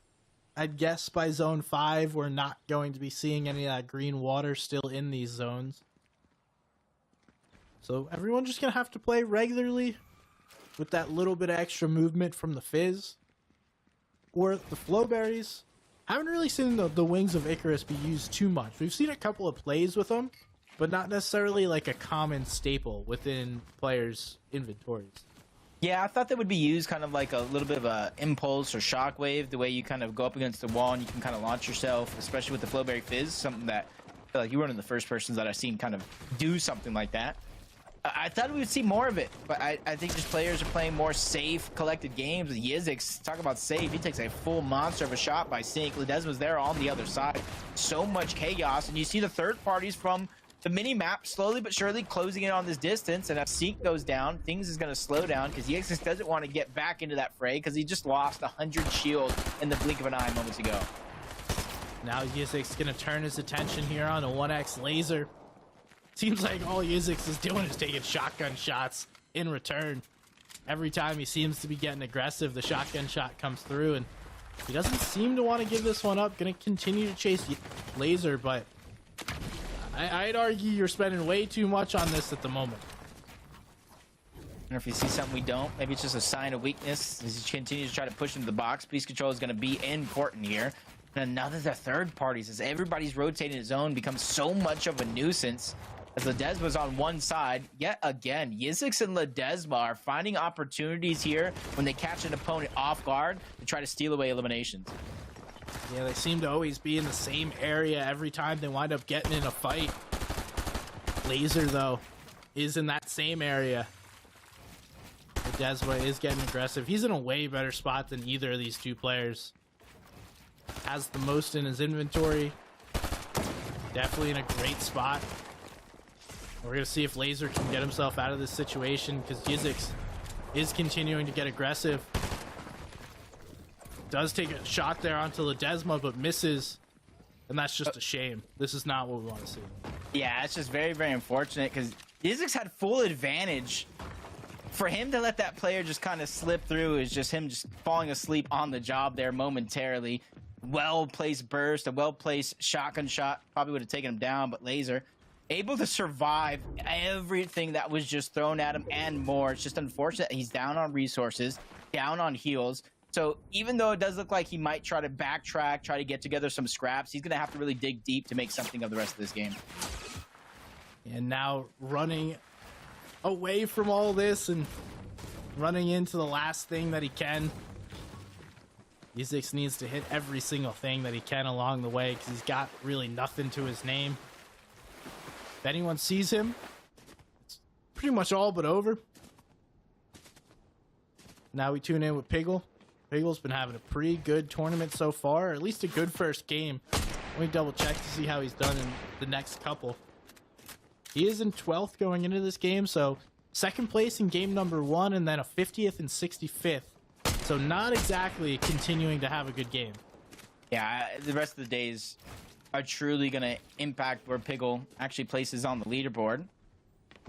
I'd guess by zone 5, we're not going to be seeing any of that green water still in these zones. So everyone's just going to have to play regularly with that little bit of extra movement from the Fizz. Or the Flowberries. Haven't really seen the wings of Icarus be used too much. We've seen a couple of plays with them, but not necessarily like a common staple within players' inventories. Yeah, I thought that would be used kind of like a little bit of a impulse or shockwave, the way you kind of go up against the wall and you can kind of launch yourself, especially with the Flowberry Fizz, something that I feel like you were one of the first persons that I've seen kind of do something like that. I thought we would see more of it, but I think just players are playing more safe, collected games. With Yizix, talk about safe, he takes a full monster of a shot by Sync. Ledesma's there on the other side. So much chaos, and you see the third parties from the mini-map slowly but surely closing in on this distance, and as Sync goes down, things is going to slow down because Yizix doesn't want to get back into that fray because he just lost 100 shield in the blink of an eye moments ago. Now Yizix going to turn his attention here on a 1x laser. Seems like all Yizix is doing is taking shotgun shots in return. Every time he seems to be getting aggressive, the shotgun shot comes through, and he doesn't seem to want to give this one up. Going to continue to chase laser, but I'd argue you're spending way too much on this at the moment. And if you see something we don't, maybe it's just a sign of weakness as he continues to try to push into the box. Police control is going to be important here. And another the third parties as everybody's rotating his zone becomes so much of a nuisance. As Ledesma's on one side, yet again, Yizix and Ledesma are finding opportunities here when they catch an opponent off guard to try to steal away eliminations. Yeah, they seem to always be in the same area every time they wind up getting in a fight. Laser, though, is in that same area. Ledesma is getting aggressive. He's in a way better spot than either of these two players. Has the most in his inventory. Definitely in a great spot. We're going to see if Laser can get himself out of this situation because Yizix is continuing to get aggressive. Does take a shot there onto Ledesma, but misses. And that's just a shame. This is not what we want to see. Yeah, it's just very, very unfortunate because Yizix had full advantage. For him to let that player just kind of slip through is just him just falling asleep on the job there momentarily. Well-placed burst, a well-placed shotgun shot. Probably would have taken him down, but Laser able to survive everything that was just thrown at him and more. It's just unfortunate he's down on resources, down on heals. So even though it does look like he might try to backtrack, try to get together some scraps, he's going to have to really dig deep to make something of the rest of this game. And now running away from all this and running into the last thing that he can. Yizix needs to hit every single thing that he can along the way because he's got really nothing to his name. If anyone sees him, it's pretty much all but over. Now we tune in with Piggle. Piggle's been having a pretty good tournament so far, or at least a good first game. Let me double check to see how he's done in the next couple. He is in 12th going into this game, so second place in game number 1 and then a 50th and 65th. So not exactly continuing to have a good game. Yeah, the rest of the days are truly going to impact where Piggle actually places on the leaderboard.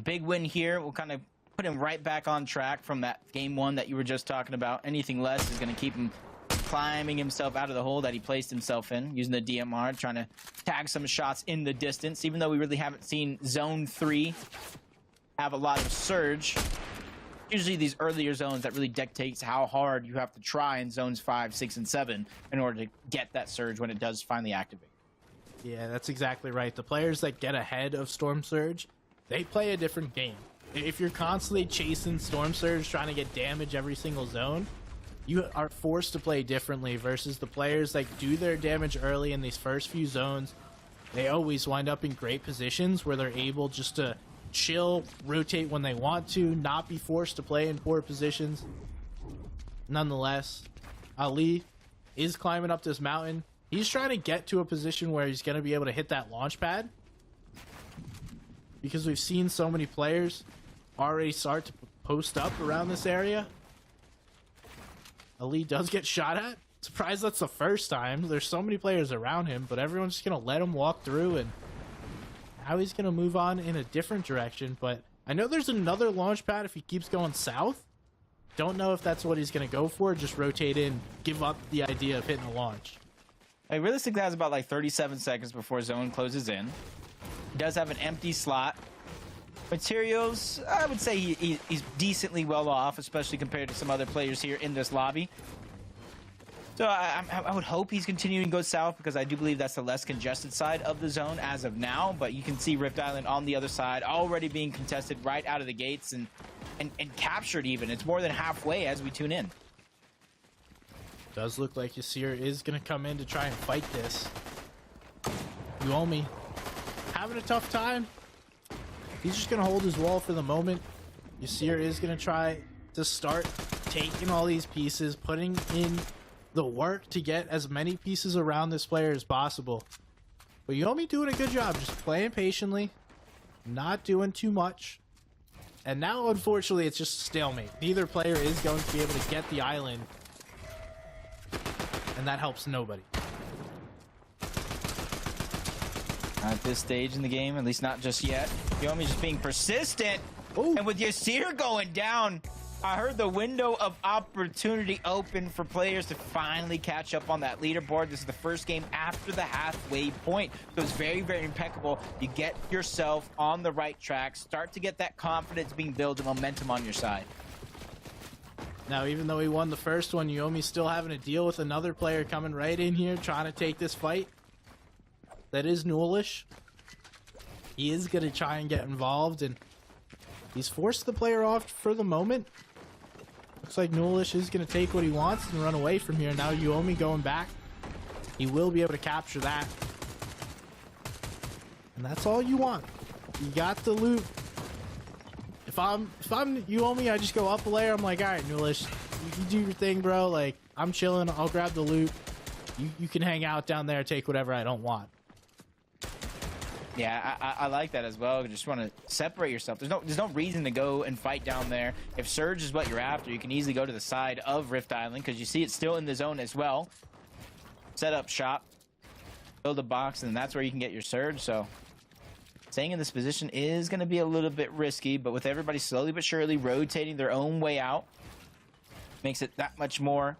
Big win here will kind of put him right back on track from that game 1 that you were just talking about. Anything less is going to keep him climbing himself out of the hole that he placed himself in, using the DMR, trying to tag some shots in the distance, even though we really haven't seen Zone 3 have a lot of surge. Usually these earlier zones that really dictates how hard you have to try in zones 5, 6, and 7 in order to get that surge when it does finally activate. Yeah, that's exactly right. The players that get ahead of Storm Surge, they play a different game. If you're constantly chasing Storm Surge, trying to get damage every single zone, you are forced to play differently versus the players that do their damage early in these first few zones. They always wind up in great positions where they're able just to chill, rotate when they want to, not be forced to play in poor positions. Nonetheless, Ali is climbing up this mountain. He's trying to get to a position where he's going to be able to hit that launch pad, because we've seen so many players already start to post up around this area. Ali does get shot at. Surprised that's the first time. There's so many players around him, but everyone's just going to let him walk through, and now he's going to move on in a different direction. But I know there's another launch pad if he keeps going south. Don't know if that's what he's going to go for. Just rotate in, give up the idea of hitting a launch. Hey, realistically, that's about like 37 seconds before zone closes in. He does have an empty slot. Materials, I would say he's decently well off, especially compared to some other players here in this lobby. So I would hope he's continuing to go south, because I do believe that's the less congested side of the zone as of now. But you can see Rift Island on the other side already being contested right out of the gates and captured even. It's more than halfway as we tune in. Does look like Yasir is going to come in to try and fight this. Yuomi having a tough time. He's just going to hold his wall for the moment. Yasir is going to try to start taking all these pieces, putting in the work to get as many pieces around this player as possible. But Yuomi doing a good job, just playing patiently, not doing too much. And now, unfortunately, it's just a stalemate. Neither player is going to be able to get the island, and that helps nobody. At this stage in the game, at least not just yet. Yuomi's just being persistent. Ooh. And with Yasir going down, I heard the window of opportunity open for players to finally catch up on that leaderboard. This is the first game after the halfway point. So it's very, very impeccable. You get yourself on the right track, start to get that confidence being built and momentum on your side. Now, even though he won the first one, Yuomi's still having to deal with another player coming right in here trying to take this fight. That is Newlish. He is going to try and get involved, and he's forced the player off for the moment. Looks like Newlish is going to take what he wants and run away from here. Now Yuomi going back. He will be able to capture that. And that's all you want. You got the loot. If I'm Yuomi, I just go up a layer. I'm like, all right, Newlish, you do your thing, bro. Like, I'm chilling. I'll grab the loot. You can hang out down there, take whatever I don't want. Yeah, I like that as well. You just want to separate yourself. There's no reason to go and fight down there. If Surge is what you're after, you can easily go to the side of Rift Island, because you see it's still in the zone as well. Set up shop, build a box, and that's where you can get your Surge. So staying in this position is going to be a little bit risky, but with everybody slowly but surely rotating their own way out, makes it that much more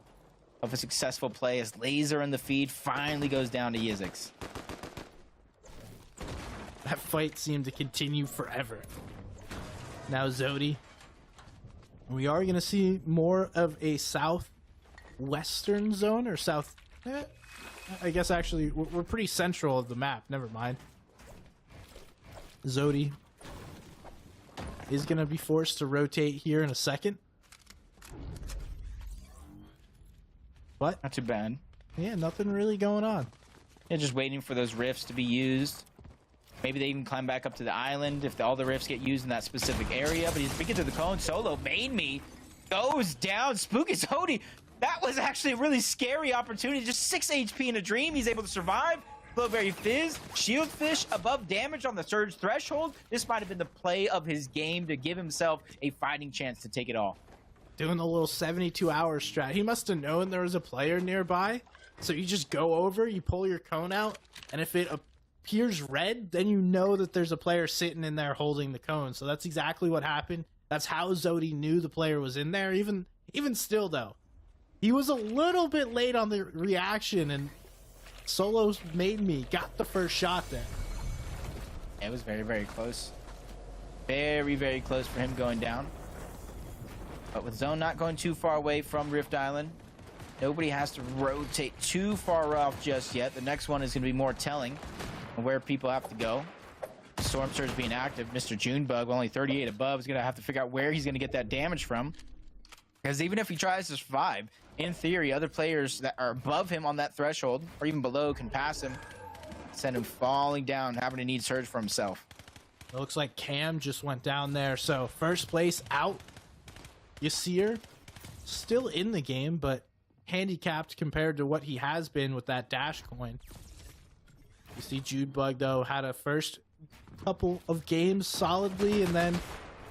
of a successful play as Laser in the feed finally goes down to Yizix. That fight seemed to continue forever. Now Zodi. We are going to see more of a southwestern zone, or south... I guess actually we're pretty central of the map. Never mind. Zodi is going to be forced to rotate here in a second. But Not too bad. yeah, nothing really going on. Yeah, just waiting for those rifts to be used. Maybe they even climb back up to the island if all the rifts get used in that specific area. But he's speaking to the cone. Solo made me. Goes down. Spooky Zodi. That was actually a really scary opportunity. Just 6 HP in a dream. He's able to survive. Flowberry Fizz. Shield Fish above damage on the Surge threshold. This might have been the play of his game to give himself a fighting chance to take it all. Doing the little 72-hour strat. He must have known there was a player nearby. So you just go over, you pull your cone out, and if it appears red, then you know that there's a player sitting in there holding the cone. So that's exactly what happened. That's how Zodi knew the player was in there. Even still, though, he was a little bit late on the reaction, and Solo's made me got the first shot there. It was very, very close. Very, very close for him going down. But with Zone not going too far away from Rift Island, nobody has to rotate too far off just yet. The next one is going to be more telling on where people have to go. Storm Surge being active. Mr. Junebug, with only 38 above, is going to have to figure out where he's going to get that damage from. Because even if he tries to survive, in theory, other players that are above him on that threshold or even below can pass him, send him falling down, having to need surge for himself. It looks like Cam just went down there. So first place out. Yasir still in the game, but handicapped compared to what he has been with that dash coin. You see Judebug, though, had a first couple of games solidly and then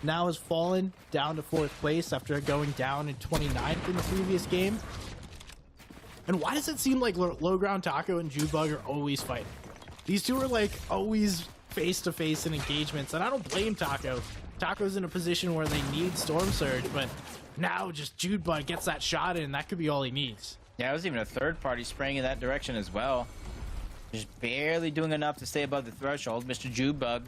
now has fallen down to 4th place after going down in 29th in the previous game. And why does it seem like Low Ground Taco and Judebug are always fighting? These two are like always face-to-face in engagements, and I don't blame Taco. Taco's in a position where they need Storm Surge, but now just Judebug gets that shot in, that could be all he needs. Yeah, it was even a third party spraying in that direction as well. Just barely doing enough to stay above the threshold. Mr. Judebug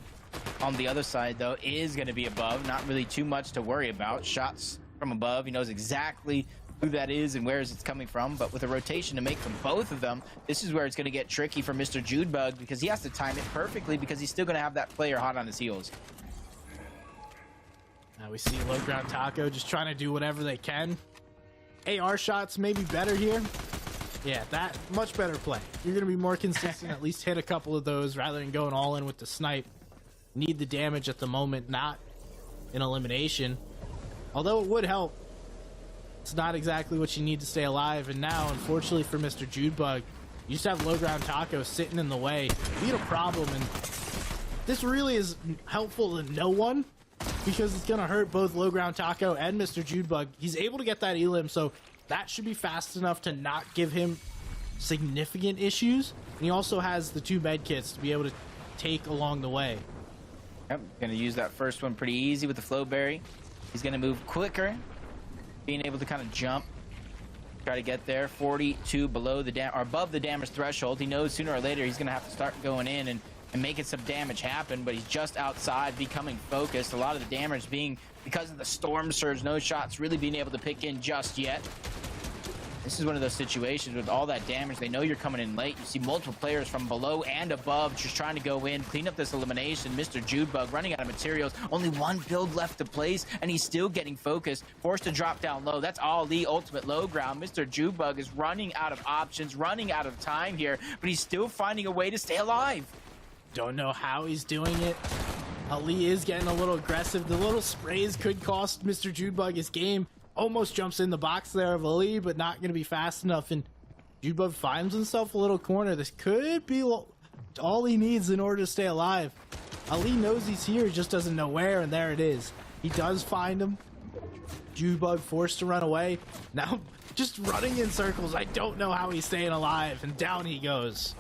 on the other side, though, is going to be above. Not really too much to worry about. Shots from above. He knows exactly who that is and where it's coming from. But with a rotation to make from both of them, this is where it's going to get tricky for Mr. Judebug because he has to time it perfectly because he's still going to have that player hot on his heels. Now we see Low Ground Taco just trying to do whatever they can. AR shots may be better here. Yeah, that much better play. You're going to be more consistent, at least hit a couple of those rather than going all in with the snipe. Need the damage at the moment, not an elimination. Although it would help. It's not exactly what you need to stay alive. And now, unfortunately for Mr. Judebug, you just have Low Ground Taco sitting in the way. Being a problem, and this really is helpful to no one because it's going to hurt both Low Ground Taco and Mr. Judebug. He's able to get that elim, so that should be fast enough to not give him significant issues. And he also has the 2 med kits to be able to take along the way. Yep, gonna use that first one pretty easy with the flow berry. He's gonna move quicker, being able to kind of jump, try to get there. 42 below the or above the damage threshold. He knows sooner or later he's gonna have to start going in and making some damage happen, but he's just outside, becoming focused. A lot of the damage being because of the storm surge, no shots really being able to pick in just yet. This is one of those situations with all that damage. They know you're coming in late. You see multiple players from below and above just trying to go in, clean up this elimination. Mr. Judebug running out of materials. Only one build left to place, and he's still getting focused. Forced to drop down low. That's Ali, ultimate low ground. Mr. Judebug is running out of options, running out of time here, but he's still finding a way to stay alive. Don't know how he's doing it. Ali is getting a little aggressive. The little sprays could cost Mr. Judebug his game. Almost jumps in the box there of Ali, but not going to be fast enough. And Judebug finds himself a little corner. This could be all he needs in order to stay alive. Ali knows he's here, he just doesn't know where, and there it is. He does find him. Judebug forced to run away. Now just running in circles. I don't know how he's staying alive, and down he goes.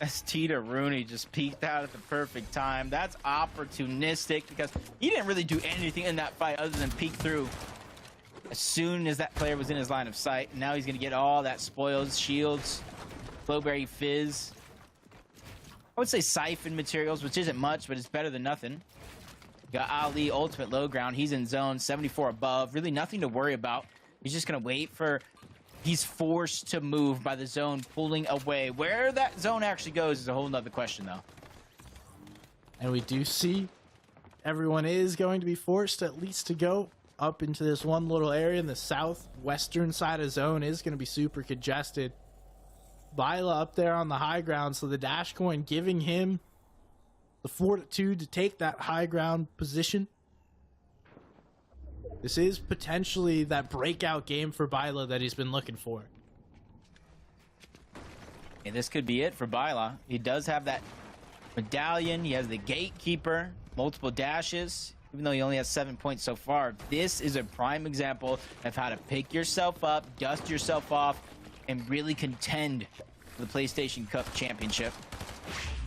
As Tita Rooney just peeked out at the perfect time. That's opportunistic because he didn't really do anything in that fight other than peek through as soon as that player was in his line of sight. And now he's going to get all that spoils, shields, Flowberry Fizz. I would say siphon materials, which isn't much, but it's better than nothing. Got Ali, ultimate low ground. He's in zone, 74 above. Really nothing to worry about. He's just going to wait for... He's forced to move by the zone pulling away. Where that zone actually goes is a whole nother question, though. And we do see everyone is going to be forced at least to go up into this one little area in the southwestern side of zone. Is going to be super congested. Bila up there on the high ground, so the dash coin giving him the fortitude to take that high ground position. This is potentially that breakout game for Bila that he's been looking for. And this could be it for Bila. He does have that medallion. He has the gatekeeper, multiple dashes, even though he only has 7 points so far. This is a prime example of how to pick yourself up, dust yourself off, and really contend for the PlayStation Cup Championship.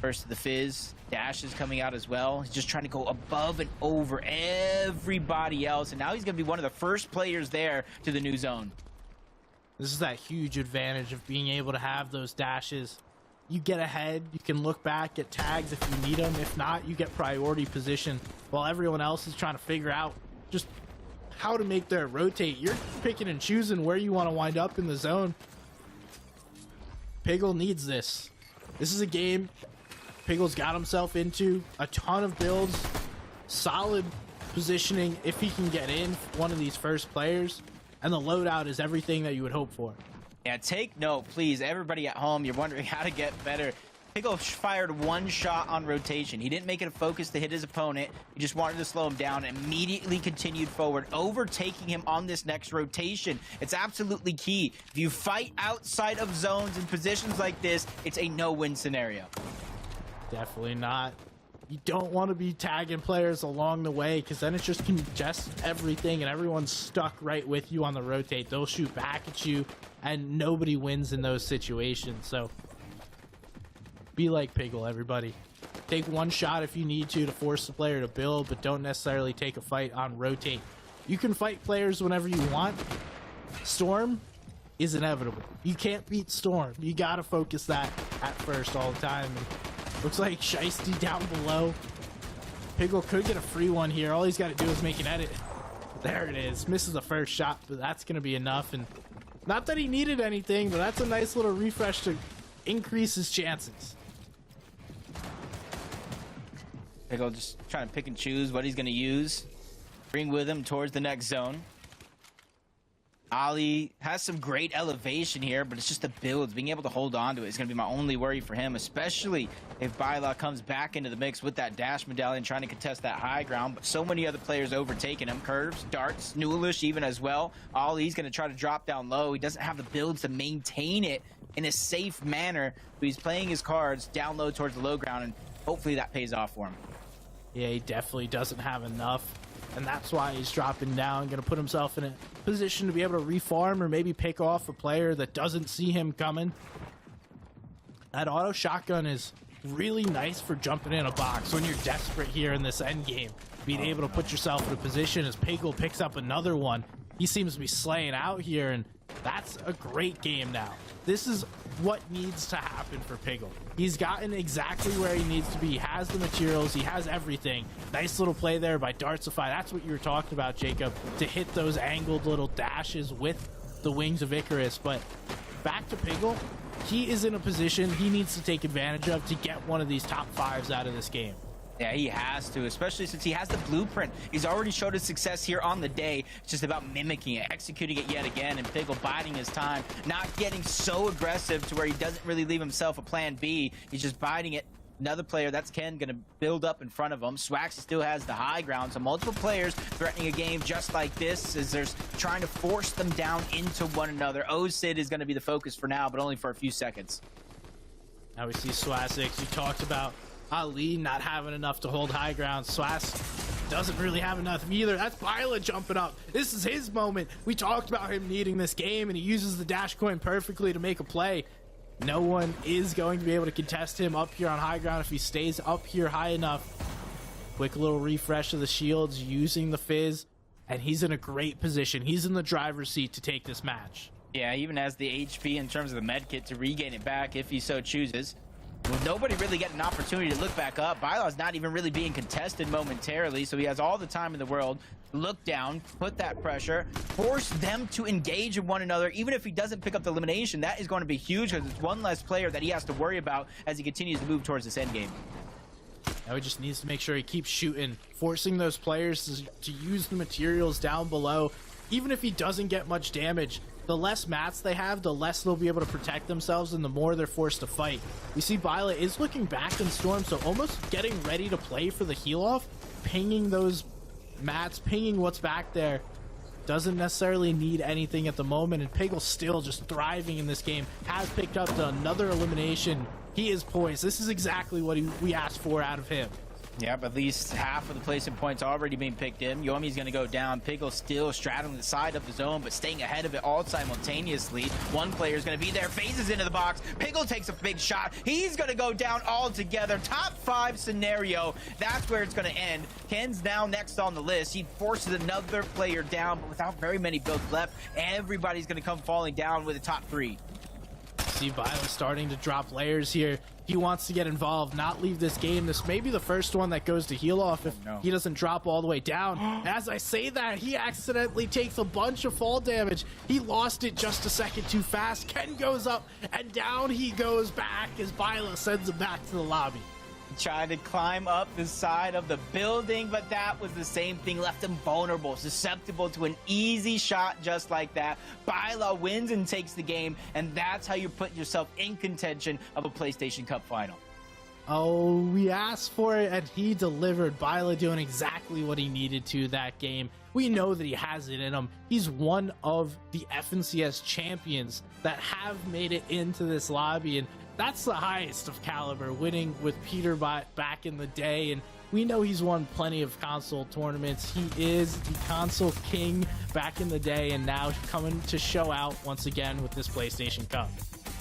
First to the Fizz. Dash is coming out as well. He's just trying to go above and over everybody else. And now he's going to be one of the first players there to the new zone. This is that huge advantage of being able to have those dashes. You get ahead, you can look back, get tags if you need them. If not, you get priority position while everyone else is trying to figure out just how to make their rotate. You're picking and choosing where you want to wind up in the zone. Piggle needs this. This is a game Piggle's got himself into. A ton of builds, solid positioning if he can get in one of these first players. and the loadout is everything that you would hope for. Yeah, take note, please. Everybody at home, you're wondering how to get better. Pickle fired one shot on rotation. He didn't make it a focus to hit his opponent. He just wanted to slow him down and immediately continued forward, overtaking him on this next rotation. It's absolutely key. If you fight outside of zones in positions like this, it's a no-win scenario. Definitely not. You don't want to be tagging players along the way, because then it just congests everything and everyone's stuck right with you on the rotate. They'll shoot back at you and nobody wins in those situations. So be like Piggle, everybody. Take one shot if you need to force the player to build, but don't necessarily take a fight on rotate. You can fight players whenever you want. Storm is inevitable. You can't beat Storm. You gotta focus that at first all the time. And looks like Shiesty down below. Piggle could get a free one here. All he's got to do is make an edit. There it is. Misses the first shot, but that's going to be enough. And not that he needed anything, but that's a nice little refresh to increase his chances. Pickle just trying to pick and choose what he's going to use. Bring with him towards the next zone. Ali has some great elevation here, but it's just the builds. Being able to hold on to it is going to be my only worry for him, especially if Byla comes back into the mix with that dash medallion trying to contest that high ground. But so many other players overtaking him. Curves, darts, Nulish even as well. Ali's going to try to drop down low. He doesn't have the builds to maintain it in a safe manner, but he's playing his cards down low towards the low ground, and hopefully that pays off for him. Yeah, he definitely doesn't have enough, and that's why he's dropping down, going to put himself in a position to be able to reform or maybe pick off a player that doesn't see him coming. That auto shotgun is really nice for jumping in a box when you're desperate here in this end game. Being able to put yourself in a position as Piggle picks up another one. He seems to be slaying out here, and that's a great game now. This is what needs to happen for Piggle. He's gotten exactly where he needs to be. He has the materials. He has everything. Nice little play there by Dartsify. That's what you were talking about, Jacob, to hit those angled little dashes with the Wings of Icarus. But back to Piggle, he is in a position he needs to take advantage of to get one of these top fives out of this game. Yeah, he has to, especially since he has the blueprint. He's already showed his success here on the day. It's just about mimicking it, executing it yet again, and Piggle biding his time, not getting so aggressive to where he doesn't really leave himself a plan B. He's just biding it. Another player, that's Ken, going to build up in front of him. Swax still has the high ground, so multiple players threatening a game just like this as they're trying to force them down into one another. Sid is going to be the focus for now, but only for a few seconds. Now we see Swasix. You talked about Ali not having enough to hold high ground. Swass doesn't really have enough either. That's Byla jumping up. This is his moment. We talked about him needing this game, and he uses the dash coin perfectly to make a play. No one is going to be able to contest him up here on high ground if he stays up here high enough. Quick little refresh of the shields using the fizz, and he's in a great position. He's in the driver's seat to take this match. Yeah, even has the HP in terms of the med kit to regain it back if he so chooses. With nobody really getting an opportunity to look back up, Byla's not even really being contested momentarily, so he has all the time in the world to look down, put that pressure, force them to engage in one another. Even if he doesn't pick up the elimination, that is going to be huge because it's one less player that he has to worry about as he continues to move towards this end game. Now he just needs to make sure he keeps shooting, forcing those players to use the materials down below. Even if he doesn't get much damage, the less mats they have, the less they'll be able to protect themselves and the more they're forced to fight. We see Byla is looking back in Storm, so almost getting ready to play for the heal off, pinging those mats, pinging what's back there. Doesn't necessarily need anything at the moment, and Piggle's still just thriving in this game. Has picked up to another elimination. He is poised. This is exactly what we asked for out of him. Yep, at least half of the placement points already being picked in. Yomi's going to go down. Piggle still straddling the side of the zone, but staying ahead of it all simultaneously. One player is going to be there, phases into the box. Piggle takes a big shot. He's going to go down altogether. Top 5 scenario. That's where it's going to end. Ken's now next on the list. He forces another player down, but without very many builds left, everybody's going to come falling down with a top 3. See Byla starting to drop layers here. He wants to get involved, not leave this game. This may be the first one that goes to heal off if he doesn't drop all the way down. As I say that, he accidentally takes a bunch of fall damage. He lost it just a second too fast. Ken goes up, and down he goes back as Byla sends him back to the lobby. Tried to climb up the side of the building, but that was the same thing. Left him vulnerable, susceptible to an easy shot just like that. Byla wins and takes the game, and that's how you put yourself in contention of a PlayStation Cup final. Oh, we asked for it, and he delivered. Byla doing exactly what he needed to that game. We know that he has it in him. He's one of the FNCS champions that have made it into this lobby, and that's the highest of caliber, winning with Peter back in the day. And we know he's won plenty of console tournaments. He is the console king back in the day, and now coming to show out once again with this PlayStation Cup.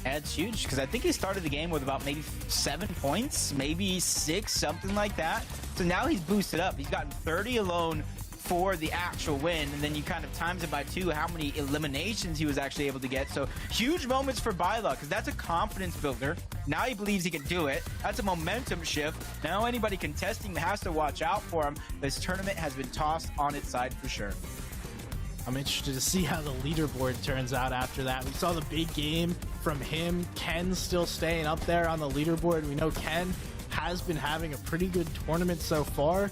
And it's huge because I think he started the game with about maybe 7 points, maybe 6, something like that. So now he's boosted up. He's gotten 30 alone for the actual win, and then you kind of times it by 2 how many eliminations he was actually able to get. So huge moments for Byla, because that's a confidence builder. Now he believes he can do it. That's a momentum shift. Now anybody contesting has to watch out for him. This tournament has been tossed on its side for sure. I'm interested to see how the leaderboard turns out after that. We saw the big game from him. Ken still staying up there on the leaderboard. We know Ken has been having a pretty good tournament so far.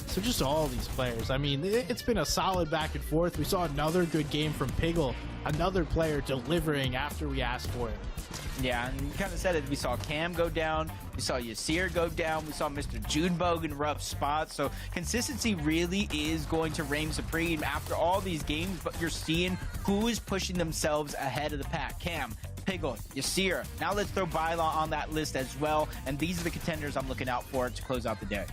So just all these players. I mean, it's been a solid back and forth. We saw another good game from Piggle, another player delivering after we asked for it. Yeah, and you kind of said it. We saw Cam go down. We saw Yasir go down. We saw Mr. Junebug in rough spots. So consistency really is going to reign supreme after all these games, but you're seeing who is pushing themselves ahead of the pack. Cam, Piggle, Yasir. Now let's throw Byla on that list as well. And these are the contenders I'm looking out for to close out the day.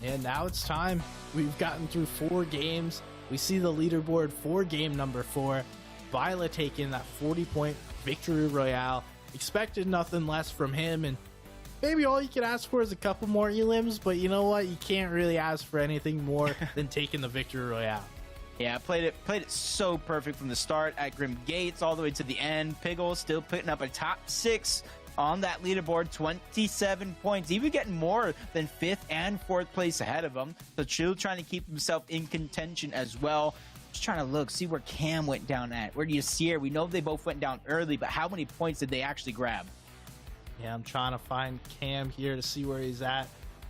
And now it's time. We've gotten through 4 games. We see the leaderboard for game number 4. Byla taking that 40-point victory royale. Expected nothing less from him, and maybe all you could ask for is a couple more elims, but you know what? You can't really ask for anything more than taking the victory royale. Yeah, played it so perfect from the start at Grim Gates all the way to the end. Piggle still putting up a top 6 on that leaderboard, 27 points, even getting more than 5th and 4th place ahead of him. So Chill trying to keep himself in contention as well. Just trying to look, see where Cam went down at. Where do you see her? We know they both went down early, but how many points did they actually grab? Yeah, I'm trying to find Cam here to see where he's at.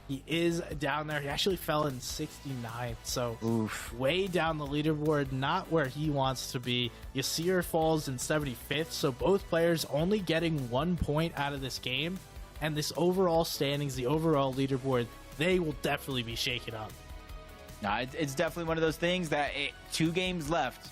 He is down there. He actually fell in 69th, so oof, way down the leaderboard, not where he wants to be. Yasir falls in 75th, so both players only getting 1 point out of this game. And this overall standings, the overall leaderboard, they will definitely be shaken up. No, it's definitely one of those things that 2 games left.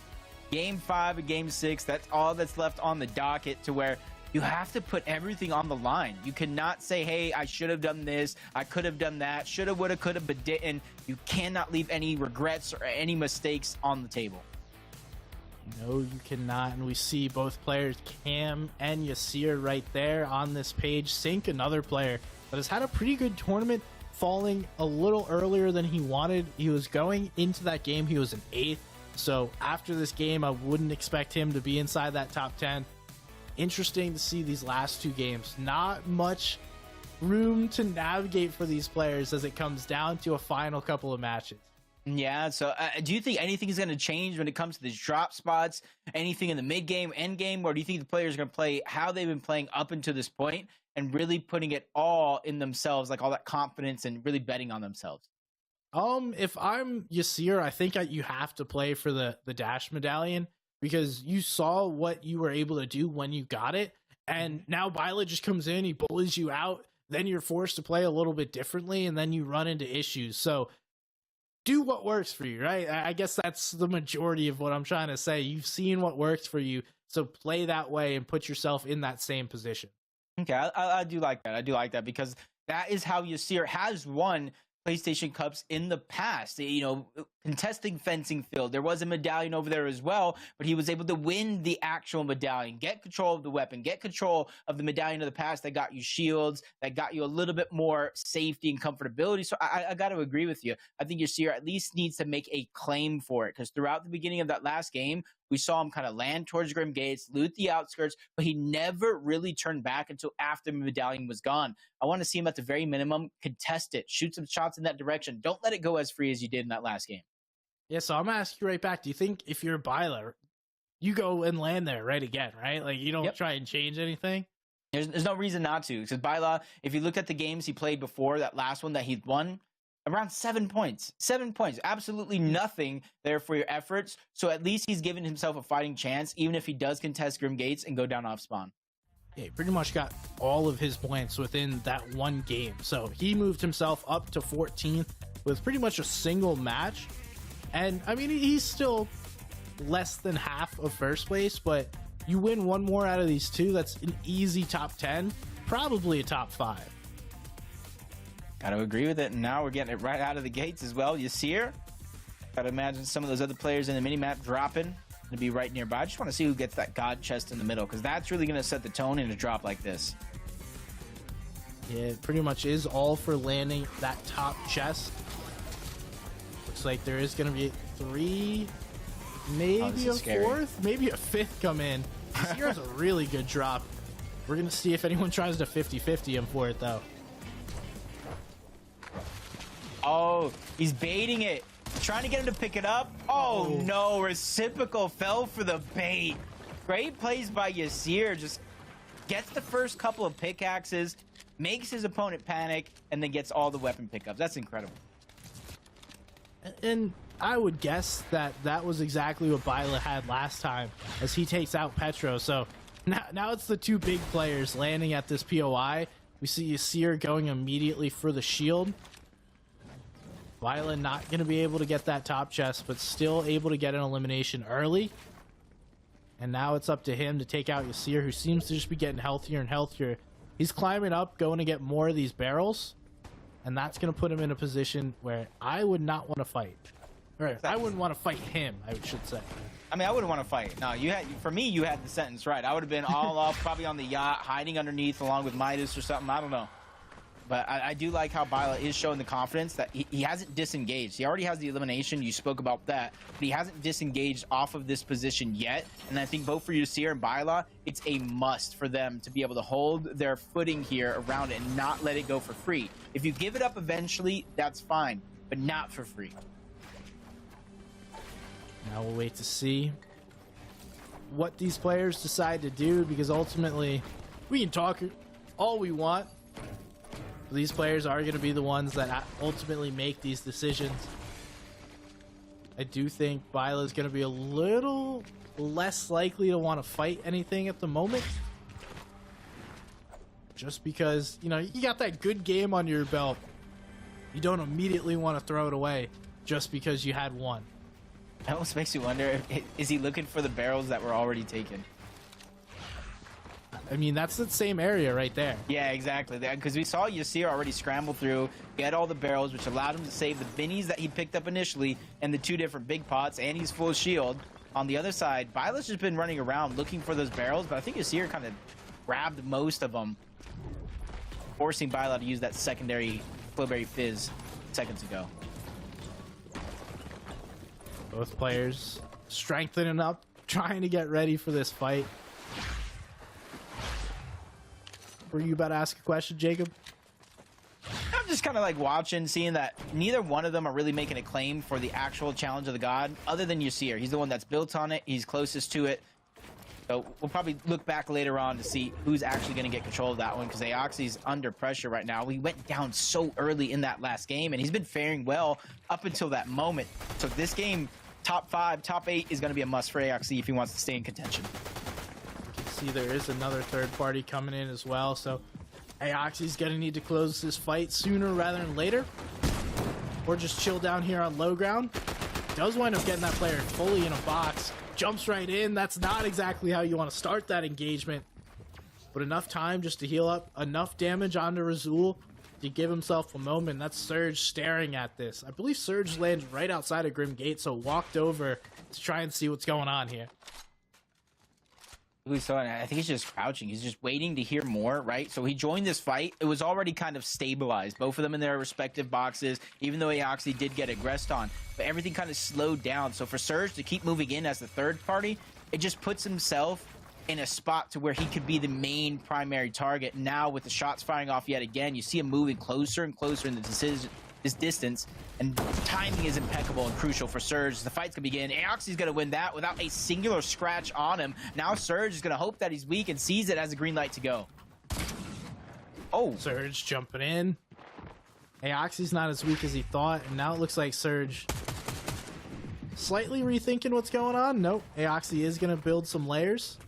Game 5 and Game 6, that's all that's left on the docket, to where you have to put everything on the line. You cannot say, hey, I should have done this, I could have done that, shoulda, woulda, coulda, but didn't. You cannot leave any regrets or any mistakes on the table. No, you cannot. And we see both players, Cam and Yasir, right there on this page. Sync, another player that has had a pretty good tournament, falling a little earlier than he wanted. He was going into that game, he was an 8th. So after this game, I wouldn't expect him to be inside that top 10. Interesting to see these last 2 games. Not much room to navigate for these players as it comes down to a final couple of matches. Yeah, so do you think anything is going to change when it comes to these drop spots? Anything in the mid game, end game, or do you think the players are going to play how they've been playing up until this point and really putting it all in themselves, like all that confidence and really betting on themselves? If I'm Yasir, I think you have to play for the dash medallion, because you saw what you were able to do when you got it, and now Byla just comes in, he bullies you out, then you're forced to play a little bit differently, and then you run into issues. So do what works for you, right? I guess that's the majority of what I'm trying to say. You've seen what works for you, so play that way and put yourself in that same position. Okay, I do like that. I do like that, because that is how Yasir has won PlayStation Cups in the past. You know, contesting fencing field, there was a medallion over there as well, but he was able to win the actual medallion, get control of the weapon, get control of the medallion of the past that got you shields, that got you a little bit more safety and comfortability. So I got to agree with you. I think Yasir at least needs to make a claim for it, because throughout the beginning of that last game, we saw him kind of land towards Grim Gates, loot the outskirts, but he never really turned back until after the medallion was gone. I want to see him at the very minimum contest it, shoot some shots in that direction. Don't let it go as free as you did in that last game. Yeah, so I'm going to ask you right back. Do you think if you're Byla, you go and land there right again, right? Like, you don't try and change anything? There's no reason not to. Because Baila, if you look at the games he played before, that last one that he won, around 7 points. 7 points. Absolutely nothing there for your efforts. So at least he's given himself a fighting chance, even if he does contest Grim Gates and go down off spawn. Yeah, he pretty much got all of his points within that one game. So he moved himself up to 14th with pretty much a single match. And I mean, he's still less than half of first place, but you win one more out of these two, that's an easy top 10, probably a top 5. Gotta agree with it. And now we're getting it right out of the gates as well. Yasir, gotta imagine some of those other players in the mini-map dropping to be right nearby. I just want to see who gets that god chest in the middle, because that's really going to set the tone in a drop like this. Yeah, it pretty much is all for landing that top chest. Looks like there is going to be 3, maybe a 4th, maybe a 5th come in. Here's a really good drop. We're going to see if anyone tries to 50-50 him for it, though. Oh, he's baiting it. Trying to get him to pick it up. Oh no, Reciprocal fell for the bait. Great plays by Yasir. Just gets the first couple of pickaxes, makes his opponent panic, and then gets all the weapon pickups. That's incredible. And I would guess that that was exactly what Baila had last time, as he takes out Petro. So now it's the 2 big players landing at this POI. We see Yasir going immediately for the shield. Baila not going to be able to get that top chest, but still able to get an elimination early. And now it's up to him to take out Yasir, who seems to just be getting healthier and healthier. He's climbing up, going to get more of these barrels. And that's going to put him in a position where I would not want to fight. Or I wouldn't want to fight him, I should say. I mean, I wouldn't want to fight. No, for me, you had the sentence right. I would have been all off, probably on the yacht, hiding underneath along with Midas or something. I don't know. But I do like how Baila is showing the confidence that he hasn't disengaged. He already has the elimination. You spoke about that. But he hasn't disengaged off of this position yet. And I think both for Yasir and Baila, it's a must for them to be able to hold their footing here around it and not let it go for free. If you give it up eventually, that's fine. But not for free. Now we'll wait to see what these players decide to do, because ultimately we can talk all we want. These players are going to be the ones that ultimately make these decisions. I do think Baila is going to be a little less likely to want to fight anything at the moment. Just because, you know, you got that good game under your belt. You don't immediately want to throw it away just because you had one. That almost makes you wonder, is he looking for the barrels that were already taken? I mean, that's the same area right there. Yeah, exactly. Because we saw Yasir already scramble through, get all the barrels, which allowed him to save the minis that he picked up initially and the 2 different big pots, and he's full shield. On the other side, Baila's just been running around looking for those barrels, but I think Yasir kind of grabbed most of them, forcing Baila to use that secondary Flowberry Fizz seconds ago. Both players strengthening up, trying to get ready for this fight. Were you about to ask a question, Jacob? I'm just kind of like watching, seeing that neither one of them are really making a claim for the actual challenge of the god, other than Yasir. He's the one that's built on it. He's closest to it. So we'll probably look back later on to see who's actually going to get control of that one, because Aoxy's under pressure right now. We went down so early in that last game, and he's been faring well up until that moment. So this game, top 5, top 8 is going to be a must for Aoxy if he wants to stay in contention. See, there is another third party coming in as well, so Aoxy's gonna need to close this fight sooner rather than later, or just chill down here on low ground. Does wind up getting that player fully in a box, jumps right in. That's not exactly how you want to start that engagement, but enough time just to heal up, enough damage onto Razul to give himself a moment. That's Surge staring at this. I believe Surge landed right outside of Grim Gate, so walked over to try and see what's going on here. We saw it. I think he's just crouching. He's just waiting to hear more, right? So he joined this fight. It was already kind of stabilized. Both of them in their respective boxes, even though Aoxy did get aggressed on. But everything kind of slowed down. So for Surge to keep moving in as the third party, it just puts himself in a spot to where he could be the main primary target. Now with the shots firing off yet again, you see him moving closer and closer in this distance, and timing is impeccable and crucial for Surge. The fight's gonna begin. Aoxy's gonna win that without a singular scratch on him. Now Surge is gonna hope that he's weak and sees it as a green light to go. Oh, Surge jumping in. Aoxy's not as weak as he thought, and now it looks like Surge slightly rethinking what's going on. Nope, Aoxy is going to build some layers.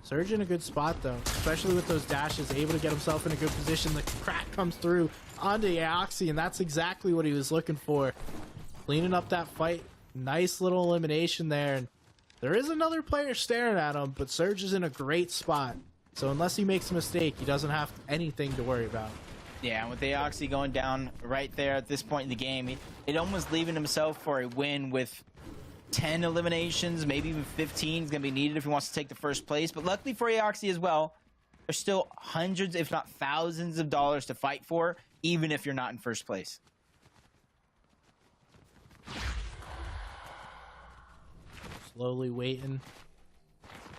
Surge in a good spot, though, especially with those dashes, able to get himself in a good position. The crack comes through onto Aoxy, and that's exactly what he was looking for. Cleaning up that fight. Nice little elimination there. And there is another player staring at him, but Surge is in a great spot. So unless he makes a mistake, he doesn't have anything to worry about. yeah, and with Aoxy going down right there at this point in the game, it almost leaving himself for a win with 10 eliminations, maybe even 15 is going to be needed if he wants to take the first place. But luckily for Aoxy as well, there's still hundreds, if not thousands of dollars to fight for, even if you're not in first place. Slowly waiting.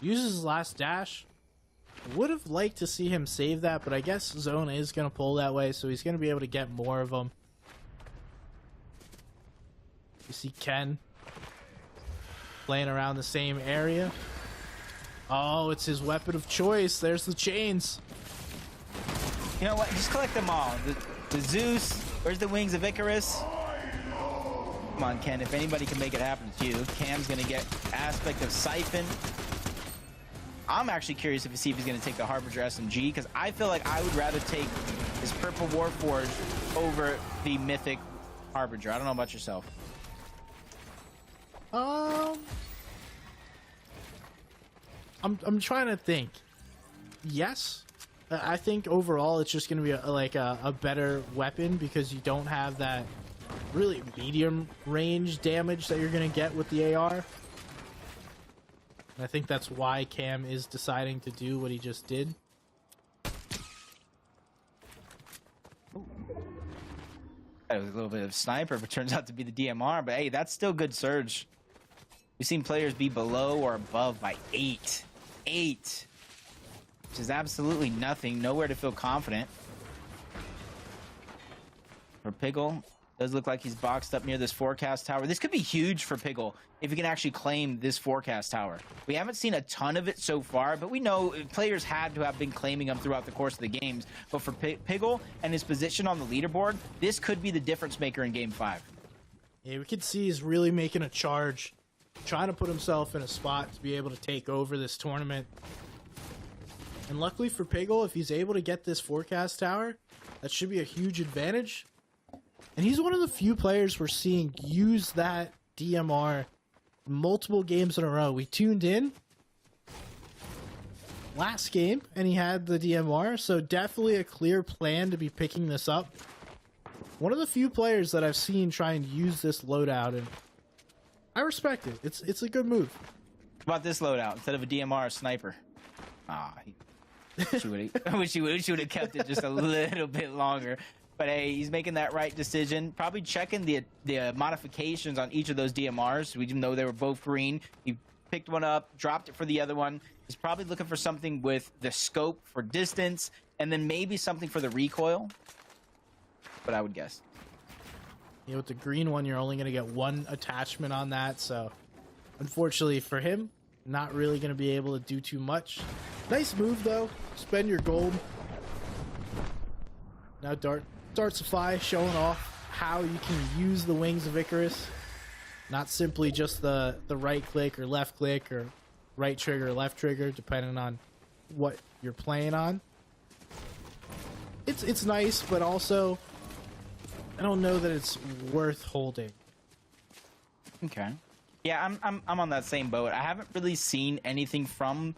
Uses his last dash. Would have liked to see him save that, but I guess Zone is going to pull that way, so he's going to be able to get more of them. You see Ken playing around the same area. Oh, it's his weapon of choice. There's the chains. You know what? Just collect them all. The Zeus. Where's the wings of Icarus? Come on, Ken. If anybody can make it happen, it's you. Cam's going to get aspect of Siphon. I'm actually curious to see if he's going to take the Harbinger SMG, because I feel like I would rather take his Purple Warforged over the Mythic Harbinger. I don't know about yourself. I'm trying to think. Yes, I think overall it's just going to be a better weapon, because you don't have that really medium range damage that you're going to get with the AR. And I think that's why Cam is deciding to do what he just did. That was a little bit of sniper, but turns out to be the DMR. But hey, that's still good surge. We've seen players be below or above by 8. 8. Which is absolutely nothing. Nowhere to feel confident. For Piggle, does look like he's boxed up near this forecast tower. This could be huge for Piggle if he can actually claim this forecast tower. We haven't seen a ton of it so far, but we know players had to have been claiming them throughout the course of the games. But for Piggle and his position on the leaderboard, this could be the difference maker in Game 5. Yeah, we could see he's really making a charge, trying to put himself in a spot to be able to take over this tournament. And luckily for Piggle, if he's able to get this forecast tower, that should be a huge advantage. And he's one of the few players we're seeing use that DMR multiple games in a row. We tuned in last game and he had the DMR, so definitely a clear plan to be picking this up. One of the few players that I've seen try and use this loadout, and I respect it. It's a good move. How about this loadout instead of a DMR, a sniper? Ah, I wish he would have kept it just a little bit longer. But hey, he's making that right decision. Probably checking the modifications on each of those DMRs. We didn't know they were both green. He picked one up, dropped it for the other one. He's probably looking for something with the scope for distance, and then maybe something for the recoil. But I would guess. You know, with the green one, you're only going to get one attachment on that. So, unfortunately for him, not really going to be able to do too much. Nice move, though. Spend your gold. Now Dartsify showing off how you can use the wings of Icarus. Not simply just the right click or left click or right trigger or left trigger, depending on what you're playing on. It's nice, but also I don't know that it's worth holding. Okay. Yeah, I'm on that same boat. I haven't really seen anything from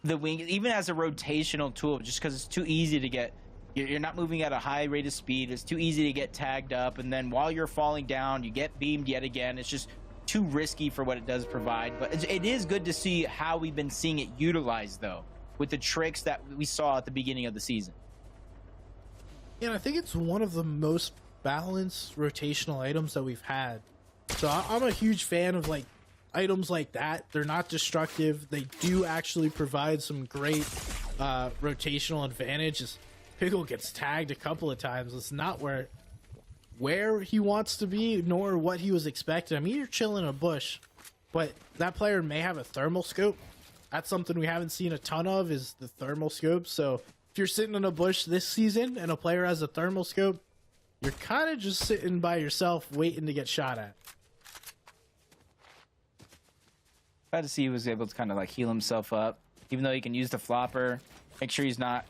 the wing, even as a rotational tool, just because it's too easy to get. You're not moving at a high rate of speed. It's too easy to get tagged up, and then while you're falling down, you get beamed yet again. It's just too risky for what it does provide. But it is good to see how we've been seeing it utilized, though, with the tricks that we saw at the beginning of the season. Yeah, I think it's one of the most balanced rotational items that we've had. So I'm a huge fan of like items like that. They're not destructive. They do actually provide some great rotational advantages. Piggle gets tagged a couple of times. It's not where he wants to be, nor what he was expecting. I mean, you're chilling in a bush, but that player may have a thermal scope. That's something we haven't seen a ton of, is the thermal scope. So if you're sitting in a bush this season and a player has a thermal scope, you're kind of just sitting by yourself waiting to get shot at. Glad to see he was able to kind of like heal himself up, even though he can use the flopper. Make sure he's not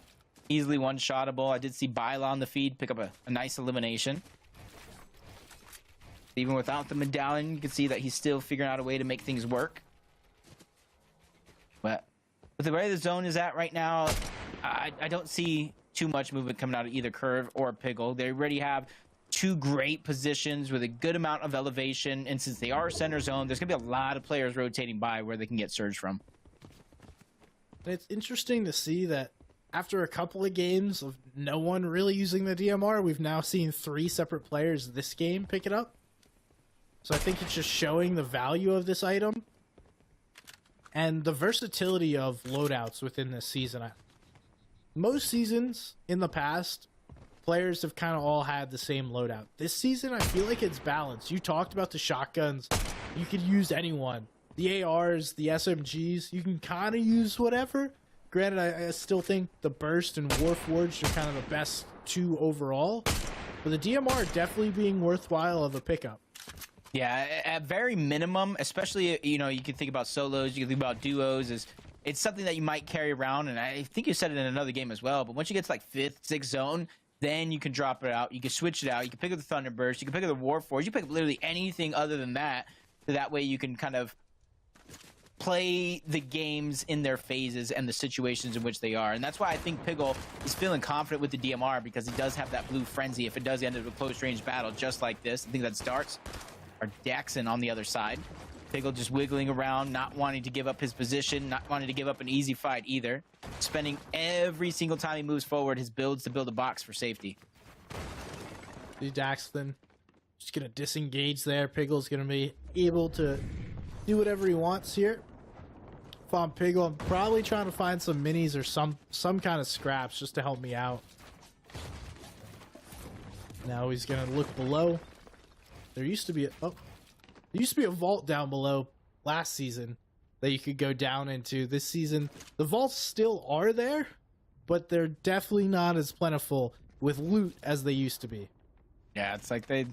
easily one-shottable. I did see Byla on the feed pick up a nice elimination. Even without the medallion, you can see that he's still figuring out a way to make things work. But with the way the zone is at right now, I don't see too much movement coming out of either Curve or Piggle. They already have two great positions with a good amount of elevation, and since they are center zone, there's going to be a lot of players rotating by where they can get surge from. And it's interesting to see that after a couple of games of no one really using the DMR, we've now seen 3 separate players this game pick it up. So I think it's just showing the value of this item and the versatility of loadouts within this season. Most seasons in the past, players have kind of all had the same loadout. This season, I feel like it's balanced. You talked about the shotguns. You could use anyone. The ARs, the SMGs, you can kind of use whatever. Granted, I still think the Burst and Warforged are kind of the best 2 overall. But the DMR definitely being worthwhile of a pickup. Yeah, at very minimum, especially, you know, you can think about solos, you can think about duos, it's something that you might carry around, and I think you said it in another game as well, but once you get to like 5th, 6th zone, then you can drop it out, you can switch it out, you can pick up the Thunderburst, you can pick up the Warforged, you can pick up literally anything other than that, so that way you can kind of play the games in their phases and the situations in which they are. And that's why I think Piggle is feeling confident with the DMR, because he does have that blue frenzy if it does end up a close range battle just like this. I think that starts our Daxon on the other side. Piggle just wiggling around, not wanting to give up his position, not wanting to give up an easy fight either. Spending every single time he moves forward his builds to build a box for safety. The Daxton just going to disengage there. Piggle's going to be able to do whatever he wants here. If I'm Piggle, I'm probably trying to find some minis or some kind of scraps just to help me out. Now he's going to look below. There used to be a vault down below last season that you could go down into. This season, the vaults still are there, but they're definitely not as plentiful with loot as they used to be. Yeah, it's like they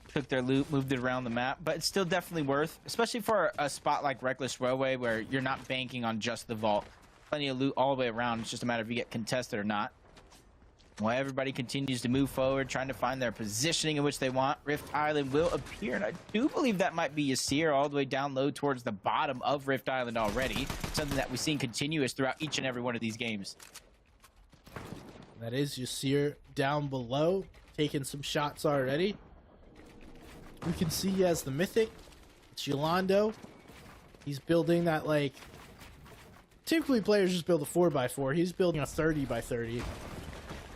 took their loot, moved it around the map, but it's still definitely worth, especially for a spot like Reckless Railway where you're not banking on just the vault. Plenty of loot all the way around. It's just a matter of you get contested or not. While everybody continues to move forward, trying to find their positioning in which they want, Rift Island will appear, and I do believe that might be Yasir all the way down low towards the bottom of Rift Island already, something that we've seen continuous throughout each and every one of these games. That is Yasir down below, taking some shots already. We can see he has the Mythic. It's Yolando. He's building that, like, typically players just build a 4x4. He's building a 30x30.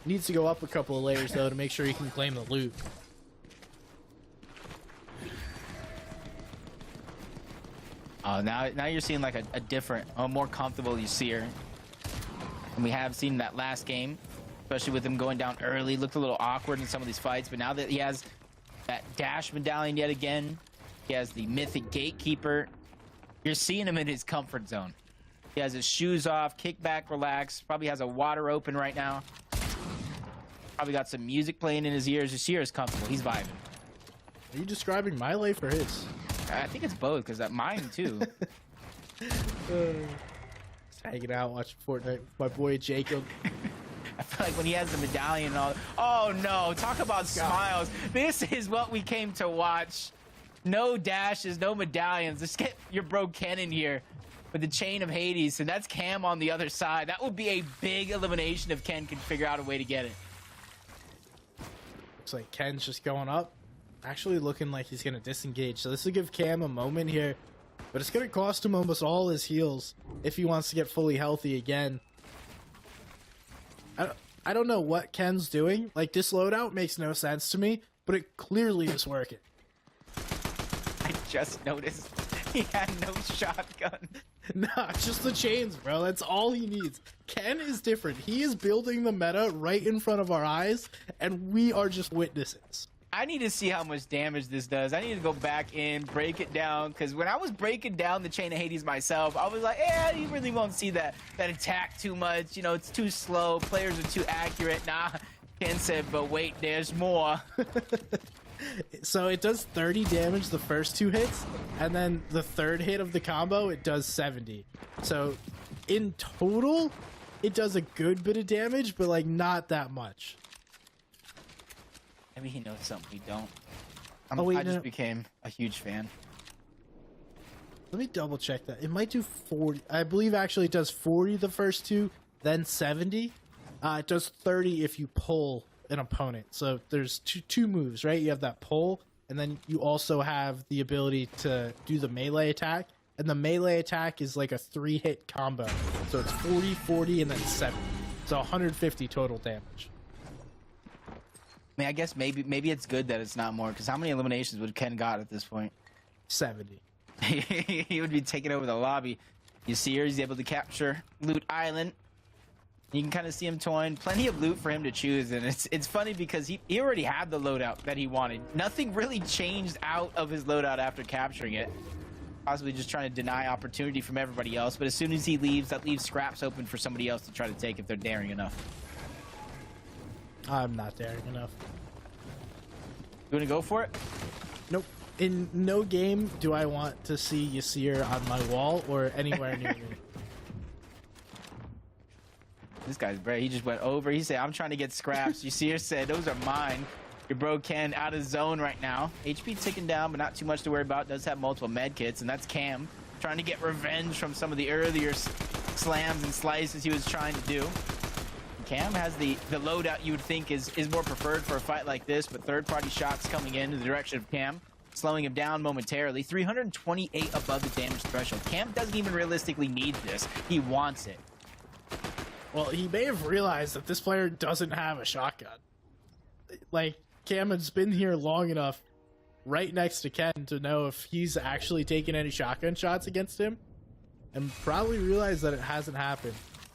Needs to go up a couple of layers though to make sure he can claim the loot. Now you're seeing like a different, more comfortable Yasir. And we have seen that last game, especially with him going down early. Looked a little awkward in some of these fights, but now that he has that dash medallion yet again, he has the Mythic Gatekeeper, you're seeing him in his comfort zone. He has his shoes off, kick back, relax, probably has a water open right now. Probably got some music playing in his ears. Yasir is comfortable. He's vibing. Are you describing my life or his? I think it's both, because mine too. Just hanging out, watching Fortnite with my boy Jacob. I feel like when he has the medallion and all. Oh no! Talk about smiles. This is what we came to watch. No dashes, no medallions. Just get your bro Ken in here with the chain of Hades, and that's Cam on the other side. That would be a big elimination if Ken could figure out a way to get it. Looks like Ken's just going up. Actually looking like he's going to disengage. So this will give Cam a moment here. But it's going to cost him almost all his heals if he wants to get fully healthy again. I don't know what Ken's doing. Like, this loadout makes no sense to me, but it clearly is working. I just noticed he had no shotgun. Nah, just the chains, bro. That's all he needs. Ken is different. He is building the meta right in front of our eyes, and we are just witnesses. I need to see how much damage this does. I need to go back in, break it down, because when I was breaking down the Chain of Hades myself, I was like, yeah, you really won't see that attack too much. You know, it's too slow. Players are too accurate. Nah, Ken said, but wait, there's more. So it does 30 damage the first 2 hits, and then the third hit of the combo, it does 70. So in total, it does a good bit of damage, but like not that much. Maybe he knows something we don't. I just became a huge fan. Let me double check that. It might do 40. I believe actually it does 40 the first 2, then 70. It does 30 if you pull an opponent. So there's two moves, right? You have that pull, and then you also have the ability to do the melee attack. And the melee attack is like a 3-hit combo. So it's 40, 40, and then 70. So 150 total damage. I mean, I guess maybe it's good that it's not more, because how many eliminations would Ken got at this point? 70. He would be taking over the lobby. You see here, he's able to capture Loot Island. You can kind of see him toying. Plenty of loot for him to choose, and it's funny because he already had the loadout that he wanted. Nothing really changed out of his loadout after capturing it. Possibly just trying to deny opportunity from everybody else, but as soon as he leaves, that leaves scraps open for somebody else to try to take if they're daring enough. I'm not daring enough. You want to go for it? Nope. In no game do I want to see Yasir on my wall or anywhere near me. This guy's brave. He just went over. He said, I'm trying to get scraps. Yasir said, those are mine. Your bro Ken out of zone right now. HP ticking down, but not too much to worry about. Does have multiple med kits, and that's Cam trying to get revenge from some of the earlier slams and slices he was trying to do. Cam has the loadout you would think is more preferred for a fight like this, but third-party shots coming in the direction of Cam, slowing him down momentarily. 328 above the damage threshold. Cam doesn't even realistically need this. He wants it. Well, he may have realized that this player doesn't have a shotgun. Like, Cam has been here long enough right next to Ken to know if he's actually taken any shotgun shots against him, and probably realized that it hasn't happened.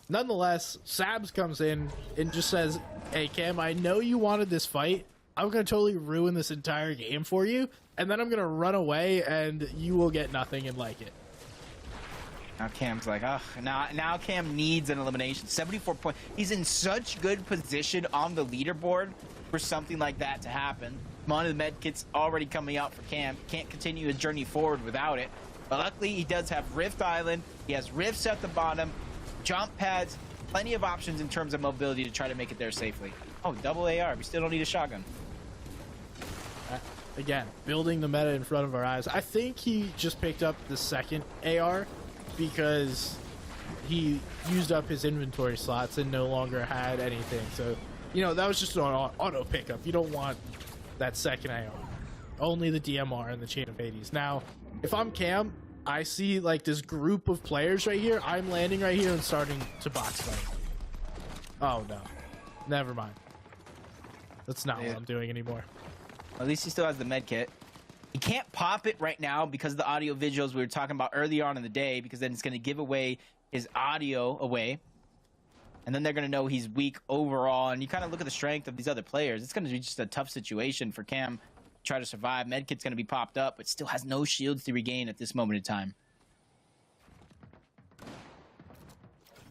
Nonetheless, Sabs comes in and just says, hey, Cam, I know you wanted this fight. I'm going to totally ruin this entire game for you, and then I'm going to run away, and you will get nothing and like it. Now Cam's like, oh, now Cam needs an elimination. 74 points. He's in such good position on the leaderboard for something like that to happen. One of the medkits already coming out for Cam. Can't continue his journey forward without it. But luckily, he does have Rift Island. He has rifts at the bottom, jump pads, plenty of options in terms of mobility to try to make it there safely. Oh, double AR. We still don't need a shotgun. Again, building the meta in front of our eyes. I think he just picked up the second AR because he used up his inventory slots and no longer had anything. So, you know, that was just an auto pickup. You don't want that second AR. Only the DMR and the Chain of Hades. Now, if I'm Cam, I see like this group of players right here. I'm landing right here and starting to box fight. Oh no, never mind. That's not what I'm doing anymore. At least he still has the med kit. He can't pop it right now because of the audio visuals we were talking about earlier on in the day, because then it's going to give away his audio away. And then they're going to know he's weak overall. And you kind of look at the strength of these other players. It's going to be just a tough situation for Cam to try to survive. Medkit's going to be popped up, but still has no shields to regain at this moment in time.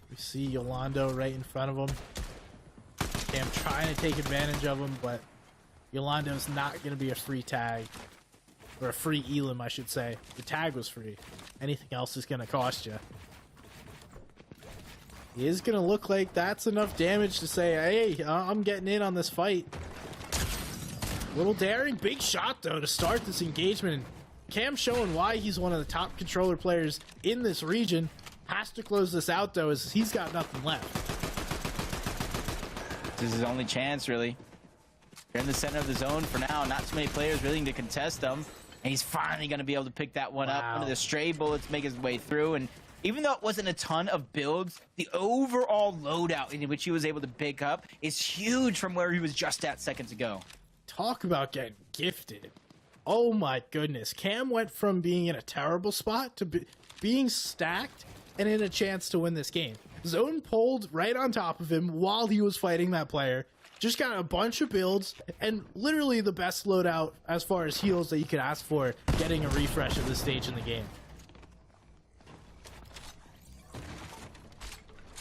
We see Yolando right in front of him. Cam trying to take advantage of him, but Yolando's not going to be a free tag. Or a free elim, I should say. The tag was free. Anything else is going to cost you. It is going to look like that's enough damage to say, hey, I'm getting in on this fight. Little daring. Big shot, though, to start this engagement. Cam showing why he's one of the top controller players in this region. Has to close this out, though, as he's got nothing left. This is his only chance, really. They're in the center of the zone for now. Not too many players willing to contest them. And he's finally going to be able to pick that one up. One of the stray bullets make his way through. And even though it wasn't a ton of builds, the overall loadout in which he was able to pick up is huge from where he was just at seconds ago. Talk about getting gifted. Oh my goodness. Cam went from being in a terrible spot to being stacked and in a chance to win this game. Zone pulled right on top of him while he was fighting that player. just got a bunch of builds and literally the best loadout as far as heals that you could ask for getting a refresh at this stage in the game.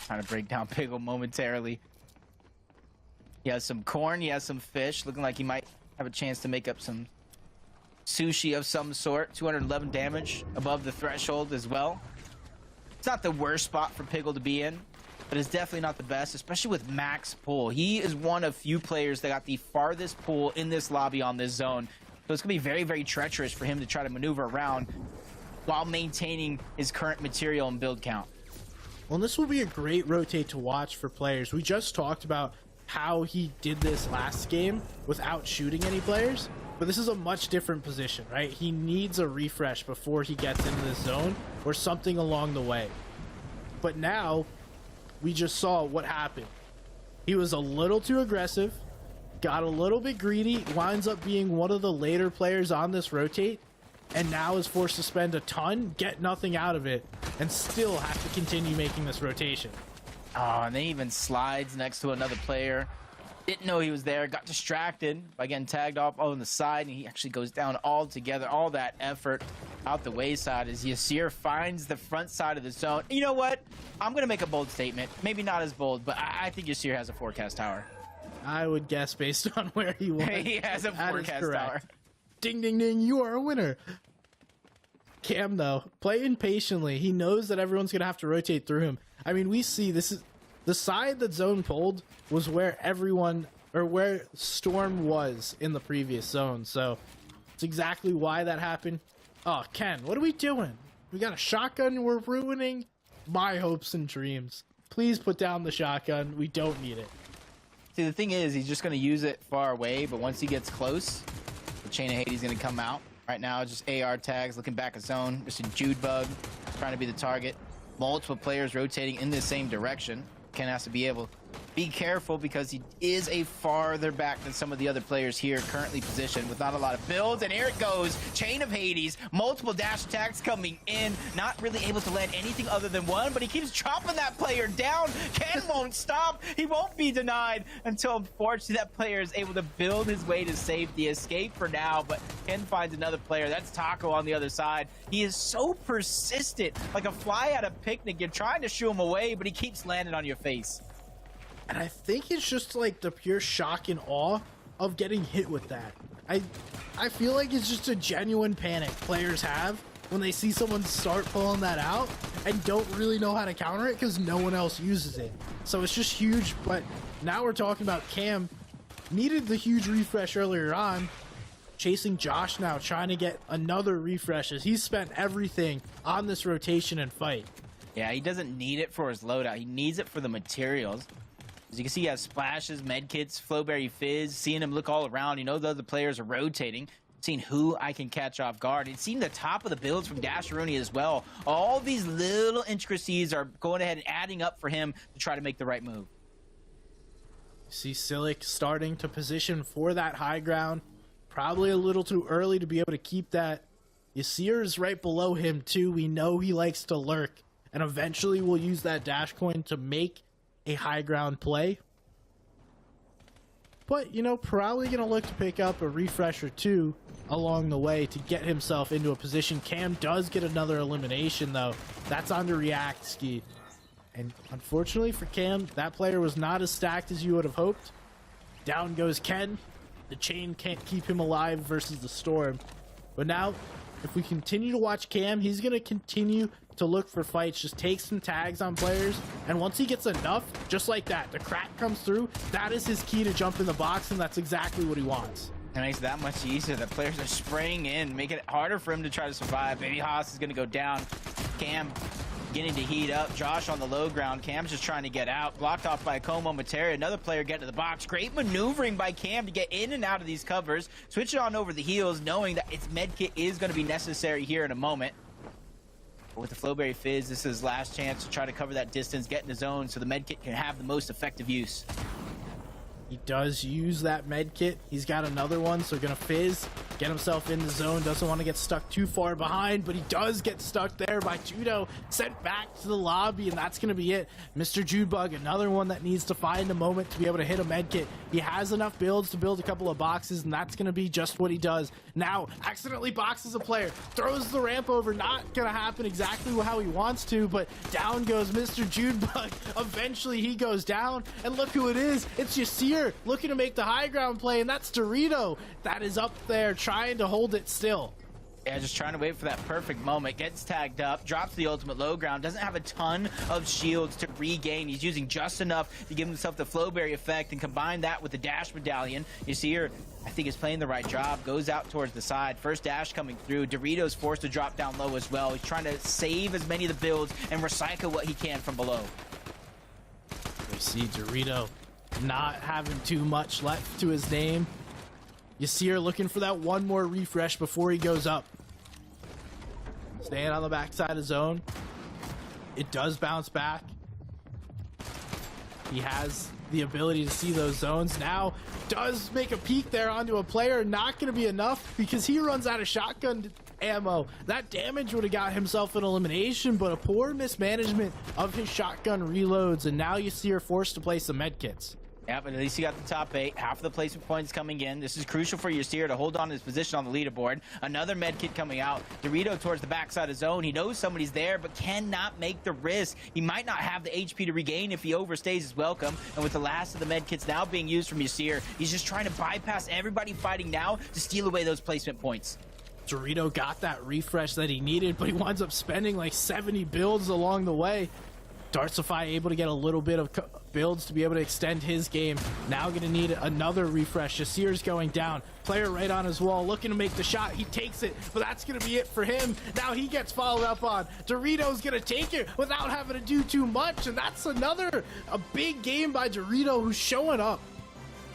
Trying to break down Pickle momentarily. He has some corn, he has some fish, looking like he might have a chance to make up some sushi of some sort. 211 damage above the threshold as well. It's not the worst spot for Pickle to be in, but it's definitely not the best, especially with max pull. He is one of few players that got the farthest pull in this lobby on this zone. So it's going to be very, very treacherous for him to try to maneuver around while maintaining his current material and build count. Well, this will be a great rotate to watch for players. We just talked about how he did this last game without shooting any players, but this is a much different position, right? He needs a refresh before he gets into this zone or something along the way. But now we just saw what happened. He was a little too aggressive, got a little bit greedy, winds up being one of the later players on this rotate, and now is forced to spend a ton, get nothing out of it, and still have to continue making this rotation. Oh, and then he even slides next to another player. Didn't know he was there, got distracted by getting tagged off on the side, and he actually goes down altogether. All that effort out the wayside as Yasir finds the front side of the zone. You know what? I'm going to make a bold statement. Maybe not as bold, but I think Yasir has a forecast tower. I would guess based on where he was. He has a forecast tower. Ding, ding, ding, you are a winner. Cam, though, playing patiently. He knows that everyone's going to have to rotate through him. I mean, we see this is the side that Zone pulled was where everyone, or where Storm was in the previous zone. So it's exactly why that happened. Oh, Ken, what are we doing? We got a shotgun. We're ruining my hopes and dreams. Please put down the shotgun. We don't need it. See, the thing is, he's just going to use it far away, but once he gets close, the Chain of Hades is going to come out. Right now, just AR tags, looking back at zone. Just a Jude bug, trying to be the target. Multiple players rotating in the same direction. Ken has to be able to be careful because he is a farther back than some of the other players here currently positioned with not a lot of builds. And here it goes. Chain of Hades. Multiple dash attacks coming in. Not really able to land anything other than one, but he keeps chopping that player down. Ken won't stop. He won't be denied until, unfortunately, that player is able to build his way to safety. Escape for now, but Ken finds another player. That's Taco on the other side. He is so persistent. Like a fly at a picnic. You're trying to shoo him away, but he keeps landing on your face. And I think it's just like the pure shock and awe of getting hit with that. I feel like it's just a genuine panic players have when they see someone start pulling that out and don't really know how to counter it because no one else uses it. So it's just huge. But now we're talking about Cam needed the huge refresh earlier on, chasing Josh now, trying to get another refresh as he's spent everything on this rotation and fight. Yeah, he doesn't need it for his loadout. He needs it for the materials. As you can see, he has splashes, medkits, Flowberry Fizz, seeing him look all around. You know the other players are rotating, seeing who I can catch off guard. And seeing the top of the builds from Dasharuni as well. All these little intricacies are going ahead and adding up for him to try to make the right move. See Silic starting to position for that high ground. Probably a little too early to be able to keep that. Yasir is right below him too. We know he likes to lurk. And eventually we'll use that dash coin to make a high ground play. But, you know, probably going to look to pick up a refresh or two along the way to get himself into a position. Cam does get another elimination, though. That's on the react ski. And unfortunately for Cam, that player was not as stacked as you would have hoped. Down goes Ken. The chain can't keep him alive versus the storm. But now, if we continue to watch Cam, he's going to continue to look for fights, just take some tags on players, and once he gets enough, just like that, the crack comes through, that is his key to jump in the box, and that's exactly what he wants. It makes it that much easier. The players are spraying in, making it harder for him to try to survive. Baby Haas is going to go down. Cam beginning to heat up. Josh on the low ground. Cam's just trying to get out. Blocked off by Como Materi. Another player getting to the box. Great maneuvering by Cam to get in and out of these covers. Switch it on over the heels, knowing that its medkit is going to be necessary here in a moment. But with the Flowberry Fizz, this is his last chance to try to cover that distance, get in the zone so the medkit can have the most effective use. He does use that med kit. He's got another one, so gonna Fizz, get himself in the zone. Doesn't want to get stuck too far behind, but he does get stuck there by Judo, sent back to the lobby, and that's going to be it. Mr. Judebug, another one that needs to find a moment to be able to hit a medkit. He has enough builds to build a couple of boxes, and that's going to be just what he does. Now, accidentally boxes a player, throws the ramp over. Not going to happen exactly how he wants to, but down goes Mr. Judebug. Eventually, he goes down, and look who it is. It's Yasir looking to make the high ground play, and that's Dorito that is up there trying to hold it still. Yeah, just trying to wait for that perfect moment. Gets tagged up, drops the ultimate low ground, doesn't have a ton of shields to regain. He's using just enough to give himself the flowberry effect and combine that with the dash medallion. You see here, I think is playing the right job, goes out towards the side. First dash coming through. Dorito's forced to drop down low as well. He's trying to save as many of the builds and recycle what he can from below. We see Dorito not having too much left to his name. Yasir looking for that one more refresh before he goes up. Staying on the backside of zone. It does bounce back. He has the ability to see those zones. Now does make a peek there onto a player. Not going to be enough because he runs out of shotgun ammo. That damage would have got himself an elimination, but a poor mismanagement of his shotgun reloads, and now Yasir forced to play some medkits. Yeah, but at least he got the top 8. Half of the placement points coming in. This is crucial for Yasir to hold on to his position on the leaderboard. Another med kit coming out. Dorito towards the backside of zone. He knows somebody's there, but cannot make the risk. He might not have the HP to regain if he overstays his welcome. And with the last of the med kits now being used from Yasir, he's just trying to bypass everybody fighting now to steal away those placement points. Dorito got that refresh that he needed, but he winds up spending like 70 builds along the way. Dartsify able to get a little bit of builds to be able to extend his game. Now going to need another refresh. Yasir's going down. Player right on his wall looking to make the shot. He takes it, but that's going to be it for him. Now he gets followed up on. Dorito's going to take it without having to do too much, and that's a big game by Dorito, who's showing up.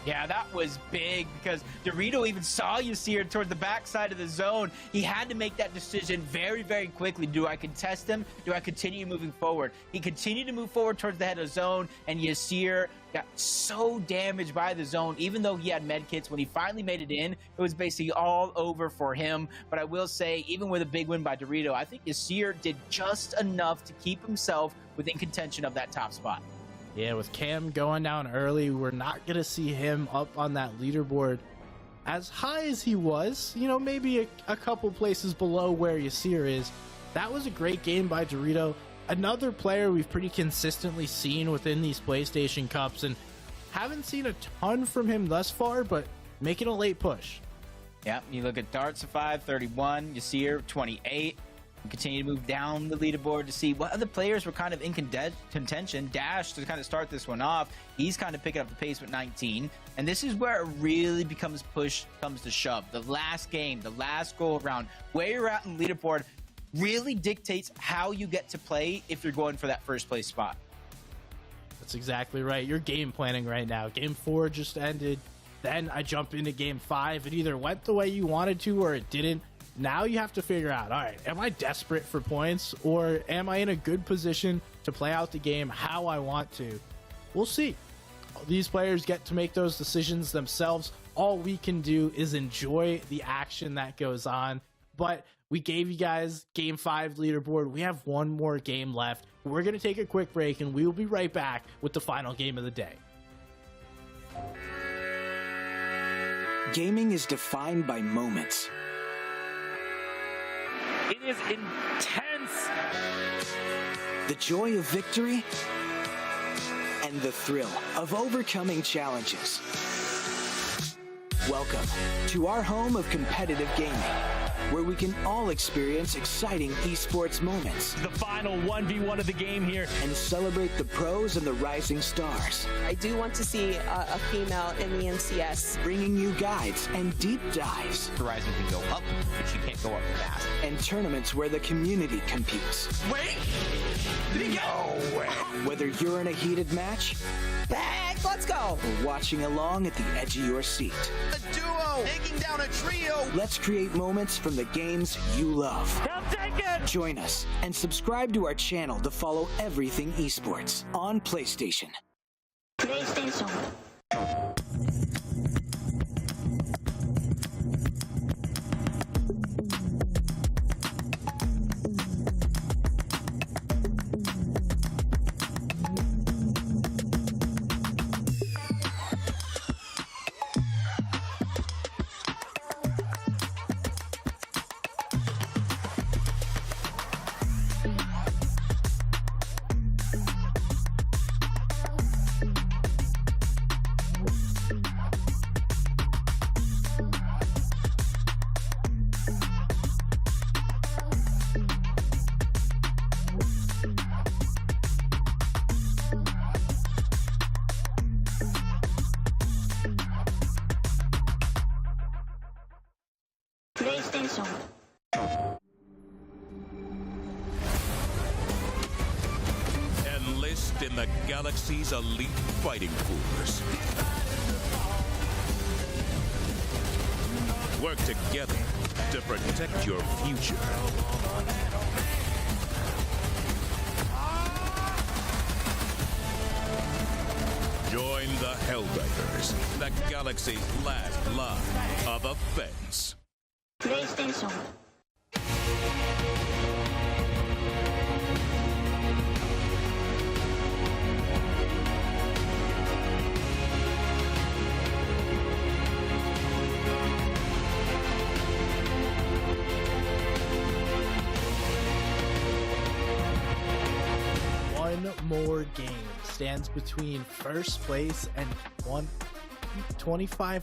Yeah, that was big because Dorito even saw Yasir towards the backside of the zone. He had to make that decision very, very quickly. Do I contest him? Do I continue moving forward? He continued to move forward towards the head of the zone, and Yasir got so damaged by the zone. Even though he had medkits, when he finally made it in, it was basically all over for him. But I will say, even with a big win by Dorito, I think Yasir did just enough to keep himself within contention of that top spot. Yeah, with Cam going down early, we're not going to see him up on that leaderboard as high as he was. You know, maybe a couple places below where Yasir is. That was a great game by Dorito. Another player we've pretty consistently seen within these PlayStation Cups, and haven't seen a ton from him thus far, but making a late push. Yeah, you look at Dartsify, 31, Yasir, 28. Continue to move down the leaderboard to see what other players were kind of in contention. Dash, to kind of start this one off, he's kind of picking up the pace with 19. And this is where it really becomes push comes to shove. The last game, the last go around, where you're at in the leaderboard really dictates how you get to play if you're going for that first place spot. That's exactly right. You're game planning right now. Game 4 just ended. Then I jump into game 5. It either went the way you wanted to or it didn't. Now you have to figure out, all right, am I desperate for points, or am I in a good position to play out the game how I want to? We'll see. These players get to make those decisions themselves. All we can do is enjoy the action that goes on. But we gave you guys game 5 leaderboard. We have one more game left. We're going to take a quick break, and we will be right back with the final game of the day. Gaming is defined by moments. It is intense. The joy of victory and the thrill of overcoming challenges. Welcome to our home of competitive gaming, where we can all experience exciting esports moments. The final 1v1 of the game here. And celebrate the pros and the rising stars. I do want to see a female in the NCS. Bringing you guides and deep dives. Horizon can go up, but she can't go up fast. And tournaments where the community competes. Wait! Did he go? Whether you're in a heated match, Bang, let's go! or watching along at the edge of your seat. A duo taking down a trio. Let's create moments from the games you love. They'll take it. Join us and subscribe to our channel to follow everything esports on PlayStation. PlayStation. PlayStation. Enlist in the galaxy's elite fighting force. Work together to protect your future. Join the Helldivers, the galaxy's last line of offense. PlayStation. One more game stands between first place and $2,500.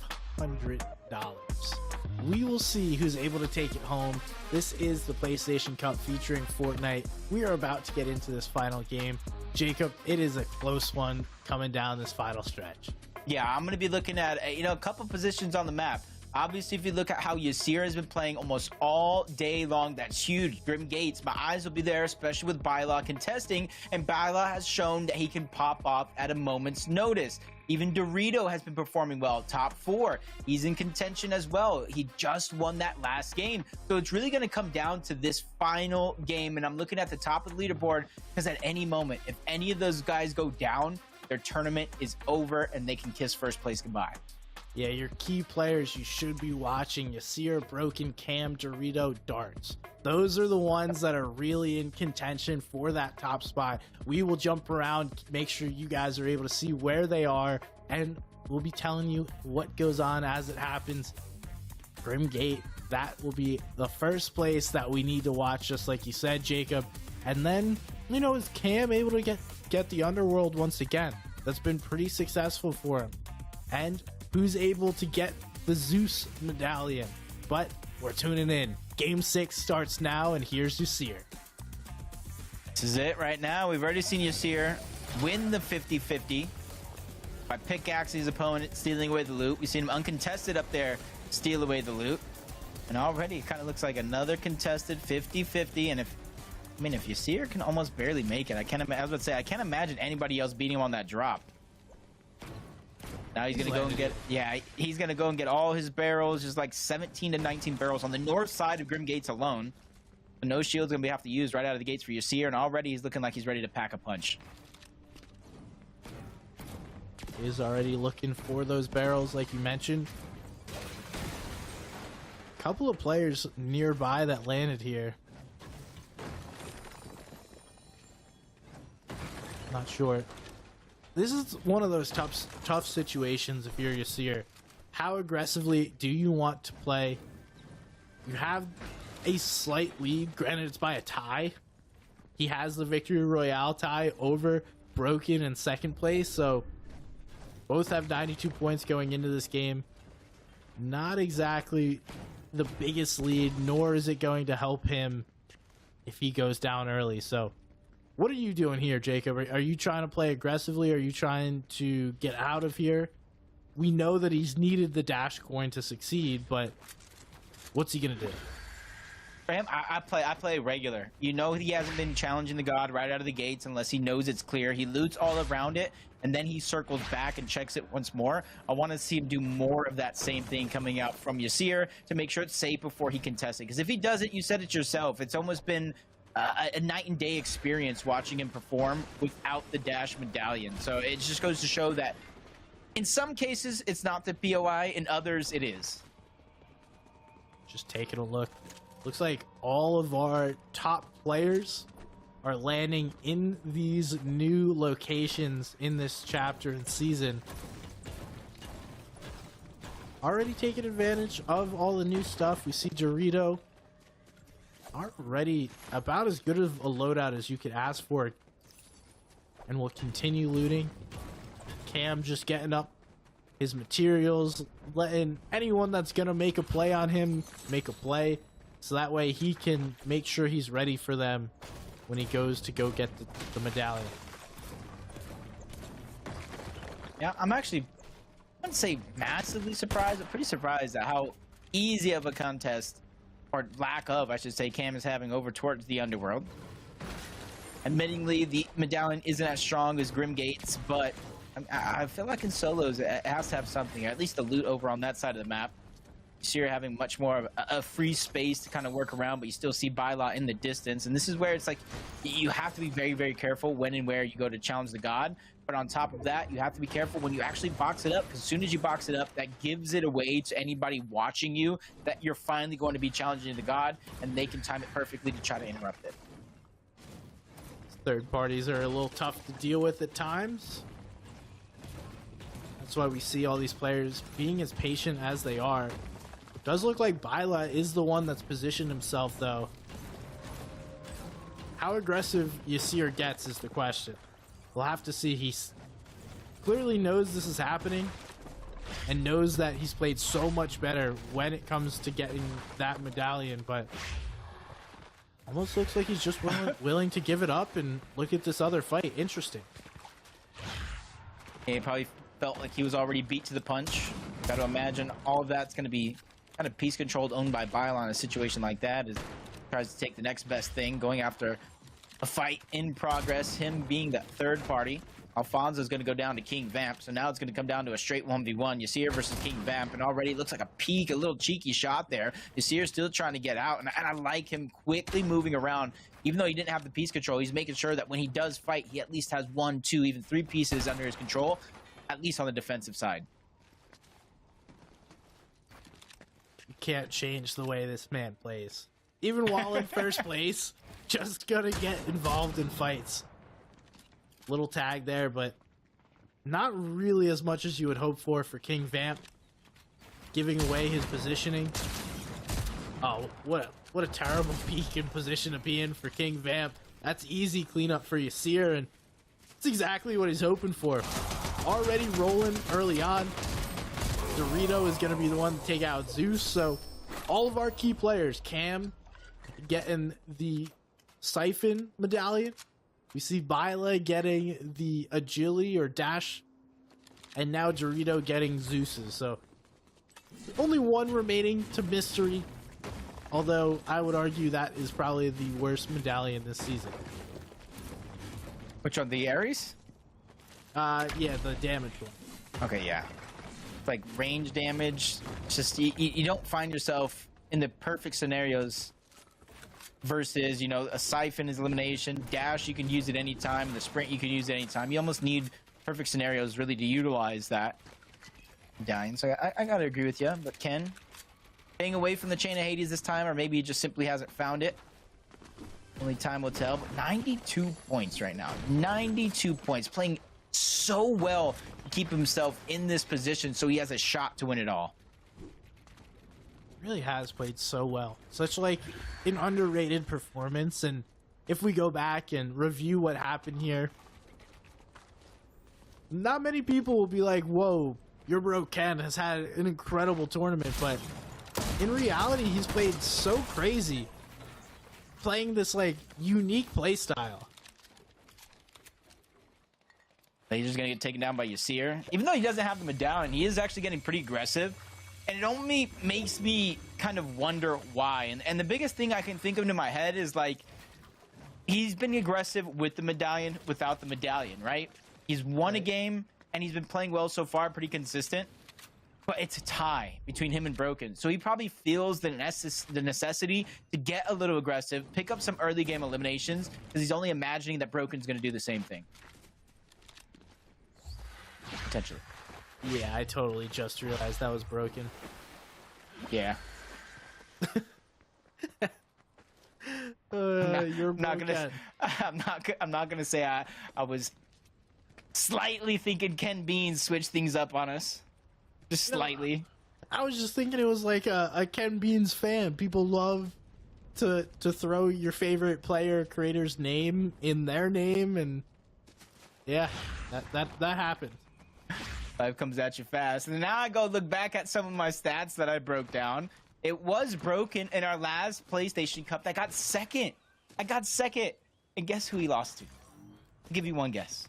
We will see who's able to take it home. This is the PlayStation Cup featuring Fortnite. We are about to get into this final game. Jacob, it is a close one coming down this final stretch. Yeah, I'm going to be looking at a couple positions on the map. Obviously, if you look at how Yasir has been playing almost all day long, that's huge. Grim Gates, my eyes will be there, especially with Byla contesting, and Byla has shown that he can pop off at a moment's notice. Even Dorito has been performing well, top 4. He's in contention as well. He just won that last game. So it's really going to come down to this final game, and I'm looking at the top of the leaderboard because at any moment, if any of those guys go down, their tournament is over and they can kiss first place goodbye. Yeah, your key players you should be watching: Yasir, Broken, Cam, Dorito, Darts. Those are the ones that are really in contention for that top spot. We will jump around, make sure you guys are able to see where they are, and we'll be telling you what goes on as it happens. Grimgate, that will be the first place that we need to watch, just like you said, Jacob. And then, is Cam able to get the Underworld once again? That's been pretty successful for him. And who's able to get the Zeus medallion? But we're tuning in. Game 6 starts now, and here's Yasir. This is it right now. We've already seen Yasir win the 50-50 by pickaxing his opponent, stealing away the loot. We've seen him uncontested up there, steal away the loot. And already it kind of looks like another contested 50-50. And if Yasir can almost barely make it, I was about to say, I can't imagine anybody else beating him on that drop. Now he's gonna go and get, he's gonna go and get all his barrels, just like 17 to 19 barrels on the north side of Grim Gates alone. So no shield's gonna have to use right out of the gates for Yasir, and already he's looking like he's ready to pack a punch. He's already looking for those barrels, like you mentioned. A couple of players nearby that landed here. Not sure. This is one of those tough situations if you're Yasir. How aggressively do you want to play? You have a slight lead. Granted, it's by a tie. He has the Victory Royale tie over Broken in second place, so both have 92 points going into this game. Not exactly the biggest lead, nor is it going to help him if he goes down early. So what are you doing here, Jacob? Are you trying to play aggressively? Are you trying to get out of here? We know that he's needed the dash coin to succeed, but what's he gonna do? For him, I play regular. He hasn't been challenging the god right out of the gates unless he knows it's clear. He loots all around it, and then he circles back and checks it once more. I want to see him do more of that same thing coming out from Yasir to make sure it's safe before he contests it. Because if he does it, you said it yourself, it's almost been a night and day experience watching him perform without the dash medallion. So it just goes to show that in some cases it's not the POI, in others it is. Just taking a look. Looks like all of our top players are landing in these new locations in this chapter and season. Already taking advantage of all the new stuff. We see Dorito already about as good of a loadout as you could ask for, and we'll continue looting. Cam just getting up his materials, letting anyone that's gonna make a play on him make a play, so that way he can make sure he's ready for them when he goes to go get the medallion. Yeah, I'm actually, I wouldn't say massively surprised, but pretty surprised at how easy of a contest or lack of, I should say, Cam is having over towards the Underworld. Admittingly, the medallion isn't as strong as Grim Gates, but I feel like in solos it has to have something, or at least the loot over on that side of the map. So you're having much more of a free space to kind of work around, but you still see Byla in the distance. And this is where it's like you have to be very, very careful when and where you go to challenge the god. But on top of that, you have to be careful when you actually box it up, because as soon as you box it up, that gives it away to anybody watching you that you're finally going to be challenging the god, and they can time it perfectly to try to interrupt it. Third parties are a little tough to deal with at times. That's why we see all these players being as patient as they are. It does look like Byla is the one that's positioned himself, though. How aggressive Yasir gets is the question. We'll have to see. He clearly knows this is happening and knows that he's played so much better when it comes to getting that medallion, but almost looks like he's just willing to give it up and look at this other fight. Interesting. He probably felt like he was already beat to the punch. Got to imagine all of that's going to be kind of piece controlled, owned by Byla in a situation like that. Is tries to take the next best thing, going after a fight in progress, him being that third party. Alfonso's going to go down to King Vamp, so now it's going to come down to a straight 1v1. Yasir versus King Vamp, and already it looks like a peek, a little cheeky shot there. Yasir's still trying to get out, and I like him quickly moving around. Even though he didn't have the piece control, he's making sure that when he does fight, he at least has 1, 2, even 3 pieces under his control, at least on the defensive side. You can't change the way this man plays. Even while in first place, just gonna get involved in fights. Little tag there, but not really as much as you would hope for King Vamp. Giving away his positioning. Oh, what a terrible peak in position to be in for King Vamp. That's easy cleanup for Yasir, and it's exactly what he's hoping for. Already rolling early on. Dorito is going to be the one to take out Zeus, so all of our key players, Cam getting the Siphon medallion. We see Byla getting the Agility or Dash, and now Dorito getting Zeus's. So only one remaining to Mystery, although I would argue that is probably the worst medallion this season. Which one, the Ares? Yeah, the damage one. Okay, yeah. Like range damage, it's just you don't find yourself in the perfect scenarios versus, you know, a Siphon is elimination, Dash you can use it anytime, the Sprint you can use it anytime. You almost need perfect scenarios really to utilize that. Dying, so I gotta agree with you, but Ken staying away from the Chain of Hades this time, or maybe he just simply hasn't found it. Only time will tell. But 92 points right now. 92 points, playing so well to keep himself in this position so he has a shot to win it all. Really has played so well. Such like an underrated performance, and if we go back and review what happened here, not many people will be like, whoa, your bro Ken has had an incredible tournament, but in reality he's played so crazy, playing this like unique play style. He's just gonna get taken down by Yasir. Even though he doesn't have the medallion, he is actually getting pretty aggressive. And it only makes me kind of wonder why. And the biggest thing I can think of in my head is like, he's been aggressive with the medallion, without the medallion, right? He's won a game, and he's been playing well so far, pretty consistent. But it's a tie between him and Broken. So he probably feels the necessity to get a little aggressive, pick up some early game eliminations, because he's only imagining that Broken's going to do the same thing. Potentially. Yeah, I totally just realized that was Broken. Yeah. You're broken. I'm not gonna say I was slightly thinking Ken Bean switched things up on us. Just slightly. I was just thinking it was like a Ken Beans fan. People love to throw your favorite player creator's name in their name, and yeah, that happened. Life comes at you fast. And now I go look back at some of my stats that I broke down. It was Broken in our last PlayStation Cup that got second. I got second. And guess who he lost to? I'll give you one guess.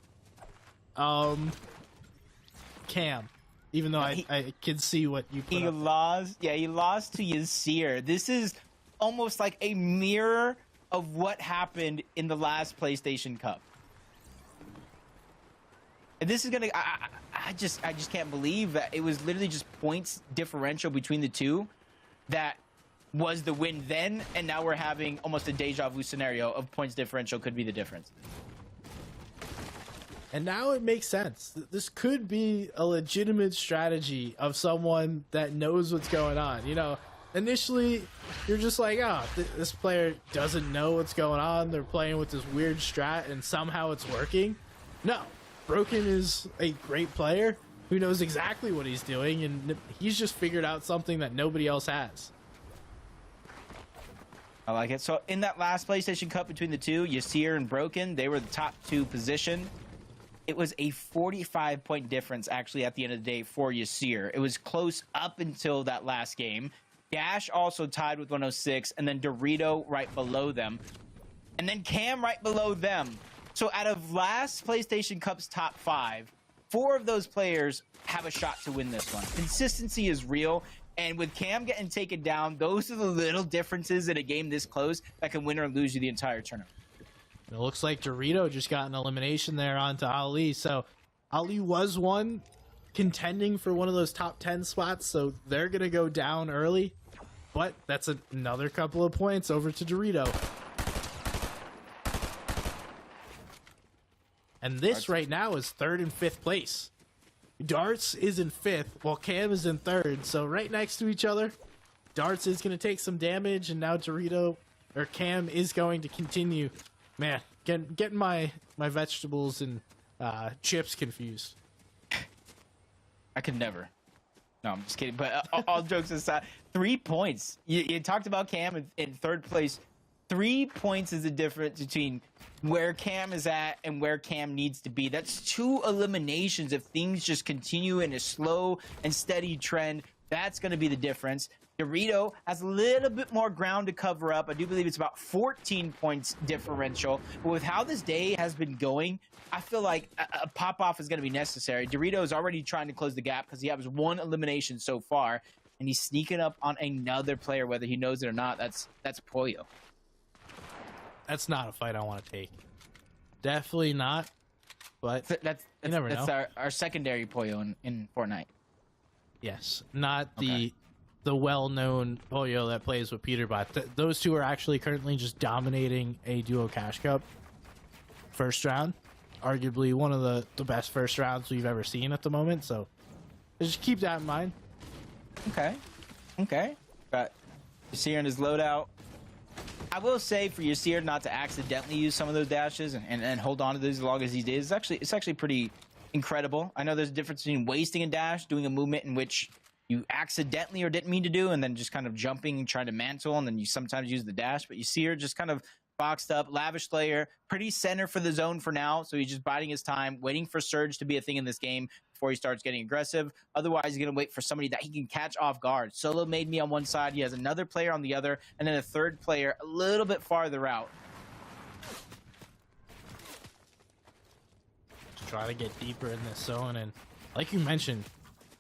Cam. Even though I can see what you put He up. lost. Yeah, he lost to Yasir. This is almost like a mirror of what happened in the last PlayStation Cup. And this is gonna, I just can't believe that it was literally just points differential between the two that was the win then, and now we're having almost a deja vu scenario of points differential could be the difference. And now it makes sense. This could be a legitimate strategy of someone that knows what's going on. You know, initially you're just like, oh, this player doesn't know what's going on. They're playing with this weird strat and somehow it's working. No, Broken is a great player who knows exactly what he's doing, and he's just figured out something that nobody else has. I like it. So in that last PlayStation Cup between the two, Yasir and Broken, they were the top two position. It was a 45-point difference, actually, at the end of the day for Yasir. It was close up until that last game. Dash also tied with 106, and then Dorito right below them. And then Cam right below them. So out of last PlayStation Cup's top 5, 4 of those players have a shot to win this one. Consistency is real. And with Cam getting taken down, those are the little differences in a game this close that can win or lose you the entire tournament. It looks like Dorito just got an elimination there onto Ali. So Ali was one contending for one of those top 10 spots. So they're going to go down early. But that's another couple of points over to Dorito. And this right now is 3rd and 5th place. Darts is in 5th while Cam is in 3rd. So right next to each other. Darts is going to take some damage, and now Cam is going to continue. Man, getting my vegetables and chips confused. I could never. No, I'm just kidding. But all jokes aside, 3 points. You talked about Cam in 3rd place. 3 points is the difference between where Cam is at and where Cam needs to be. That's 2 eliminations. If things just continue in a slow and steady trend, that's going to be the difference. Dorito has a little bit more ground to cover up. I do believe it's about 14 points differential. But with how this day has been going, I feel like a pop-off is going to be necessary. Dorito is already trying to close the gap because he has 1 elimination so far, and he's sneaking up on another player, whether he knows it or not. That's Pollo. That's not a fight I want to take. Definitely not. But that's our secondary Pollo in Fortnite. Yes, not the well-known Pollo that plays with Peterbot. Those two are actually currently just dominating a duo cash cup first round. Arguably one of the best first rounds we've ever seen at the moment. So just keep that in mind. Okay. Got Yasir in his loadout. I will say for Yasir not to accidentally use some of those dashes and hold on to those as long as he did, it's actually pretty incredible. I know there's a difference between wasting a dash, doing a movement in which you accidentally or didn't mean to do, and then just kind of jumping and trying to mantle, and then you sometimes use the dash. But Yasir just kind of boxed up, lavish player, pretty center for the zone for now. So he's just biding his time, waiting for Surge to be a thing in this game before he starts getting aggressive. Otherwise, he's going to wait for somebody that he can catch off guard. Solo made me on one side. He has another player on the other, and then a third player a little bit farther out. Just try to get deeper in this zone. And like you mentioned,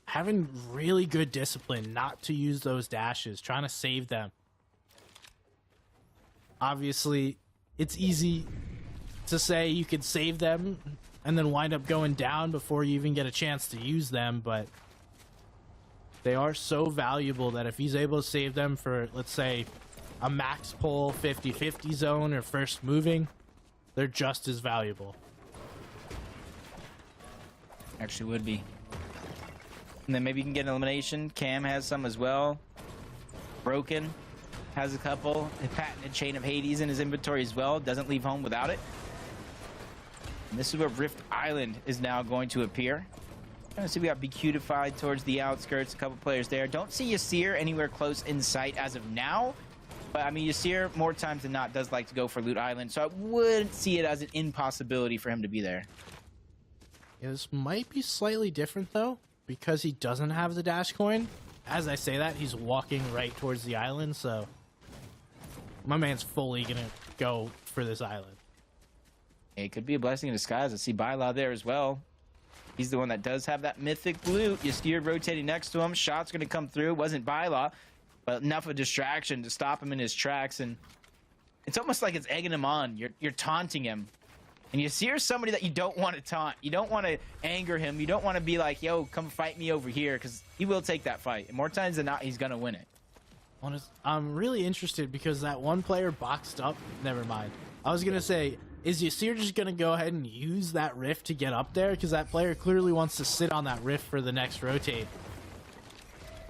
having really good discipline not to use those dashes, trying to save them. Obviously, it's easy to say you could save them and then wind up going down before you even get a chance to use them, but they are so valuable that if he's able to save them for, let's say, a max pull 50-50 zone or first moving, they're just as valuable. Actually would be. And then maybe you can get an elimination. Cam has some as well. Broken has a couple. A patented Chain of Hades in his inventory as well. Doesn't leave home without it. And this is where Rift Island is now going to appear. Trying to see, we got BQtified towards the outskirts. A couple players there. Don't see Yasir anywhere close in sight as of now. But I mean, Yasir more times than not does like to go for Loot Island. So I wouldn't see it as an impossibility for him to be there. Yeah, this might be slightly different though, because he doesn't have the dash coin. As I say that, he's walking right towards the island, so my man's fully gonna go for this island. It could be a blessing in disguise. I see Byla there as well. He's the one that does have that mythic loot. Yasir rotating next to him. Shot's gonna come through. Wasn't Byla. but enough of a distraction to stop him in his tracks. And it's almost like it's egging him on. You're taunting him. And you see, here's somebody that you don't want to taunt. You don't want to anger him. You don't want to be like, yo, come fight me over here, because he will take that fight. And more times than not, he's going to win it. I'm really interested because that one player boxed up. Never mind. I was going to say, is Yasir just going to go ahead and use that rift to get up there? Because that player clearly wants to sit on that rift for the next rotate.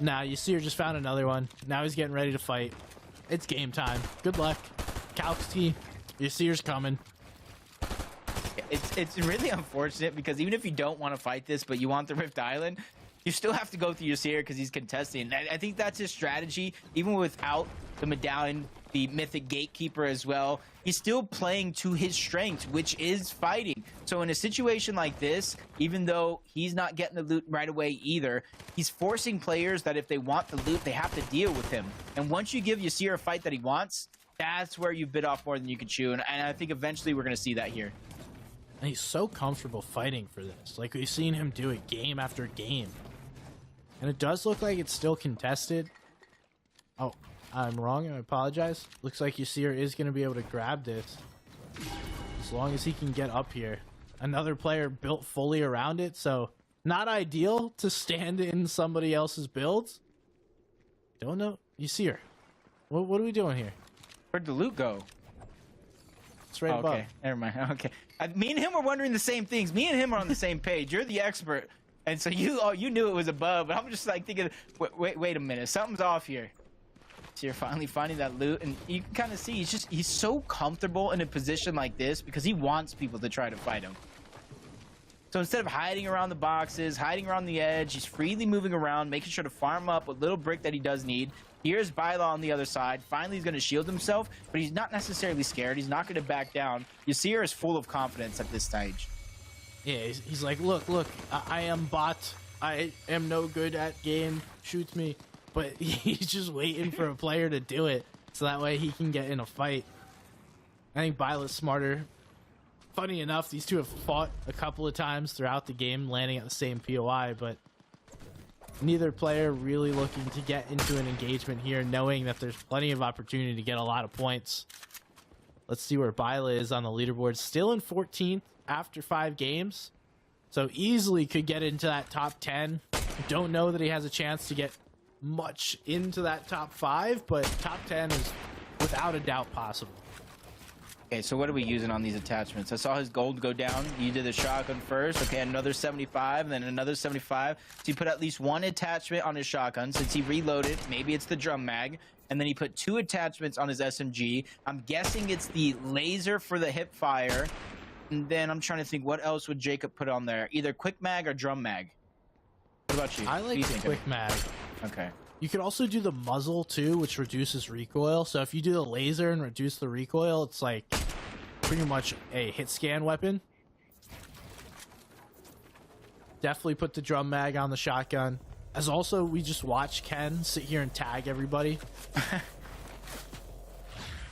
Nah, Yasir just found another one. Now he's getting ready to fight. It's game time. Good luck. Kalski, Yasir's coming. It's really unfortunate because even if you don't want to fight this, but you want the Rift Island, you still have to go through Yasir because he's contesting. I think that's his strategy, even without the medallion, the mythic gatekeeper as well. He's still playing to his strengths, which is fighting. So in a situation like this, even though he's not getting the loot right away either, he's forcing players that if they want the loot, they have to deal with him. And once you give Yasir a fight that he wants, that's where you bit off more than you can chew. And I think eventually we're going to see that here. And he's so comfortable fighting for this. Like, we've seen him do it game after game. And it does look like it's still contested. Oh, I'm wrong. I apologize. Looks like Yasir is going to be able to grab this. As long as he can get up here. Another player built fully around it, so not ideal to stand in somebody else's builds. Don't know. Yasir, what are we doing here? Where'd the loot go? It's right above. Okay, never mind. Okay. Me and him were wondering the same things. Me and him are on the same page. You're the expert. And so you knew it was above, but I'm just like thinking, wait a minute, something's off here. So you're finally finding that loot, and you can kind of see he's so comfortable in a position like this because he wants people to try to fight him. So instead of hiding around the boxes, hiding around the edge, he's freely moving around, making sure to farm up a little brick that he does need. Here's Byla on the other side. Finally, he's going to shield himself, but he's not necessarily scared. He's not going to back down. Yasir is full of confidence at this stage. Yeah, he's like, look, I am bot. I am no good at game. Shoots me. But he's just waiting for a player to do it, so that way he can get in a fight. I think Byla's smarter. Funny enough, these two have fought a couple of times throughout the game, landing at the same POI, but neither player really looking to get into an engagement here, knowing that there's plenty of opportunity to get a lot of points. Let's see where Byla is on the leaderboard. Still in 14th after 5 games, so easily could get into that top 10. Don't know that he has a chance to get much into that top 5, but top 10 is without a doubt possible. Okay, so what are we using on these attachments? I saw his gold go down. You did the shotgun first. Okay, another 75, and then another 75. So he put at least one attachment on his shotgun since he reloaded. Maybe it's the drum mag. And then he put 2 attachments on his SMG. I'm guessing it's the laser for the hip fire. And then I'm trying to think, what else would Jacob put on there? Either quick mag or drum mag. What about you? I like quick mag. Okay. You could also do the muzzle too, which reduces recoil. So if you do the laser and reduce the recoil, it's like pretty much a hit scan weapon. Definitely put the drum mag on the shotgun. As also, we just watch Ken sit here and tag everybody.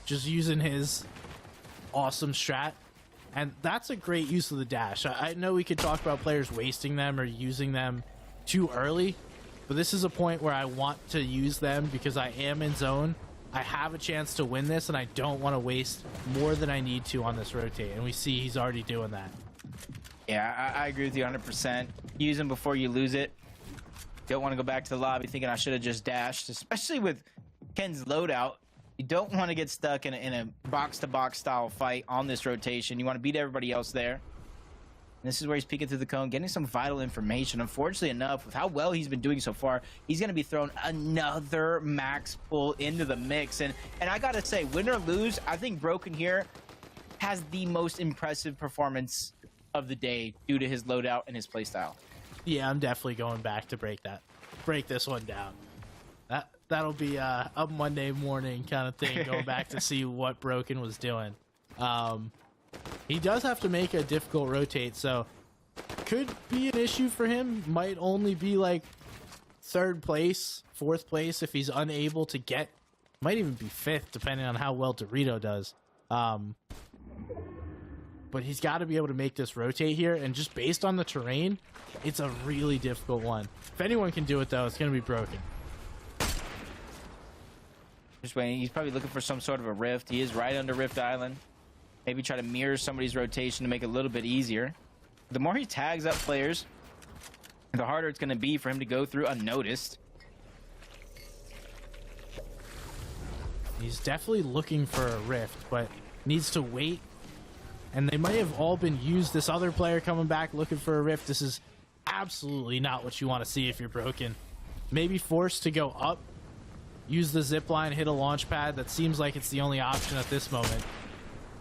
Just using his awesome strat. And that's a great use of the dash. I know we could talk about players wasting them or using them too early, but this is a point where I want to use them because I am in zone. I have a chance to win this, and I don't want to waste more than I need to on this rotate. And we see he's already doing that. Yeah, I agree with you 100%. Use them before you lose it. Don't want to go back to the lobby thinking I should have just dashed, especially with Ken's loadout. You don't want to get stuck in a box-to-box style fight on this rotation. You want to beat everybody else there. And this is where he's peeking through the cone, getting some vital information. Unfortunately enough, with how well he's been doing so far, he's going to be throwing another max pull into the mix. And I got to say, win or lose, I think Broken here has the most impressive performance of the day due to his loadout and his playstyle. Yeah, I'm definitely going back to break this one down. That'll be a Monday morning kind of thing, going back to see what Broken was doing. He does have to make a difficult rotate, so could be an issue for him. Might only be like 3rd place, 4th place if he's unable to get. Might even be 5th, depending on how well Dorito does. But he's got to be able to make this rotate here, and just based on the terrain, it's a really difficult one. If anyone can do it, though, it's going to be Broken. Just waiting. He's probably looking for some sort of a rift. He is right under Rift Island. Maybe try to mirror somebody's rotation to make it a little bit easier. The more he tags up players, the harder it's going to be for him to go through unnoticed. He's definitely looking for a rift, but needs to wait. And they might have all been used. This other player coming back looking for a rift. This is absolutely not what you want to see if you're broken. Maybe forced to go up, use the zip line, hit a launch pad. That seems like it's the only option at this moment.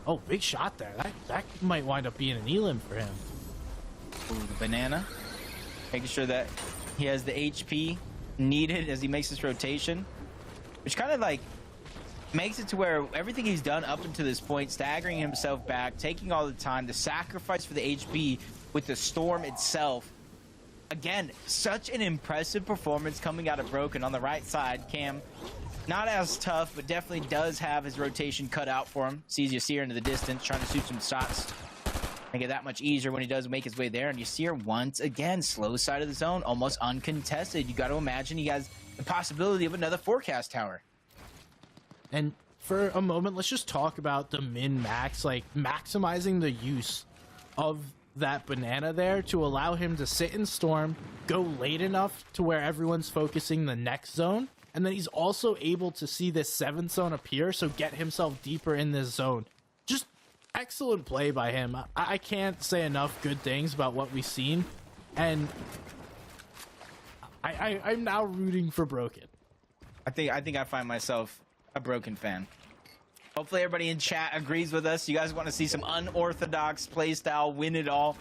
Oh, big shot there. That might wind up being an elim for him. Ooh, the banana. Making sure that he has the HP needed as he makes this rotation. Which kind of like makes it to where everything he's done up until this point, staggering himself back, taking all the time, the sacrifice for the HP with the storm itself. Again, such an impressive performance coming out of Broken on the right side. Cam, not as tough, but definitely does have his rotation cut out for him. Sees Yasir into the distance, trying to shoot some shots. Make it that much easier when he does make his way there. And Yasir, once again, slow side of the zone, almost uncontested. You got to imagine he has the possibility of another forecast tower. And for a moment, let's just talk about the min-max, like maximizing the use of that banana there to allow him to sit in storm, go late enough to where everyone's focusing the next zone, and then he's also able to see this 7th zone appear, so get himself deeper in this zone. Just excellent play by him. I can't say enough good things about what we've seen, and I'm now rooting for Broken. I think I find myself a Broken fan. Hopefully everybody in chat agrees with us. You guys want to see some unorthodox playstyle, win it all?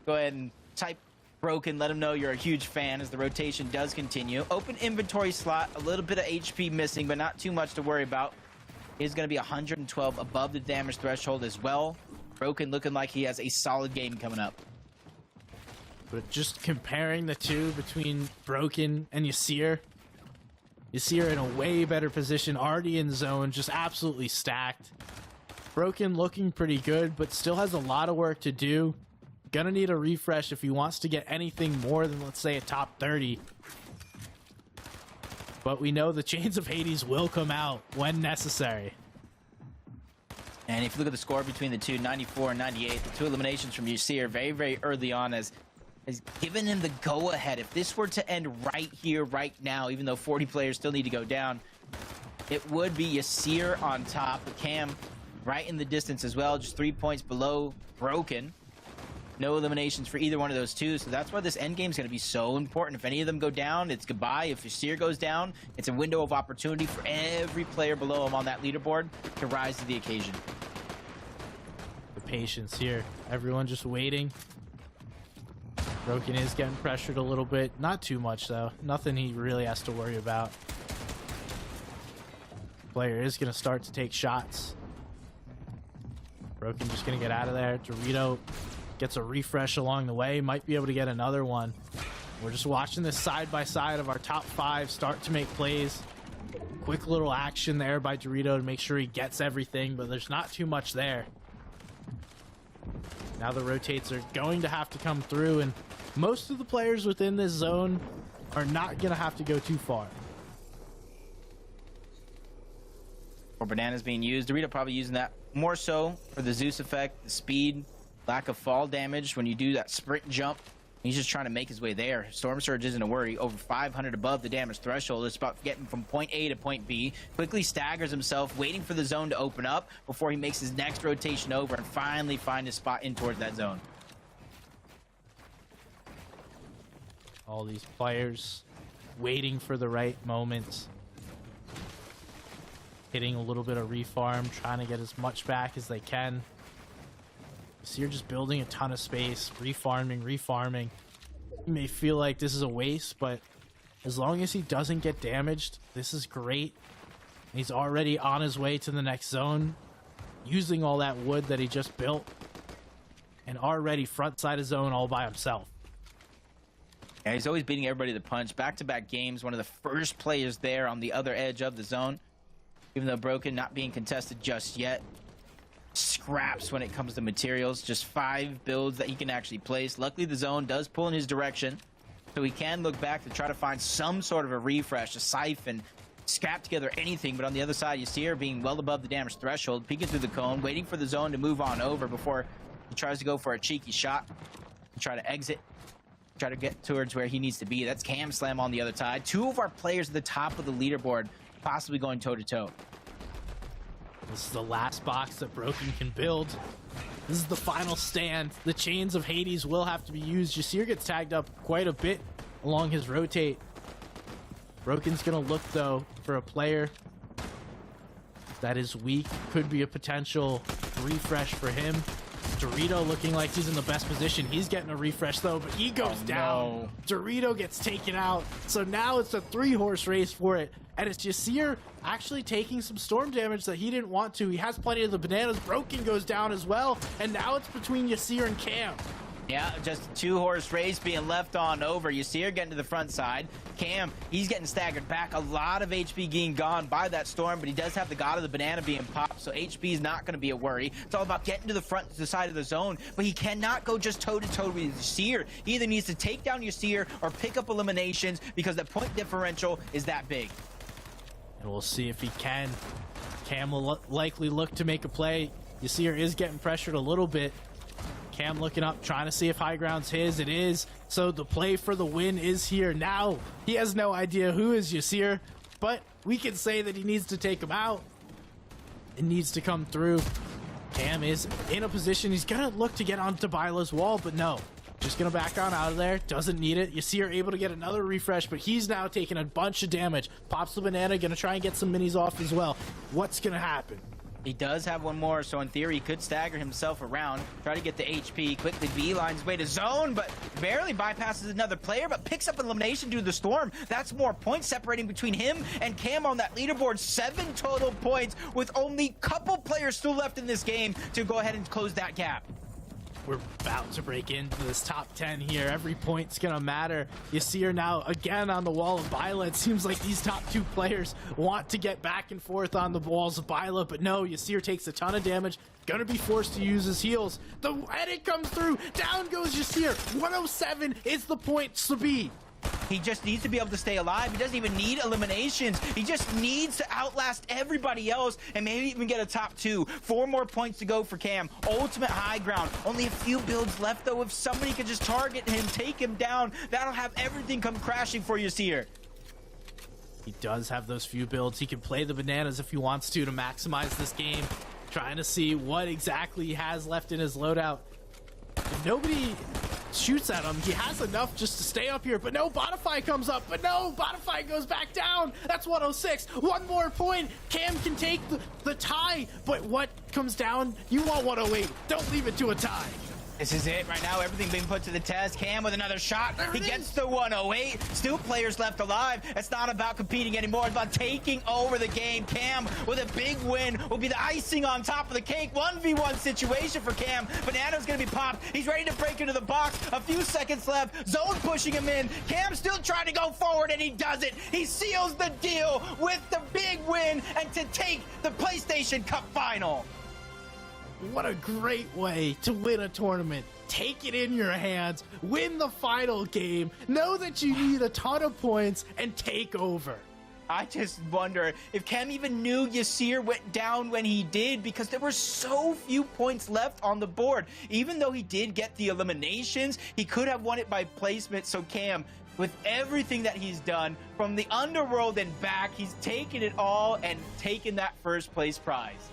Go ahead and type Broken. Let them know you're a huge fan as the rotation does continue. Open inventory slot, a little bit of HP missing, but not too much to worry about. He's going to be 112 above the damage threshold as well. Broken looking like he has a solid game coming up. But just comparing the two between Broken and Yasir, Yasir in a way better position, already in zone, just absolutely stacked. Broken looking pretty good, but still has a lot of work to do. Gonna need a refresh if he wants to get anything more than, let's say, a top 30. But we know the Chains of Hades will come out when necessary. And if you look at the score between the two, 94 and 98, the two eliminations from Yasir very, very early on has given him the go-ahead. If this were to end right here, right now, even though 40 players still need to go down, it would be Yasir on top. Cam right in the distance as well, just 3 points below Broken. No eliminations for either one of those two, so that's why this end game is going to be so important. If any of them go down, it's goodbye. If Yasir goes down, it's a window of opportunity for every player below him on that leaderboard to rise to the occasion. The patience here. Everyone just waiting. Broken is getting pressured a little bit. Not too much, though. Nothing he really has to worry about. Player is going to start to take shots. Broken just going to get out of there. Dorito gets a refresh along the way. Might be able to get another one. We're just watching this side by side of our top 5 start to make plays. Quick little action there by Dorito to make sure he gets everything, but there's not too much there. Now the rotates are going to have to come through, and most of the players within this zone are not going to have to go too far. Or bananas being used. Dorito probably using that more so for the Zeus effect, the speed, lack of fall damage when you do that sprint jump. He's just trying to make his way there. Storm Surge isn't a worry. Over 500 above the damage threshold. It's about getting from point A to point B. Quickly staggers himself, waiting for the zone to open up before he makes his next rotation over and finally find his spot in towards that zone. All these players waiting for the right moments. Hitting a little bit of refarm, trying to get as much back as they can. So you're just building a ton of space, refarming. You may feel like this is a waste, but as long as he doesn't get damaged, this is great. He's already on his way to the next zone, using all that wood that he just built, and already front side of zone all by himself. Yeah, he's always beating everybody to the punch. Back-to-back games, one of the first players there on the other edge of the zone. Even though Broken not being contested just yet. Scraps when it comes to materials. Just 5 builds that he can actually place. Luckily, the zone does pull in his direction, so he can look back to try to find some sort of a refresh, a siphon, scrap together anything. But on the other side, Yasir being well above the damage threshold, peeking through the cone, waiting for the zone to move on over before he tries to go for a cheeky shot and try to exit, try to get towards where he needs to be. That's Cam Slam on the other side. Two of our players at the top of the leaderboard possibly going toe-to-toe. This is the last box that Broken can build. This is the final stand. The chains of Hades will have to be used. Yasir gets tagged up quite a bit along his rotate. Broken's gonna look though for a player that is weak. Could be a potential refresh for him. Dorito looking like he's in the best position. He's getting a refresh though, but he goes down. Dorito gets taken out. So now it's a 3-horse race for it. And it's Yasir actually taking some storm damage that he didn't want to. He has plenty of the bananas. Broken goes down as well. And now it's between Yasir and Cam. Yeah, just a 2-horse race being left on over. Yasir getting to the front side. Cam, he's getting staggered back. A lot of HP being gone by that storm, but he does have the God of the Banana being popped, so HP is not going to be a worry. It's all about getting to the front, to the side of the zone, but he cannot go just toe-to-toe with Yasir. He either needs to take down Yasir or pick up eliminations because the point differential is that big. And we'll see if he can. Cam will likely look to make a play. Yasir is getting pressured a little bit. Cam looking up, trying to see if high ground's his. It is. So the play for the win is here. Now, he has no idea who is Yasir, but we can say that he needs to take him out. It needs to come through. Cam is in a position. He's going to look to get onto Byla's wall, but no. Just going to back on out of there. Doesn't need it. Yasir able to get another refresh, but he's now taking a bunch of damage. Pops the banana. Going to try and get some minis off as well. What's going to happen? He does have one more, so in theory, he could stagger himself around, try to get the HP, quickly beelines his way to zone, but barely bypasses another player, but picks up an elimination due to the storm. That's more points separating between him and Cam on that leaderboard. 7 total points with only a couple players still left in this game to go ahead and close that gap. We're about to break into this top 10 here. Every point's gonna matter. Yasir now again on the wall of Byla. It seems like these top 2 players want to get back and forth on the walls of Byla, but no, Yasir takes a ton of damage. Gonna be forced to use his heals. The edit comes through. Down goes Yasir. 107 is the points to beat. He just needs to be able to stay alive. He doesn't even need eliminations. He just needs to outlast everybody else and maybe even get a top 2. 4 more points to go for Cam. Ultimate high ground. Only a few builds left, though. If somebody could just target him, take him down, that'll have everything come crashing for Yasir. He does have those few builds. He can play the bananas if he wants to maximize this game. Trying to see what exactly he has left in his loadout. If nobody shoots at him, he has enough just to stay up here, but no, Bonify comes up, but no, Bonify goes back down. That's 106. 1 more point. Cam can take the tie, but what comes down? You want 108. Don't leave it to a tie. This is it right now. Everything being put to the test. Cam with another shot. He gets the 108. Still players left alive. It's not about competing anymore. It's about taking over the game. Cam with a big win will be the icing on top of the cake. 1v1 situation for Cam. Banana's going to be popped. He's ready to break into the box. A few seconds left. Zone pushing him in. Cam still trying to go forward, and he does it. He seals the deal with the big win and to take the PlayStation Cup final. What a great way to win a tournament. Take it in your hands, win the final game, know that you need a ton of points, and take over. I just wonder if Cam even knew Yasir went down when he did, because there were so few points left on the board. Even though he did get the eliminations, he could have won it by placement. So Cam, with everything that he's done from the underworld and back, he's taken it all and taken that first place prize.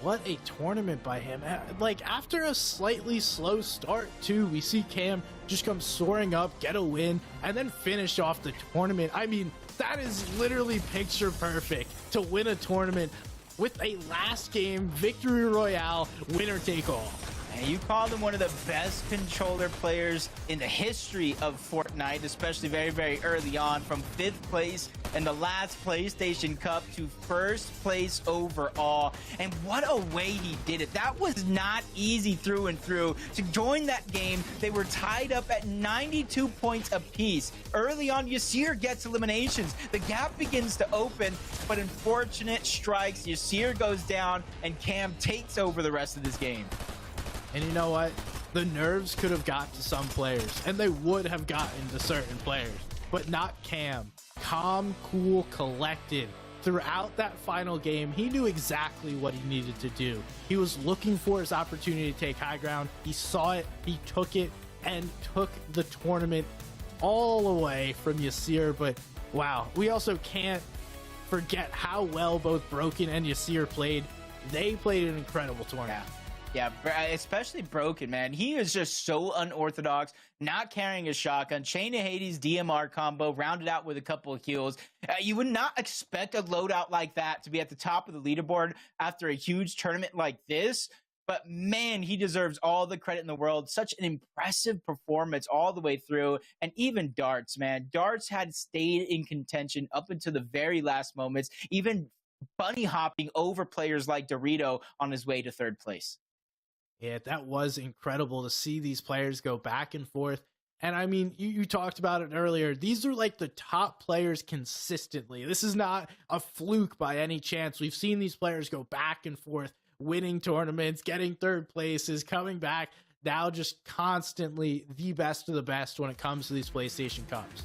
What a tournament by him. Like, after a slightly slow start, too, we see Cam just come soaring up, get a win, and then finish off the tournament. I mean, that is literally picture perfect to win a tournament with a last game victory royale, winner take all. And you called him one of the best controller players in the history of Fortnite, especially very, very early on, from 5th place in the last PlayStation Cup to 1st place overall. And what a way he did it. That was not easy through and through. To join that game, they were tied up at 92 points apiece. Early on, Yasir gets eliminations. The gap begins to open, but unfortunate strikes. Yasir goes down, and Cam takes over the rest of this game. And you know what? The nerves could have got to some players, and they would have gotten to certain players, but not Cam. calm, cool, collected. Throughout that final game, he knew exactly what he needed to do. He was looking for his opportunity to take high ground. He saw it, he took it, and took the tournament all away from Yasir. But wow, we also can't forget how well both Broken and Yasir played. They played an incredible tournament. Yeah, especially Broken, man. He is just so unorthodox, not carrying a shotgun. Chain of Hades DMR combo, rounded out with a couple of kills. You would not expect a loadout like that to be at the top of the leaderboard after a huge tournament like this. But man, he deserves all the credit in the world. Such an impressive performance all the way through. And even Darts, man. Darts had stayed in contention up until the very last moments, even bunny hopping over players like Dorito on his way to third place. Yeah, that was incredible to see these players go back and forth. And I mean, you talked about it earlier. These are like the top players consistently. This is not a fluke by any chance. We've seen these players go back and forth, winning tournaments, getting third places, coming back. Now just constantly the best of the best when it comes to these PlayStation Cups.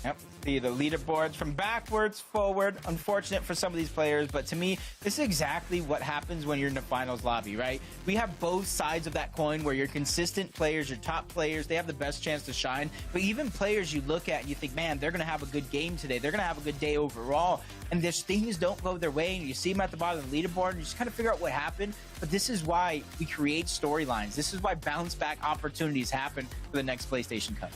Yep, the leaderboards from backwards forward. Unfortunate for some of these players, but to me, this is exactly what happens when you're in the finals lobby, right? We have both sides of that coin where your consistent players, your top players, they have the best chance to shine. But even players you look at and you think, man, they're going to have a good game today. They're going to have a good day overall. And there's things don't go their way, and you see them at the bottom of the leaderboard, and you just kind of figure out what happened. But this is why we create storylines. This is why bounce back opportunities happen for the next PlayStation Cup.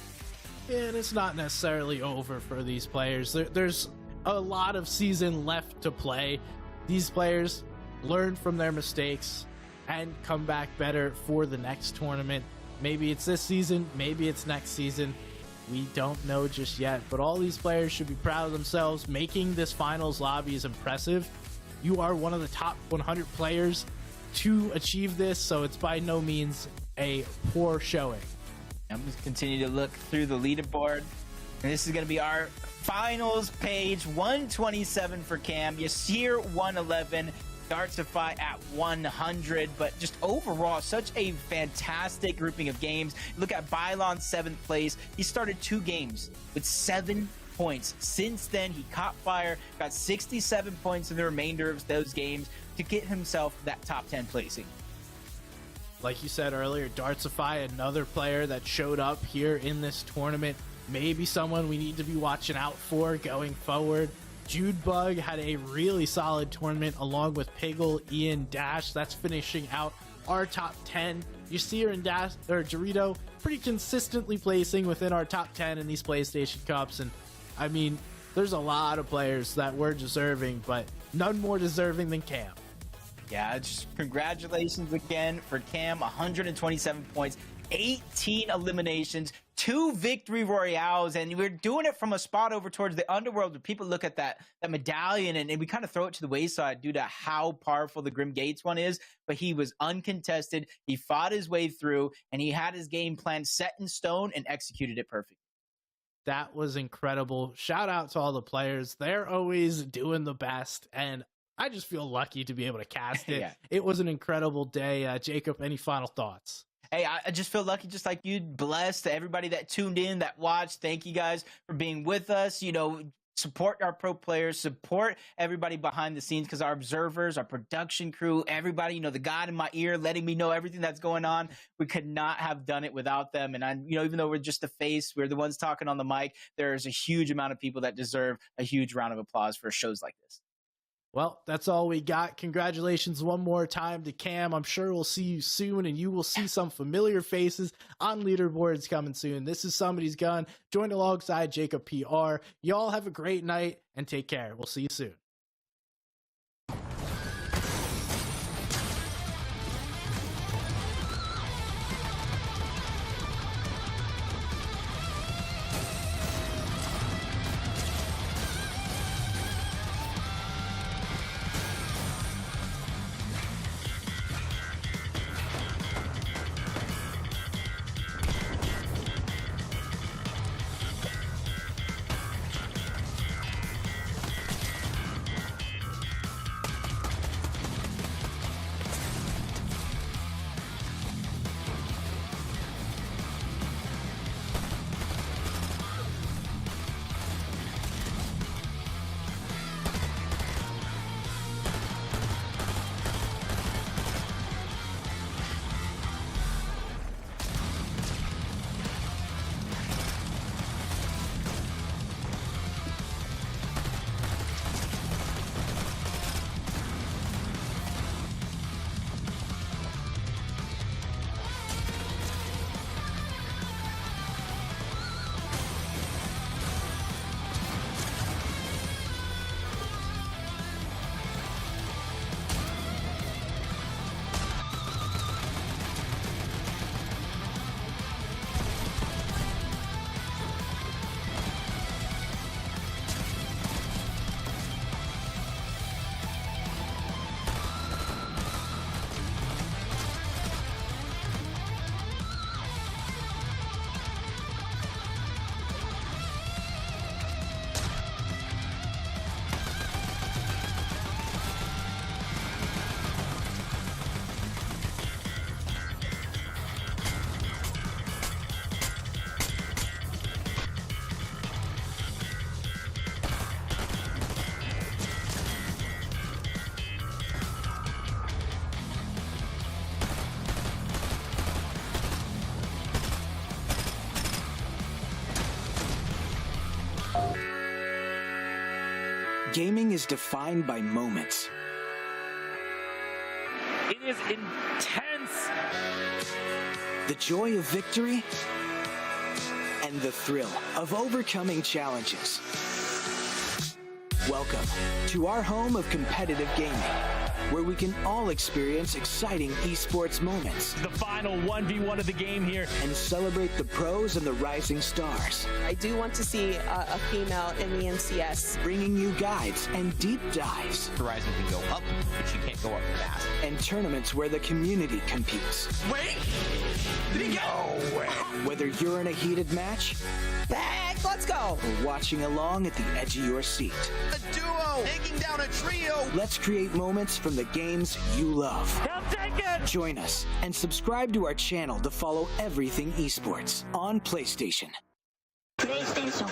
And it's not necessarily over for these players. There's a lot of season left to play. These players learn from their mistakes and come back better for the next tournament. Maybe it's this season, maybe it's next season. We don't know just yet, but all these players should be proud of themselves. Making this finals lobby is impressive. You are one of the top 100 players to achieve this, so it's by no means a poor showing. I'm just continue to look through the leaderboard, and this is going to be our finals page. 127 for Cam, Yasir 111, Dartsify at 100. But just overall, such a fantastic grouping of games. Look at Bylon 7th place. He started 2 games with 7 points. Since then, he caught fire, got 67 points in the remainder of those games to get himself that top 10 placing. Like you said earlier, Dartsify, another player that showed up here in this tournament. Maybe someone we need to be watching out for going forward. Judebug had a really solid tournament along with Piggle, Ian, Dash. That's finishing out our top 10. Yasir and Dash, or Dorito, pretty consistently placing within our top 10 in these PlayStation Cups. And I mean, there's a lot of players that were deserving, but none more deserving than Cam. Yeah, just congratulations again for Cam. 127 points, 18 eliminations, 2 victory royales, and we're doing it from a spot over towards the underworld where people look at that medallion and we kind of throw it to the wayside due to how powerful the Grim Gates one is. But he was uncontested. He fought his way through, and he had his game plan set in stone and executed it perfectly. That was incredible. Shout out to all the players. They're always doing the best, and I just feel lucky to be able to cast it. Yeah. It was an incredible day. Jacob, any final thoughts? Hey, I just feel lucky, just like you. Blessed to everybody that tuned in, that watched. Thank you guys for being with us. You know, support our pro players, support everybody behind the scenes, because our observers, our production crew, everybody, you know, the God in my ear letting me know everything that's going on. We could not have done it without them. And even though we're just the face, we're the ones talking on the mic, there's a huge amount of people that deserve a huge round of applause for shows like this. Well, that's all we got. Congratulations one more time to Cam. I'm sure we'll see you soon, and you will see some familiar faces on leaderboards coming soon. This is Somebody's Gun, joined alongside Jacob PR. Y'all have a great night, and take care. We'll see you soon. Gaming is defined by moments. It is intense. The joy of victory and the thrill of overcoming challenges. Welcome to our home of competitive gaming, where we can all experience exciting esports moments The final 1v1 of the game here. and celebrate the pros and the rising stars, I do want to see a female in the NCS. bringing you guides and deep dives Horizon can go up, but she can't go up fast. and tournaments where the community competes. Wait! Did he get? No way! Whether you're in a heated match Back, let's go. or watching along at the edge of your seat, A duo taking down a trio. let's create moments from the games you love. Come take it. Join us and subscribe to our channel to follow everything esports on PlayStation. PlayStation.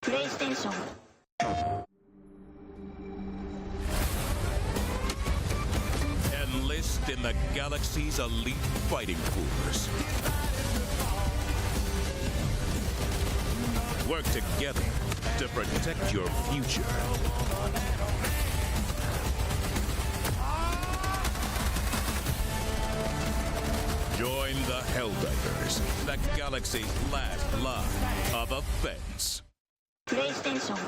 PlayStation. Enlist in the galaxy's elite fighting force. Work together to protect your future. Join the Helldivers, the galaxy's last line of offense. PlayStation.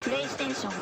PlayStation.